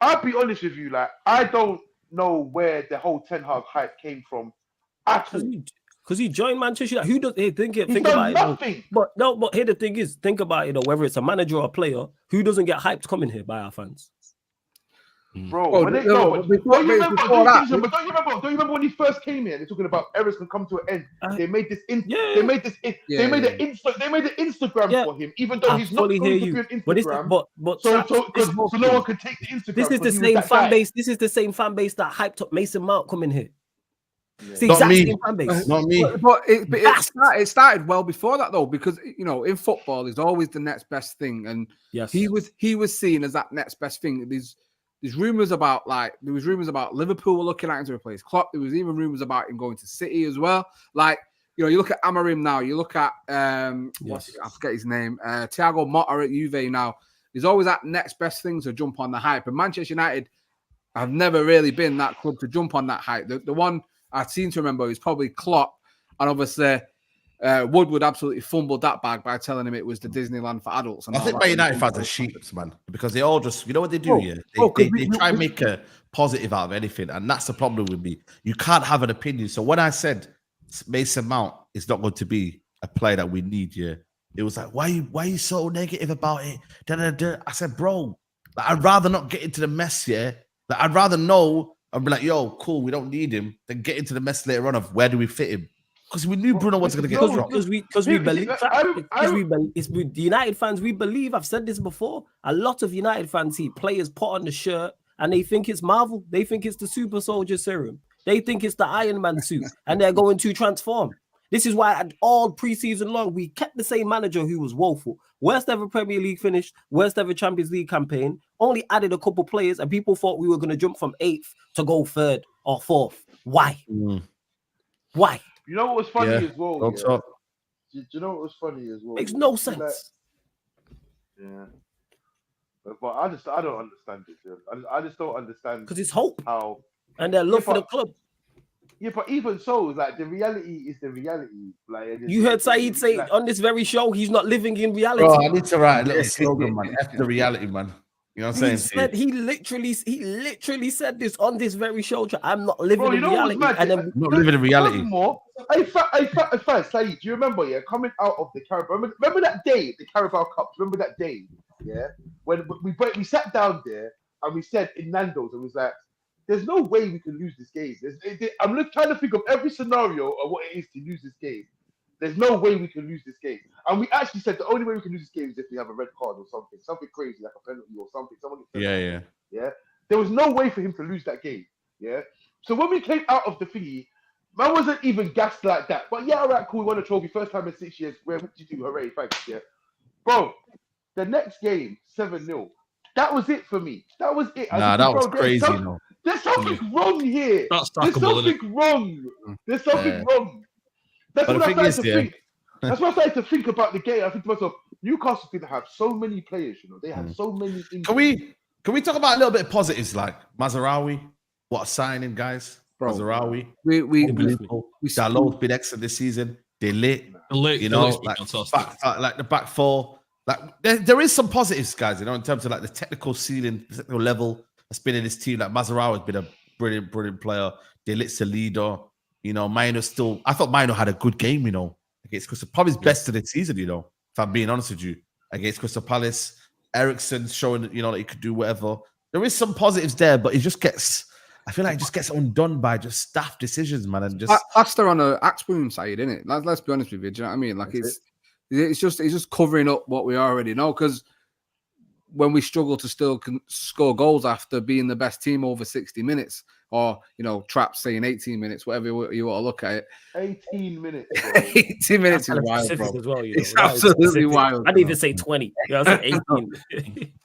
I'll be honest with you, like I don't know where the whole Ten Hag hype came from at all. Because he joined Manchester United. Who does think He's about done nothing. it? But here the thing is, think about it, whether it's a manager or a player, who doesn't get hyped coming here by our fans? Bro, don't you remember when he first came here? They're talking about errors can come to an end. They made the Instagram for him, even though he's not going to be on Instagram. So no one can take the Instagram. This is the same fan base. This is the same fan base that hyped up Mason Mount coming here. Yeah. Not me. Not me. But it started well before that though, because you know in football there's always the next best thing, and he was seen as that next best thing. There's rumors about Liverpool were looking at him to replace Klopp. There was even rumors about him going to City as well. Like, you know, you look at Amorim now. You look at I forget his name. Thiago Motta at Juve now. There's always that next best thing to jump on the hype. And Manchester United have never really been that club to jump on that hype. The one I seem to remember is probably Klopp, and obviously Woodward absolutely fumbled that bag by telling him it was the Disneyland for adults. And I think Man United fans are sheeps, man, because they all just, you know what they do here? They try and make a positive out of anything, and that's the problem with me. You can't have an opinion. So when I said Mason Mount is not going to be a player that we need here, it was like, why are you so negative about it? I said, bro, like, I'd rather not get into the mess here. Like, I'd rather know and be like, yo, cool, we don't need him, than get into the mess later on of where do we fit him. Because we knew Bruno wasn't going to get dropped. Because we believe. It's with the United fans. We believe. I've said this before. A lot of United fans see players put on the shirt and they think it's Marvel. They think it's the Super Soldier Serum. They think it's the Iron Man suit, and they're going to transform. This is why all preseason long we kept the same manager who was woeful. Worst ever Premier League finish, worst ever Champions League campaign. Only added a couple players, and people thought we were going to jump from 8th to go 3rd or 4th. Why? Why? You know what was funny as well? Do you know what was funny as well? Makes no sense. But I don't understand it. I just don't understand because it's hope how and their love for the club. Yeah, but even so, like the reality is the reality. Like you heard Saeed say on this very show, he's not living in reality. Bro, I need to write a little slogan, man. F the reality, man. You know what I'm saying? He literally said this on this very show. I'm not living in reality. And then not living in reality. More, Saeed, do you remember? Yeah, coming out of the Carabao. Remember that day, the Carabao Cup. Remember that day? Yeah, when we sat down there and we said in Nando's, it was like, there's no way we can lose this game. I'm trying to think of every scenario of what it is to lose this game. There's no way we can lose this game. And we actually said the only way we can lose this game is if we have a red card or something crazy, like a penalty or something. Yeah. There was no way for him to lose that game. Yeah. So when we came out of the thingy, man wasn't even gassed like that. But yeah, all right, cool. We won a trophy. First time in 6 years. What did you do? Hooray. Thanks. Yeah. Bro, the next game, 7-0. That was it for me. That was it. That was crazy. There's something wrong here. There's something wrong. There's something wrong. That's what I started to think. That's what I started to think about the game. I think to myself, Newcastle did have so many players, you know. They had so many things. Can we talk about a little bit of positives like Mazraoui? What a signing, guys. Bro, Mazraoui. Dalot's been excellent this season. They're lit. You know, like the back four. Like there is some positives, guys, you know, in terms of like the technical ceiling, the technical level that's been in this team. Like Mazraoui has been a brilliant player. Delit's the leader. You know, I thought Mino had a good game, you know. against Crystal Palace. Best of the season, you know, if I'm being honest with you, against Crystal Palace. Eriksen's showing, you know, that he could do whatever. There is some positives there, but he just gets, I feel like he just gets undone by just staff decisions, man. And just plaster on a axe wound side, isn't it? Let's be honest with you. Do you know what I mean? Like it's just covering up what we already know. Because when we struggle to still score goals after being the best team over 60 minutes, or you know, Trapp's saying 18 minutes, whatever you want to look at it. 18 minutes. 18 minutes is wild, bro. As well, you know? It's absolutely wild. I'd even say 20. You know, I said 18.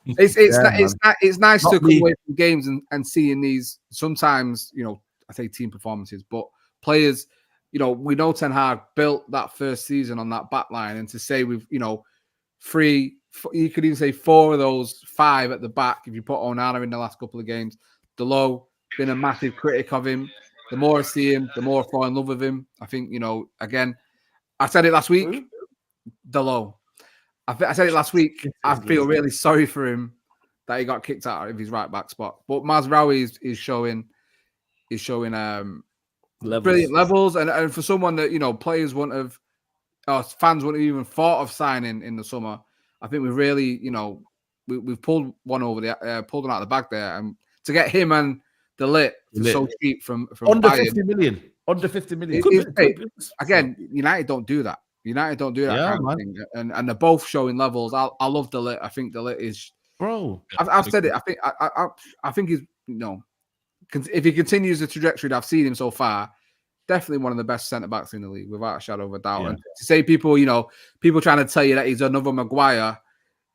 It's nice Not to come me. away from games and seeing these sometimes, you know, I say team performances, but players, you know, we know Ten Hag built that first season on that back line, and to say we've, you know, you could even say 4 of those 5 at the back if you put Onana in the last couple of games. Delo, been a massive critic of him. The more I see him, the more I fall in love with him. I think, you know, again, I said it last week, Delo. I said it last week. I feel really sorry for him that he got kicked out of his right back spot. But Mazraoui is showing brilliant levels, and for someone that, you know, players wouldn't have, or fans wouldn't have even thought of signing in the summer. I think we really, you know, we've pulled one out of the bag there, and to get him and De Ligt for so cheap from under Bayern, 50 million. Under 50 million. Again, United don't do that. United don't do that kind of thing, and they're both showing levels. I love De Ligt. I think De Ligt is, bro. I've said it. I think he's, you know, if he continues the trajectory that I've seen him so far, definitely one of the best centre backs in the league, without a shadow of a doubt. Yeah. And to say people trying to tell you that he's another Maguire,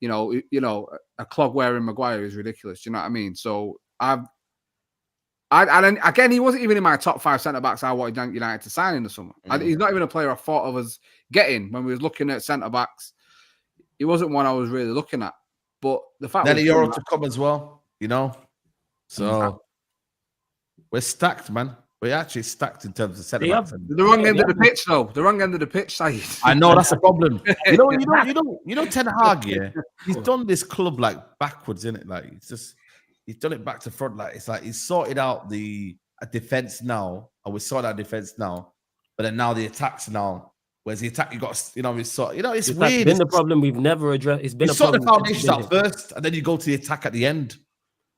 you know, a clog wearing Maguire is ridiculous. Do you know what I mean? So again, he wasn't even in my top 5 centre backs I wanted United to sign in the summer. He's not even a player I thought of us getting when we was looking at centre backs. He wasn't one I was really looking at. But the fact then the Euro to come as well, you know. So we're stacked, man. We're actually stacked in terms of centre backs. The wrong end of the pitch, though. The wrong end of the pitch, Saeed. I know that's a problem. You know, Ten Hag, yeah. He's done this club like backwards, isn't it? Like he's done it back to front. Like it's like he's sorted out the defense now, and we're sorting out defense now. But then now the attacks now. Whereas the attack, you got, you know, it's weird. It's been the problem we've never addressed. It's been a problem. problem. You sort the foundations out first, and then you go to the attack at the end.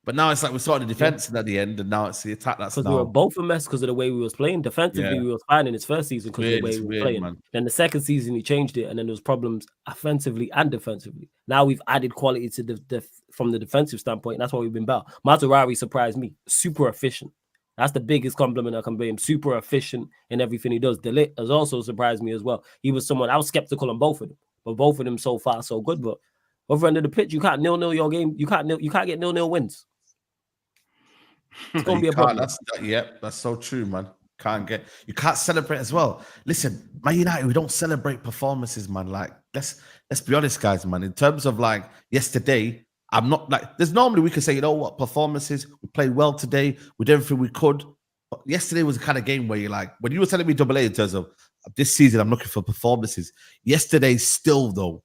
But now it's like we're sorting the defense at the end, and now it's the attack. That's because we were both a mess because of the way we was playing. Defensively, we was fine in his first season because of the way we were playing. Man. Then the second season, he changed it, and then there was problems offensively and defensively. Now we've added quality to from the defensive standpoint, and that's why we've been better. Mazraoui surprised me. Super efficient. That's the biggest compliment I can pay him. Super efficient in everything he does. De Ligt has also surprised me as well. He was someone I was skeptical on both of them, but both of them so far so good. But over end of the pitch, you can't 0-0 your game. You can't get 0-0 wins. It's gonna be a problem. That's so true, man. You can't celebrate as well. Listen, Man United, we don't celebrate performances, man. Like let's be honest, guys, man. In terms of like yesterday, I'm not like, there's normally we can say, you know what, performances, we played well today, we did everything we could. But yesterday was the kind of game where you're like, when you were telling me double A in terms of this season, I'm looking for performances. Yesterday, still though,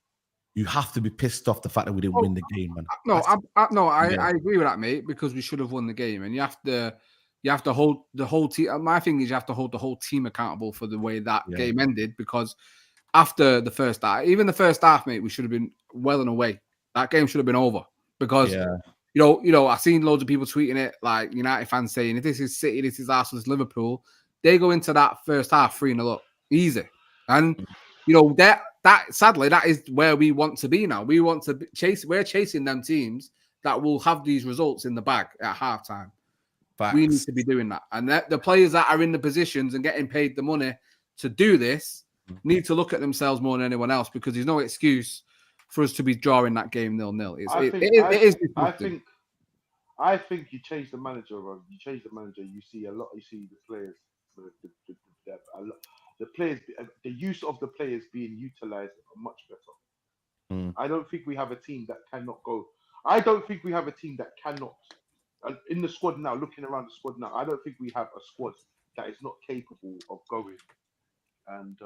you have to be pissed off the fact that we didn't win the game, man. I agree with that, mate, because we should have won the game, and you have to hold the whole team. My thing is you have to hold the whole team accountable for the way that game ended, because after the first half, even the first half, mate, we should have been well and away. That game should have been over because, you know, I've seen loads of people tweeting it, like United fans saying, if this is City, this is Arsenal, this is Liverpool, they go into that first half 3-0 up, easy. And, you know, that sadly, that is where we want to be now. We want to we're chasing them teams that will have these results in the bag at halftime. We need to be doing that. And the players that are in the positions and getting paid the money to do this need to look at themselves more than anyone else, because there's no excuse for us to be drawing that game 0-0. I think you change the manager, bro. You change the manager, you see the players, the players, the use of the players being utilized much better. I don't think we have a team that cannot go. I don't think we have a team that cannot. In the squad now, looking around the squad now, I don't think we have a squad that is not capable of going and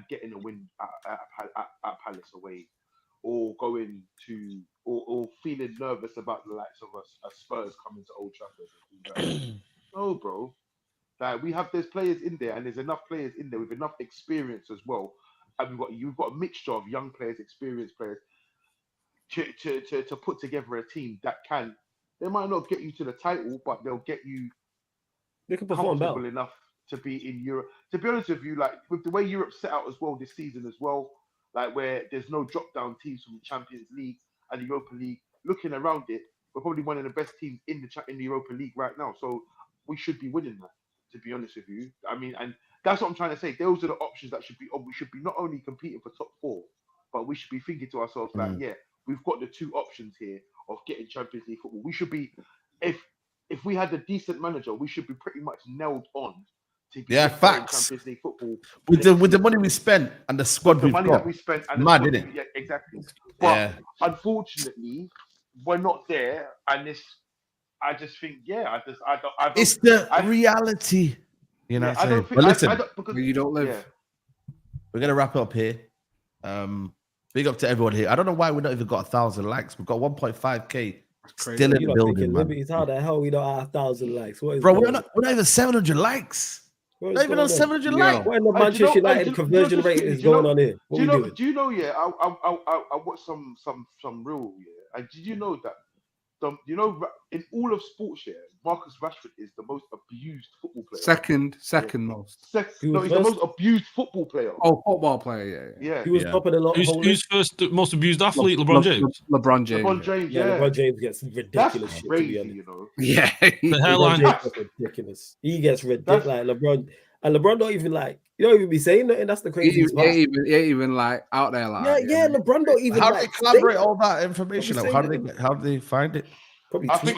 getting a win at Palace away, or going to, or feeling nervous about the likes of a Spurs coming to Old Trafford. No, bro, Like there's players in there, and there's enough players in there with enough experience as well. And you've got a mixture of young players, experienced players to put together a team that they might not get you to the title, but they'll get you They can perform comfortable well enough to be in Europe. To be honest with you, like with the way Europe's set out as well this season as well, like where there's no drop down teams from the Champions League and the Europa League. Looking around it, we're probably one of the best teams in the Europa League right now. So we should be winning that. To be honest with you, I mean, and that's what I'm trying to say. Those are the options that should be. We should be not only competing for top 4, but we should be thinking to ourselves like, yeah, we've got the 2 options here of getting Champions League football. We should be, if we had a decent manager, we should be pretty much nailed on to be facts. Champions League football With the money we spent and the squad the we've money got. that we spent and Mad, the isn't squad, it? yeah, exactly. But unfortunately, we're not there, and this. I just think, I don't. It's the reality. You know what I'm saying? But listen, because you don't live. Yeah. we're gonna wrap it up here. Big up to everyone here. I don't know why we've not even got 1,000 likes. We've got 1.5k still in the building, man. How the hell we don't have 1,000 likes? What is Bro, we're not even 700 likes. Not even on 700 likes. What in the Manchester United conversion rate is going on here? Do you know? Yeah, I watched some real. Yeah, and did you know that? In all of sports, Marcus Rashford is the most abused football player. Second most. He's the most abused football player. Oh, football player, yeah. He was top of the lot. Who's first most abused athlete? LeBron James. LeBron James. Yeah. LeBron James gets ridiculous. That's crazy, shit, Yeah. The hairline. LeBron ridiculous. He gets ridiculous. Like LeBron, and LeBron don't even you don't even be saying nothing. That's the craziest part. Even like out there like. Yeah. LeBron don't even. How do they collaborate all that information? How do they find it? Probably I think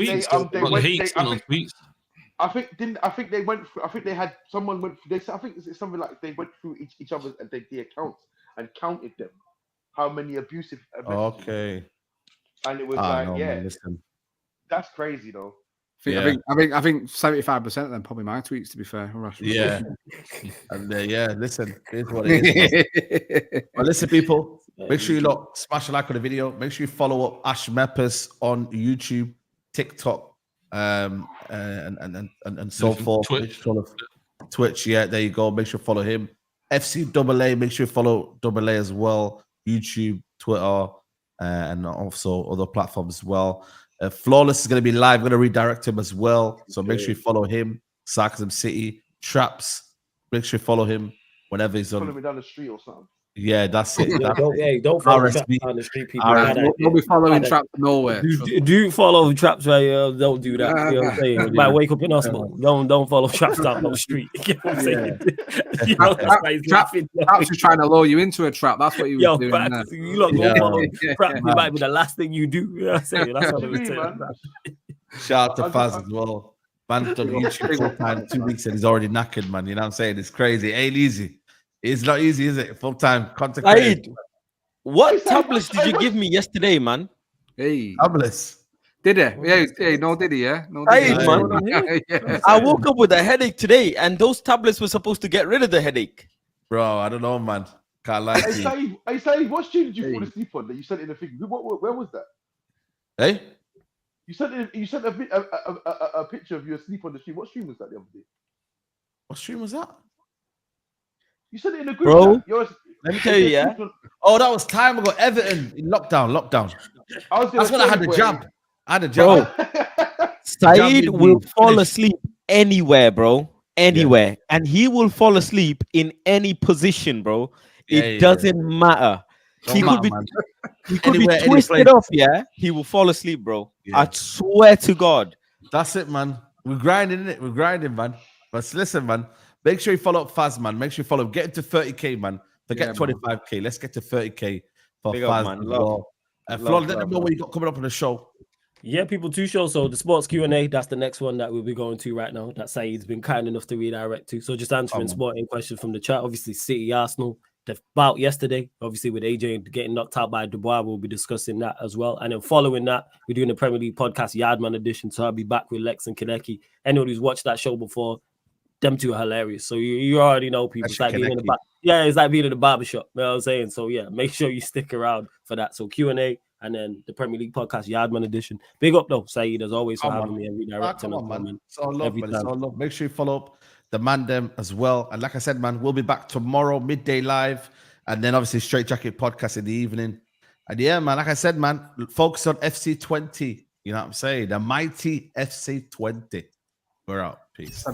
they went through. I think they had someone went through. I think it's something like they went through each other's and the accounts and counted them. How many abusive? Okay. And it was listen. That's crazy though. I think 75% of them probably my tweets. To be fair, yeah, and listen, here's what it is. But listen, people, make sure you smash a like on the video. Make sure you follow up Ash Meppers on YouTube, TikTok, and so forth. Twitch, yeah, there you go. Make sure you follow him. FCAA, make sure you follow AA as well. YouTube, Twitter, and also other platforms as well. Flawless is going to be live. I'm going to redirect him as well. So make sure you follow him. Sarcasm City. Traps. Make sure you follow him whenever he's on. Follow me down the street or something. Yeah, that's it. Don't follow Traps down the street, people. Don't be following Traps nowhere. Do follow Traps right here. Don't do that. You know what I'm saying? You might wake up in hospital. Don't follow Traps down the street. You know what I'm saying? Traps is trying to lure you into a trap. That's what you was doing. You lot go follow Traps. It might be the last thing you do. You know what I'm saying? That's what I'm saying. Shout out to Faz as well. Man done YouTube full time 2 weeks and he's already knackered, man. You know what I'm saying? It's crazy. It ain't easy. It's not easy, is it? Full time content. Saeed, what tablets did you give me yesterday, man? Hey, tablets. Did he? Yeah, no, did he? Yeah, no. Saeed, man. I woke up with a headache today, and those tablets were supposed to get rid of the headache. Bro, I don't know, man. Can't lie to you. Hey, Saeed, what stream did you fall asleep on that you sent in the thing? Where was that? Hey? You sent a picture of you asleep on the stream. What stream was that the other day? What stream was that? You said it in a group. Bro, let me tell you, yeah. Oh, that was time ago. Everton in lockdown. That's when I had the jab. Bro, Saeed will fall asleep anywhere, bro. Anywhere. Yeah. And he will fall asleep in any position, bro. It doesn't matter. He could be twisted off, yeah. He will fall asleep, bro. Yeah. I swear to God. That's it, man. We're grinding it. We're grinding, man. But listen, man. Make sure you follow up Faz, man. Make sure you follow him. Get into 30k, man. Forget 25k. Let's get to 30k for Big Faz. up, man. Flo, let them know what you got coming up on the show. Yeah, people, 2 shows. So the sports Q&A, that's the next one that we'll be going to right now. That Saeed's been kind enough to redirect to. So just answering sporting questions from the chat. Obviously, City, Arsenal. The bout yesterday, obviously with AJ getting knocked out by Dubois, we'll be discussing that as well. And then following that, we're doing the Premier League podcast Yardman edition. So I'll be back with Lex and Kaneki. Anyone who's watched that show before, them two are hilarious. So you already know people. It's like being in the it's like being in the barbershop. You know what I'm saying? So yeah, make sure you stick around for that. So Q&A and then the Premier League podcast Yardman edition. Big up though, Saeed, as always, for having me and redirecting. Man. It's all love, man. It's all love. Make sure you follow up the man them as well. And like I said, man, we'll be back tomorrow, midday live, and then obviously Straight Jacket podcast in the evening. And yeah, man, like I said, man, focus on FC 20. You know what I'm saying? The mighty FC 20. We're out. Peace.